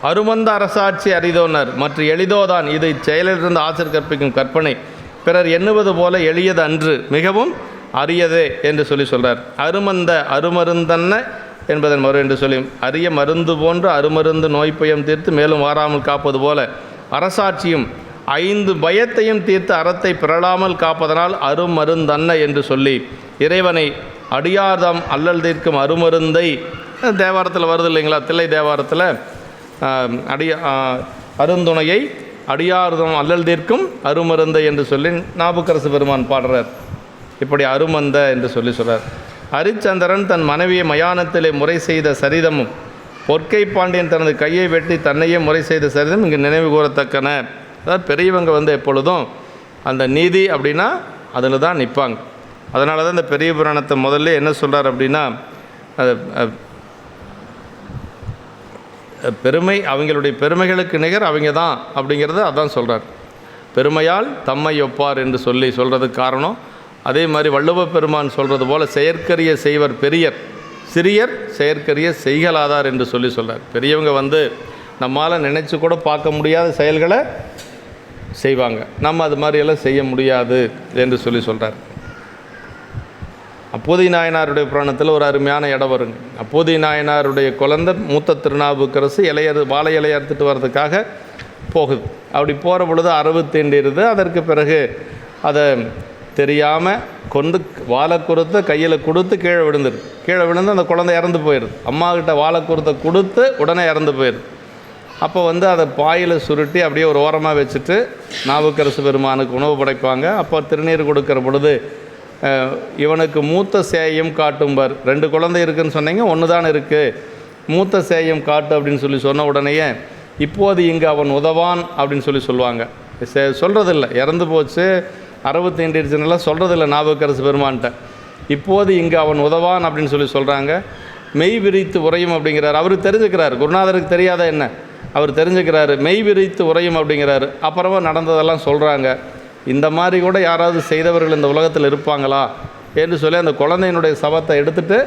அருமந்த அரசாட்சி அரிதோனர் மற்ற எளிதோதான் இது செயலிலிருந்து ஆசிரியர் கற்பிக்கும் கற்பனை பிறர் எண்ணுவது போல எளியது அன்று மிகவும் அரியதே என்று சொல்கிறார். அருமருந்தன்ன என்பதன் மறு என்று சொல்லி அரிய மருந்து போன்று அருமருந்து நோய்ப்பயம் தீர்த்து மேலும் வாராமல் காப்பது போல அரசாட்சியும் 5 பயத்தையும் தீர்த்து அறத்தை பிறழாமல் காப்பதனால் அருமருந்தன்ன என்று சொல்லி இறைவனை அடியார்தாம் அல்லல் தீர்க்கும் அருமருந்தை தேவாரத்தில் வருது இல்லைங்களா. தில்லை தேவாரத்தில் அருந்துணையை அடியார்தம் அல்லல் தீர்க்கும் அருமருந்தை என்று சொல்லி நாவுக்கரசு பெருமான் பாடுறார். இப்படி அருமந்த என்று சொல்கிறார். ஹரிச்சந்திரன் தன் மனைவியை மயானத்திலே முறை செய்த சரிதமும் பொற்கை பாண்டியன் தனது கையை வெட்டி தன்னையே முறை செய்த சரிதம் இங்கு நினைவு கூறத்தக்கன. அதாவது பெரியவங்க எப்பொழுதும் அந்த நீதி அப்படின்னா அதில் தான் நிற்பாங்க. அதனால தான் இந்த பெரிய புராணத்தை முதல்ல என்ன சொல்கிறார் அப்படின்னா பெருமை அவங்களுடைய பெருமைகளுக்கு நிகர் அவங்க தான் அப்படிங்கிறது அதான் சொல்கிறார். பெருமையால் தம்மை ஒப்பார் என்று சொல்கிறதுக்கு காரணம் அதே மாதிரி வள்ளுவ பெருமான் சொல்கிறது போல் செயற்கரிய செய்வர் பெரியர் சிறியர் செயற்கரிய செய்கலாதார் என்று சொல்கிறார். பெரியவங்க நம்மால் நினச்சி கூட பார்க்க முடியாத செயல்களை செய்வாங்க, நம்ம அது மாதிரியெல்லாம் செய்ய முடியாது என்று சொல்கிறார். அப்போதி நாயனாருடைய புராணத்தில் ஒரு அருமையான இடம் வருங்க. அப்போதி நாயனாருடைய குழந்தை மூத்த திருநாவுக்கரசு வாழை இலையை அறுத்துட்டு வர்றதுக்காக போகுது. அப்படி போகிற பொழுது அரவு தீண்டிடுது. அதற்கு பிறகு அதை தெரியாமல் கொண்டு வாழைக்குருத்தை கையில் கொடுத்து கீழே விழுந்து அந்த குழந்தை இறந்து போயிடுது. அம்மாக்கிட்ட வாழைக்குருத்தை கொடுத்து உடனே இறந்து போயிடுது. அப்போ அதை பாயில் சுருட்டி அப்படியே ஒரு ஓரமாக வச்சுட்டு நாவுக்கரசு பெருமானுக்கு உணவு படைப்பாங்க. அப்போ திருநீர் கொடுக்குற பொழுது இவனுக்கு மூத்த சேயம் காட்டும்பார். 2 குழந்தை இருக்குதுன்னு சொன்னீங்க, 1 தான் இருக்குது, மூத்த சேயம் காட்டு அப்படின்னு சொன்ன உடனேயே இப்போது இங்கே அவன் உதவான் அப்படின்னு சொல்லுவாங்க. சொல்கிறதில்ல, இறந்து போச்சு அரவு தீண்டிடுச்சுன்னெல்லாம் சொல்கிறதில்ல நாவுக்கரசு பெருமான்கிட்ட. இப்போது இங்கே அவன் உதவான் அப்படின்னு சொல்கிறாங்க. மெய் விரித்து உரையும் அப்படிங்கிறார். அவர் தெரிஞ்சுக்கிறார், குருநாதருக்கு தெரியாத என்ன அவர் தெரிஞ்சுக்கிறாரு. மெய் விரித்து உரையும் அப்படிங்கிறாரு. அப்புறமா நடந்ததெல்லாம் சொல்கிறாங்க. இந்த மாதிரி கூட யாராவது செய்தவர்கள் இந்த உலகத்தில் இருப்பாங்களா என்று சொல்லி அந்த குழந்தையினுடைய சவத்தை எடுத்துகிட்டு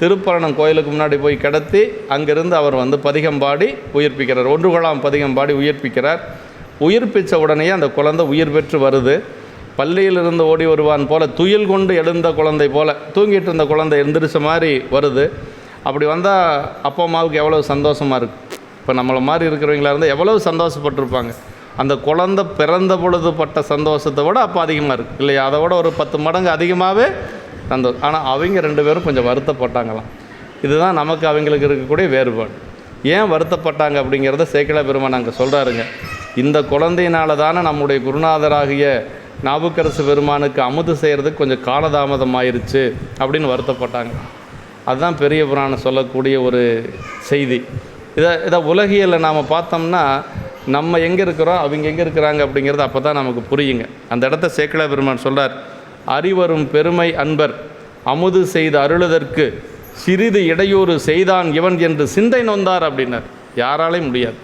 திருப்பரணம் கோயிலுக்கு முன்னாடி போய் கிடத்தி அங்கிருந்து அவர் பதிகம் பாடி உயிர்ப்பிக்கிறார். 1 குழாம் பதிகம் பாடி உயிர்ப்பிக்கிறார். உயிர்ப்பித்த உடனே அந்த குழந்தை உயிர் பெற்று வருது. பள்ளியிலிருந்து ஓடி வருவான் போல் துயில் கொண்டு எழுந்த குழந்தை போல் தூங்கிட்டு இருந்த குழந்தை எந்திரிச்ச மாதிரி வருது. அப்படி வந்தால் அப்பா அம்மாவுக்கு எவ்வளோ சந்தோஷமாக இருக்குது. இப்போ நம்மளை மாதிரி இருக்கிறவங்களா இருந்தால் எவ்வளோ சந்தோஷப்பட்டிருப்பாங்க. அந்த குழந்தை பிறந்த பொழுது பட்ட சந்தோஷத்தை விட அப்போ அதிகமாக இருக்குது இல்லையா? அதை விட ஒரு 10 மடங்கு அதிகமாகவே சந்தோஷம். ஆனால் அவங்க 2 பேரும் கொஞ்சம் வருத்தப்பட்டாங்களாம். இதுதான் நமக்கு அவங்களுக்கு இருக்கக்கூடிய வேறுபாடு. ஏன் வருத்தப்பட்டாங்க அப்படிங்கிறத சேக்கிழார் பெருமான் அங்கே சொல்கிறாருங்க. இந்த குழந்தையினால தானே நம்முடைய குருநாதராகிய நாவுக்கரசு பெருமானுக்கு அமுது செய்கிறதுக்கு கொஞ்சம் காலதாமதம் ஆயிடுச்சு அப்படின்னு வருத்தப்பட்டாங்க. அதுதான் பெரிய புராணம் சொல்லக்கூடிய ஒரு செய்தி. இதை உலகியலில் நாம் பார்த்தோம்னா நம்ம எங்கே இருக்கிறோம், அவங்க எங்கே இருக்கிறாங்க அப்படிங்கிறது அப்போ தான் நமக்கு புரியுங்க. அந்த இடத்த சேக்கிழார் பெருமான் சொல்கிறார், அறிவரும் பெருமை அன்பர் அமுது செய்து அருளுதற்கு சிறிது இடையூறு செய்தான் இவன் என்று சிந்தை நொந்தார் அப்படின்னார். யாராலையும் முடியாது.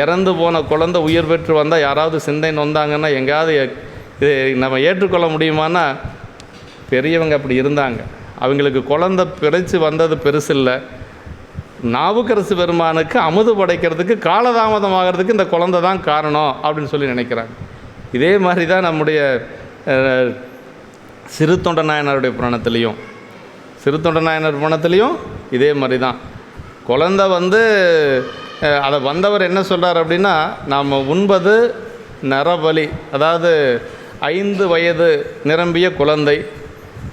இறந்து போன குழந்தை உயிர் பெற்று வந்தால் யாராவது சிந்தை நொந்தாங்கன்னா எங்கேயாவது இது நம்ம ஏற்றுக்கொள்ள முடியுமான்னா, பெரியவங்க அப்படி இருந்தாங்க. அவங்களுக்கு குழந்தை பிழைச்சி வந்தது பெருசு இல்லை. நாவுக்கரசு பெருமானுக்கு அமுது படைக்கிறதுக்கு காலதாமதமாகிறதுக்கு இந்த குழந்தை தான் காரணம் அப்படின்னு சொல்லி நினைக்கிறாங்க. இதே மாதிரி தான் நம்முடைய சிறு தொண்ட நாயனாருடைய புராணத்துலேயும் இதே மாதிரி தான் குழந்தை அதை வந்தவர் என்ன சொல்கிறார் அப்படின்னா, நாம் உண்பது நரபலி, அதாவது 5 வயது நிரம்பிய குழந்தை,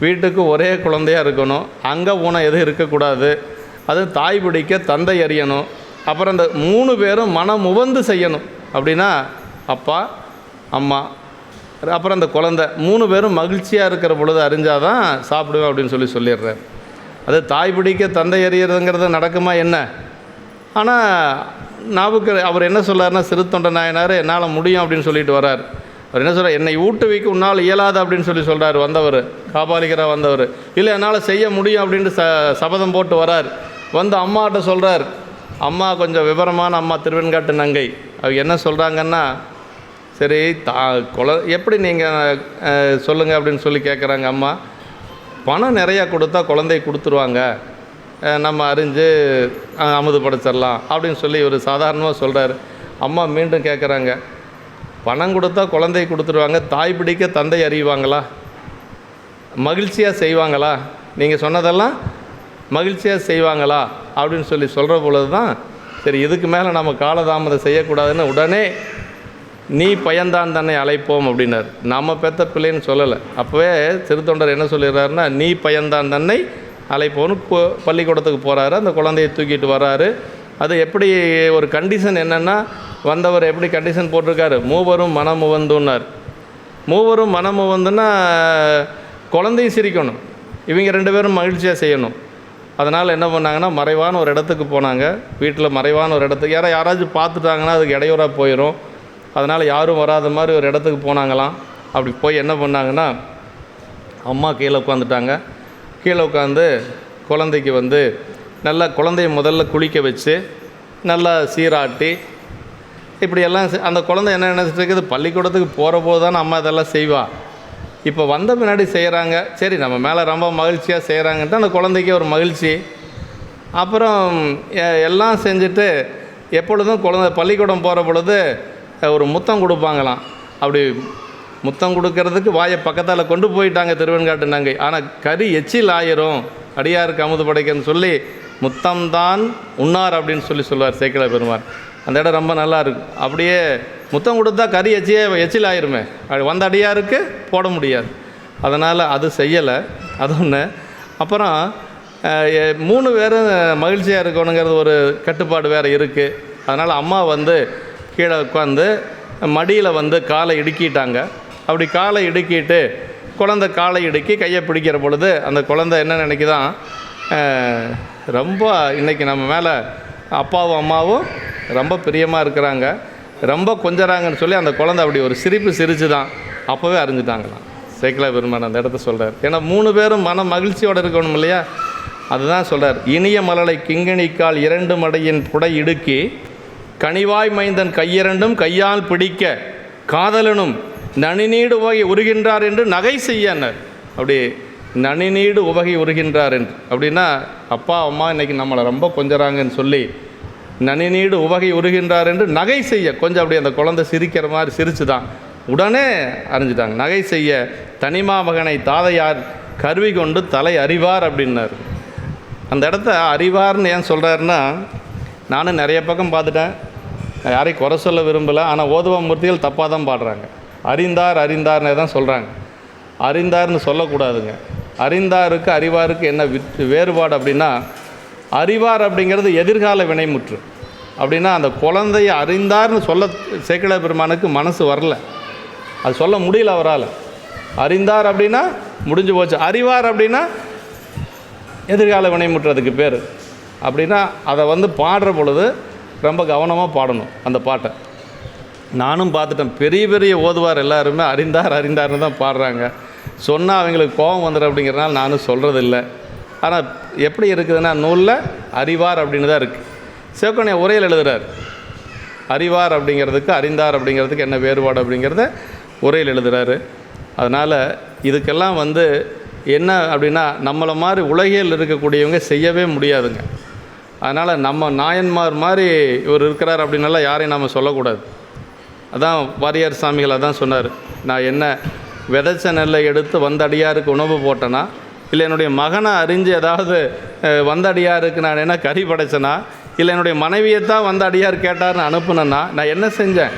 வீட்டுக்கு ஒரே குழந்தையாக இருக்கணும், அங்கே ஊனம் எதுவும் இருக்கக்கூடாது, அது தாய் பிடிக்க தந்தை அறியணும், அப்புறம் அந்த 3 பேரும் மனம் உவந்து செய்யணும். அப்படின்னா அப்பா அம்மா அப்புறம் அந்த குழந்தை 3 பேரும் மகிழ்ச்சியாக இருக்கிற பொழுது அறிஞ்சாதான் சாப்பிடுவேன் அப்படின்னு சொல்லிடுறார். அது தாய் பிடிக்க தந்தை அறியறதுங்கிறது நடக்குமா என்ன? ஆனால் அவர் என்ன சொல்கிறாருன்னா, சிறு தொண்ட நாயனார் என்னால் முடியும் அப்படின்னு சொல்லிட்டு வர்றார். அவர் என்ன சொல்கிறார், என்னை ஊட்டுவிக்க உன்னால் இயலாது அப்படின்னு சொல்கிறார் வந்தவர், காபாலிகராக வந்தவர். இல்லை என்னால் செய்ய முடியும் அப்படின்ட்டு சபதம் போட்டு வரார். வந்து அம்மாட்ட சொல்கிறார். அம்மா கொஞ்சம் விவரமான அம்மா, திருவெண்காட்டு நங்கை. அவங்க என்ன சொல்கிறாங்கன்னா, சரி எப்படி நீங்கள் சொல்லுங்கள் அப்படின்னு சொல்லி கேட்குறாங்க. அம்மா பணம் நிறையா கொடுத்தா குழந்தை கொடுத்துருவாங்க, நம்ம அறிஞ்சு அமுது படைச்சிடலாம் அப்படின்னு சொல்லி ஒரு சாதாரணமாக சொல்கிறார். அம்மா மீண்டும் கேட்குறாங்க, பணம் கொடுத்தா குழந்தை கொடுத்துருவாங்க, தாய் பிடிக்க தந்தை அறிவாங்களா, மகிழ்ச்சியாக செய்வாங்களா, நீங்கள் சொன்னதெல்லாம் மகிழ்ச்சியாக செய்வாங்களா அப்படின்னு சொல்கிற பொழுது தான் சரி இதுக்கு மேலே நம்ம காலதாமதம் செய்யக்கூடாதுன்னு உடனே நீ பயந்தான் தன்னை அழைப்போம் அப்படின்னார். நம்ம பெற்ற பிள்ளைன்னு சொல்லலை. அப்போவே சிறுத்தொண்டர் என்ன சொல்லிடுறாருன்னா, நீ பயந்தான் தன்னை அழைப்போன்னு பள்ளிக்கூடத்துக்கு போகிறாரு. அந்த குழந்தையை தூக்கிட்டு வர்றாரு. அது எப்படி ஒரு கண்டிஷன் என்னென்னா, வந்தவர் எப்படி கண்டிஷன் போட்டிருக்காரு, மூவரும் மனம் உவந்துன்னார். மூவரும் மனம் உவந்துன்னா குழந்தையும் சிரிக்கணும், இவங்க 2 பேரும் மகிழ்ச்சியாக செய்யணும். அதனால் என்ன பண்ணாங்கன்னா, மறைவான ஒரு இடத்துக்கு போனாங்க. வீட்டில் மறைவான ஒரு இடத்துக்கு யாராச்சும் பார்த்துட்டாங்கன்னா அதுக்கு இடையூறாக போயிடும். அதனால் யாரும் வராத மாதிரி ஒரு இடத்துக்கு போனாங்களாம். அப்படி போய் என்ன பண்ணாங்கன்னா, அம்மா கீழே உட்காந்துட்டாங்க. கீழே உட்காந்து குழந்தைக்கு நல்லா குழந்தைய முதல்ல குளிக்க வச்சு நல்லா சீராட்டி இப்படியெல்லாம் அந்த குழந்தை என்ன நினச்சிட்டு இருக்குது, பள்ளிக்கூடத்துக்கு போகிற போது தானே அம்மா இதெல்லாம் செய்வா, இப்போ வந்த பின்னாடி செய்கிறாங்க, சரி நம்ம மேலே ரொம்ப மகிழ்ச்சியாக செய்கிறாங்கன்ட்டு அந்த குழந்தைக்கு ஒரு மகிழ்ச்சி. அப்புறம் எல்லாம் செஞ்சுட்டு எப்பொழுதும் குழந்தை பள்ளிக்கூடம் போகிற பொழுது ஒரு முத்தம் கொடுப்பாங்களாம். அப்படி முத்தம் கொடுக்கறதுக்கு வாயை பக்கத்தால் கொண்டு போயிட்டாங்க திருவெண்காட்டு நங்கை. ஆனால் கறி எச்சில் ஆயிரும், அடியாருக்கு அமுது படைக்கன்னு சொல்லி முத்தம்தான் உண்ணார் அப்படின்னு சொல்லுவார் சேக்கிழார் பெருமான். அந்த இடம் ரொம்ப நல்லா இருக்கும். அப்படியே முத்தம் கொடுத்தா கறி எச்சில் ஆயிருமே, வந்த அடியாருக்கு போட முடியாது. அதனால் அது செய்யலை. அது ஒன்று. அப்புறம் 3 பேரும் மகிழ்ச்சியாக இருக்கணுங்கிறது ஒரு கட்டுப்பாடு வேறு இருக்குது. அதனால் அம்மா கீழே உட்காந்து மடியில் காலை இடுக்கிட்டாங்க. அப்படி காலை இடுக்கிட்டு குழந்தை காலை இடுக்கி கையை பிடிக்கிற பொழுது அந்த குழந்தை என்ன நினைக்குதான், ரொம்ப இன்றைக்கி நம்ம மேலே அப்பாவும் அம்மாவும் ரொம்ப பிரியமாக இருக்கிறாங்க, ரொம்ப கொஞ்சறாங்கன்னு சொல்லி அந்த குழந்தை அப்படி ஒரு சிரிச்சு தான் அப்போவே அறிஞ்சிட்டாங்களாம். சேக்கிழார் பெருமான் அந்த இடத்த சொல்கிறார். ஏன்னா 3 பேரும் மன மகிழ்ச்சியோடு இருக்கணும் இல்லையா, அதுதான் சொல்கிறார். இனிய மலலை கிங்கிணிக்கால் 2 மடையின் புடை இடுக்கி கனிவாய் மைந்தன் கையிரண்டும் கையால் பிடிக்க காதலனும் நனிநீடு உவகை உருகின்றார் என்று நகை செய்யனர். அப்படி நனிநீடு உவகை உருகின்றார் என்று அப்படின்னா அப்பா அம்மா இன்றைக்கி நம்மளை ரொம்ப கொஞ்சறாங்கன்னு சொல்லி நனிநீடு உவகை உருகின்றார் என்று நகை செய்ய கொஞ்சம் அப்படி அந்த குழந்தை சிரிக்கிற மாதிரி சிரிச்சு தான் உடனே அறிஞ்சிட்டாங்க. நகை செய்ய தனிமா மகனை தாதையார் கருவி கொண்டு தலை அறிவார் அப்படின்னாரு. அந்த இடத்த அறிவார்னு ஏன் சொல்கிறாருன்னா, நானும் நிறைய பக்கம் பார்த்துட்டேன், யாரையும் குறை சொல்ல விரும்பலை. ஆனால் ஓதுவ மூர்த்திகள் தப்பாக தான் பாடுறாங்க. அறிந்தார் அறிந்தார்னே தான் சொல்கிறாங்க. அறிந்தார்னு சொல்லக்கூடாதுங்க. அறிந்தாருக்கு அறிவாருக்கு என்ன வேறுபாடு அப்படின்னா, அறிவார் அப்படிங்கிறது எதிர்கால வினைமுற்று. அப்படின்னா அந்த குழந்தைய அறிந்தார்னு சொல்ல சேக்கிழ பெருமானுக்கு மனசு வரல, அது சொல்ல முடியல அவரால். அறிந்தார் அப்படின்னா முடிஞ்சு போச்சு. அறிவார் அப்படின்னா எதிர்கால வினைமுற்றதுக்கு பேர். அப்படின்னா அதை பாடுற பொழுது ரொம்ப கவனமாக பாடணும் அந்த பாட்டை. நானும் பார்த்துட்டேன், பெரிய பெரிய ஓதுவார் எல்லாருமே அறிந்தார் அறிந்தார்னு தான் பாடுறாங்க. சொன்னால் அவங்களுக்கு கோபம் வந்துடும் அப்படிங்கிறனால நானும் சொல்கிறதில்ல. ஆனால் எப்படி இருக்குதுன்னா, நூலில் அறிவார் அப்படின்னு தான் இருக்குது. சிவக்கொன்னைய உரையில் எழுதுகிறார். அறிவார் அப்படிங்கிறதுக்கு அறிந்தார் அப்படிங்கிறதுக்கு என்ன வேறுபாடு அப்படிங்கிறத உரையில் எழுதுகிறாரு. அதனால் இதுக்கெல்லாம் என்ன அப்படின்னா, நம்மளை மாதிரி உலகில் இருக்கக்கூடியவங்க செய்யவே முடியாதுங்க. அதனால் நம்ம நாயன்மார் மாதிரி இவர் இருக்கிறார் அப்படின்னால யாரையும் நம்ம சொல்லக்கூடாது. அதான் வாரியார் சாமிகள் அதான் சொன்னார், நான் என்ன விதைச்ச நெல்லை எடுத்து வந்தடியாருக்கு உணவு போட்டேனா, இல்லை என்னுடைய மகனை அறிஞ்சு ஏதாவது வந்தடியாருக்கு நான் என்ன கறி படைச்சேனா, இல்லை என்னுடைய மனைவியைத்தான் வந்தடியார் கேட்டார்னு அனுப்புனேன்னா நான் என்ன செஞ்சேன்?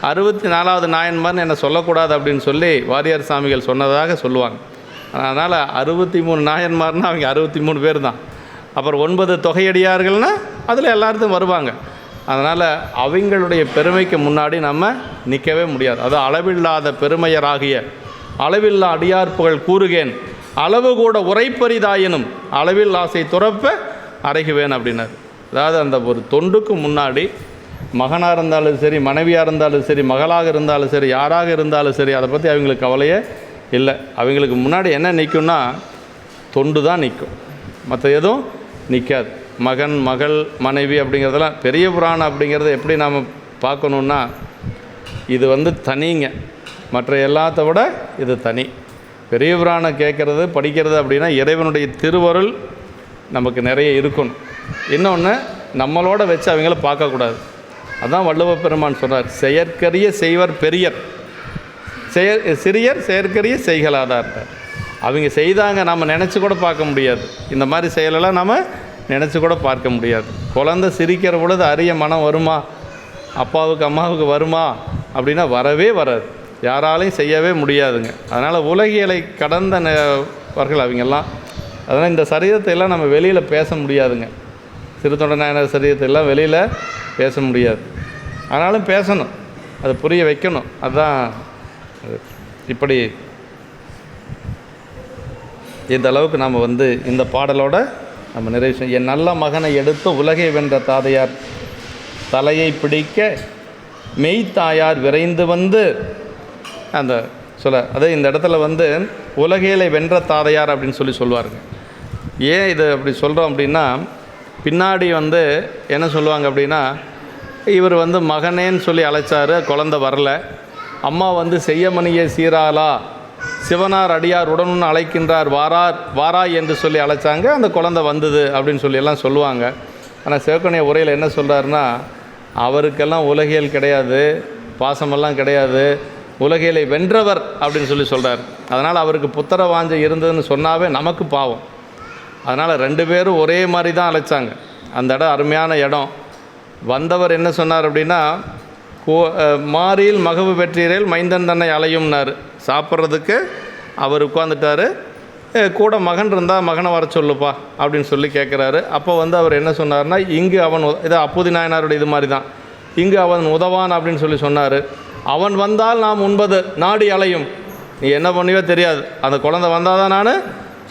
64வது நாயன்மார்னு என்னை சொல்லக்கூடாது அப்படின்னு சொல்லி வாரியார் சாமிகள் சொன்னதாக சொல்லுவாங்க. அதனால் 63 நாயன்மார்னால் அவங்க 63 பேர் தான். அப்புறம் 9 தொகையடியார்கள்னால் அதில் எல்லாருக்கும் வருவாங்க. அதனால் அவங்களுடைய பெருமைக்கு முன்னாடி நம்ம நிற்கவே முடியாது. அது அளவில்லாத பெருமையராகிய அளவில்லா அடியார் புகழ் கூறுகேன், அளவு கூட உரைப்பரிதாயினும் அளவில் ஆசை துறப்ப அறைகுவேன் அப்படின்னார். அதாவது அந்த ஒரு தொண்டுக்கு முன்னாடி மகனாக இருந்தாலும் சரி, மனைவியாக இருந்தாலும் சரி, மகளாக இருந்தாலும் சரி, யாராக இருந்தாலும் சரி, அதை பற்றி அவங்களுக்கு கவலையே இல்லை. அவங்களுக்கு முன்னாடி என்ன நிற்கும்னா தொண்டு தான் நிற்கும், மற்ற எதுவும் நிற்காது. மகன் மகள் மனைவி அப்படிங்கிறதெல்லாம் பெரிய புராணம் அப்படிங்கிறத எப்படி நாம் பார்க்கணுன்னா, இது தனிங்க, மற்ற எல்லாத்த விட இது தனி. பெரிய புராணம் கேட்குறது படிக்கிறது அப்படின்னா இறைவனுடைய திருவருள் நமக்கு நிறைய இருக்கணும். இன்னொன்று, நம்மளோட வச்சு அவங்கள பார்க்கக்கூடாது. அதான் வள்ளுவ பெருமான் சொல்கிறார், செயற்கரிய செய்வர் பெரியர், சிறியர் செயற்கரிய செய்கலாதார். அவங்க செய்தாங்க, நம்ம நினச்சி கூட பார்க்க முடியாது. இந்த மாதிரி செயலெல்லாம் நம்ம நினச்சி கூட பார்க்க முடியாது. குழந்தை சிரிக்கிற பொழுது அரிய மனம் வருமா, அப்பாவுக்கு அம்மாவுக்கு வருமா அப்படின்னா வரவே வராது, யாராலையும் செய்யவே முடியாதுங்க. அதனால் உலகியலை கடந்தவர்கள் அவங்கெல்லாம். அதனால் இந்த சரீரத்தை எல்லாம் நம்ம வெளியில் பேச முடியாதுங்க. சிறுத்தொண்ட நாயனார் சரீரத்தை எல்லாம் வெளியில் பேச முடியாது. ஆனாலும் பேசணும், அதை புரிய வைக்கணும். அதுதான் இப்படி இந்த அளவுக்கு நாம் இந்த பாடலோட நம்ம நிறைவு. என் நல்ல மகனை எடுத்து உலகை வென்ற தாதையார் தலையை பிடிக்க மெய்த்தாயார் விரைந்து அந்த அதே இந்த இடத்துல உலகையில வென்ற தாதையார் அப்படின்னு சொல்லுவாருங்க. ஏன் இது அப்படி சொல்கிறோம் அப்படின்னா, பின்னாடி என்ன சொல்லுவாங்க அப்படின்னா, இவர் மகனேன்னு சொல்லி அழைச்சார், குழந்தை வரல. அம்மா செய்யமணியே சீராளா சிவனார் அடியார் உடனுன்னு அழைக்கின்றார் வாராய் என்று சொல்லி அழைச்சாங்க, அந்த குழந்தை வந்தது அப்படின்னு சொல்லி எல்லாம் சொல்லுவாங்க. ஆனால் சிவக்கொன்னைய உரையில் என்ன சொல்கிறாருன்னா, அவருக்கெல்லாம் உலகியல் கிடையாது, பாசமெல்லாம் கிடையாது, உலகியலை வென்றவர் அப்படின்னு சொல்லி சொல்கிறார். அதனால் அவருக்கு புத்திர வாஞ்சை இருந்ததுன்னு சொன்னாவே நமக்கு பாவம். அதனால் 2 பேரும் ஒரே மாதிரி தான் அழைச்சாங்க. அந்த இடம் அருமையான இடம். வந்தவர் என்ன சொன்னார் அப்படின்னா, மாரியில் மகவு பெற்றீரேல் மைந்தன் தன்னை அலையும்னார். சாப்பிட்றதுக்கு அவர் உட்காந்துட்டார், கூட மகன் இருந்தால் மகனை வர சொல்லுப்பா அப்படின்னு சொல்லி கேட்குறாரு. அப்போ அவர் என்ன சொன்னார்னா, இங்கு அவன் இதை அப்பூதி நாயனாருடைய இது மாதிரி தான், இங்கு அவன் உதவான் அப்படின்னு சொல்லி சொன்னார். அவன் வந்தால் நாம் உண்பது நாடி அலையும், நீ என்ன பண்ணுவோ தெரியாது, அந்த குழந்தை வந்தால் தான் நான்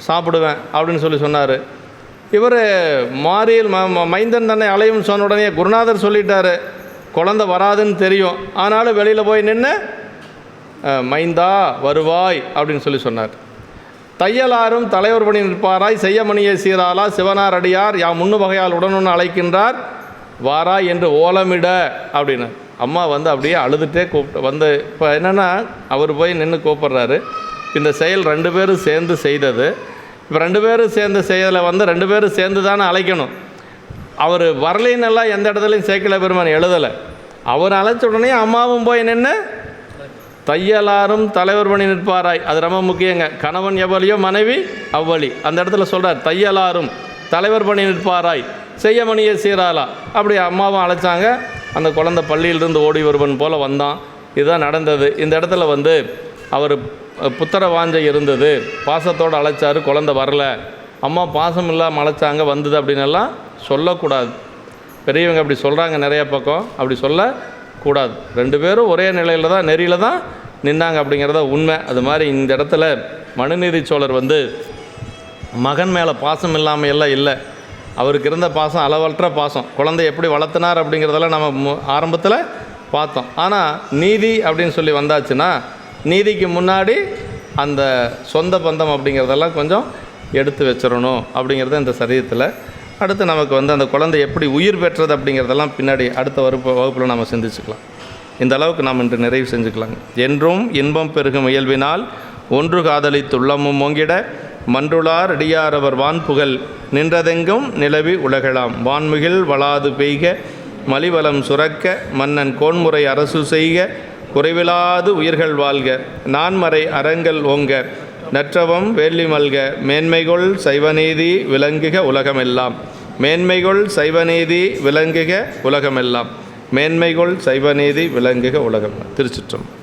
சாப்பிடுவேன் அப்படின்னு சொல்லி சொன்னார். இவர் மாரியில் மைந்தன் தன்னை அலையும் சொன்ன உடனே குருநாதர் சொல்லிட்டார், குழந்தை வராதுன்னு தெரியும், ஆனாலும் வெளியில் போய் நின்று மைந்தா வருவாய் அப்படின்னு சொல்லி சொன்னார். தையலாரும் தலைவர் பணி நிற்பாராய் செய்யமணியை சீராளா சிவனார் அடியார் யா முன்னு வகையால் உடனொன்று அழைக்கின்றார் வாராய் என்று ஓலமிட அப்படின்னு. அம்மா அப்படியே அழுதுகிட்டே கூப்பிட்டு இப்போ என்னென்னா, அவர் போய் நின்று கூப்பிட்றாரு. இந்த செயல் 2 பேரும் சேர்ந்து செய்தது. இப்போ 2 பேரும் சேர்ந்து செயலை 2 பேரும் சேர்ந்து தானே அழைக்கணும். அவர் வரலைன்னெல்லாம் எந்த இடத்துலையும் சேக்கிழ பெருமான் எழுதலை. அவர் அழைச்ச உடனே அம்மாவும் போய் நின்று தையலாரும் தலைவர் பணி நிற்பாராய். அது ரொம்ப முக்கியங்க. கணவன் எவ்வளியோ மனைவி அவ்வளி. அந்த இடத்துல சொல்கிறார், தையலாரும் தலைவர் பணி நிற்பாராய் செய்ய மணியை சீராளா. அப்படி அம்மாவும் அழைச்சாங்க. அந்த குழந்தை பள்ளியிலிருந்து ஓடி வருவன் போல் வந்தான். இதுதான் நடந்தது. இந்த இடத்துல அவர் புத்திர வாஞ்சை இருந்தது, பாசத்தோடு அழைச்சார், குழந்தை வரல. அம்மா பாசம் இல்லாமல் அழைச்சாங்க, வந்தது அப்படின்னெல்லாம் சொல்லக்கூடாது. பெரியவங்க அப்படி சொல்கிறாங்க நிறைய பக்கம். அப்படி சொல்லக்கூடாது. 2 பேரும் ஒரே நிலையில் தான், நெறியில் தான் நின்னாங்க அப்படிங்கிறத உண்மை. அது மாதிரி இந்த இடத்துல மனுநீதி சோழர் மகன் மேலே பாசம் இல்லாமல் எல்லாம் இல்லை. அவருக்கு இருந்த பாசம் அளவற்ற பாசம். குழந்தை எப்படி வளர்த்தினார் அப்படிங்கிறதெல்லாம் நம்ம ஆரம்பத்தில் பார்த்தோம். ஆனால் நீதி அப்படின்னு சொல்லி வந்தாச்சுன்னா, நீதிக்கு முன்னாடி அந்த சொந்த பந்தம் அப்படிங்கிறதெல்லாம் கொஞ்சம் எடுத்து வச்சிடணும் அப்படிங்கிறது இந்த சரீரத்தில். அடுத்து நமக்கு அந்த குழந்தை எப்படி உயிர் பெற்றது அப்படிங்கிறதெல்லாம் பின்னாடி அடுத்த வகுப்பில் நம்ம சிந்திச்சுக்கலாம். இந்த அளவுக்கு நாம் இன்று நிறைவு செஞ்சுக்கலாங்க. என்றும் இன்பம் பெருகும் இயல்பினால் ஒன்று காதலித்துள்ளமும் ஓங்கிட மன்றுளார் அடியாரவர் வான்புகழ் நின்றதெங்கும் நிலவி உலகலாம் வான்மிகில் வளாது பெய்க மலிவலம் சுரக்க மன்னன் கோன்முறை அரசு செய்க குறைவிலாது உயிர்கள் வாழ்க நான்மறை அறங்கள் ஓங்க நற்றவம் வேள்வி மல்க மேன்மைகொள் சைவநீதி விளங்குக உலகமெல்லாம் மேன்மைகொள் சைவநீதி விளங்குக உலகமெல்லாம் மேன்மைகொள் சைவநீதி விளங்குக உலகம். திருச்சிற்றம்பலம்.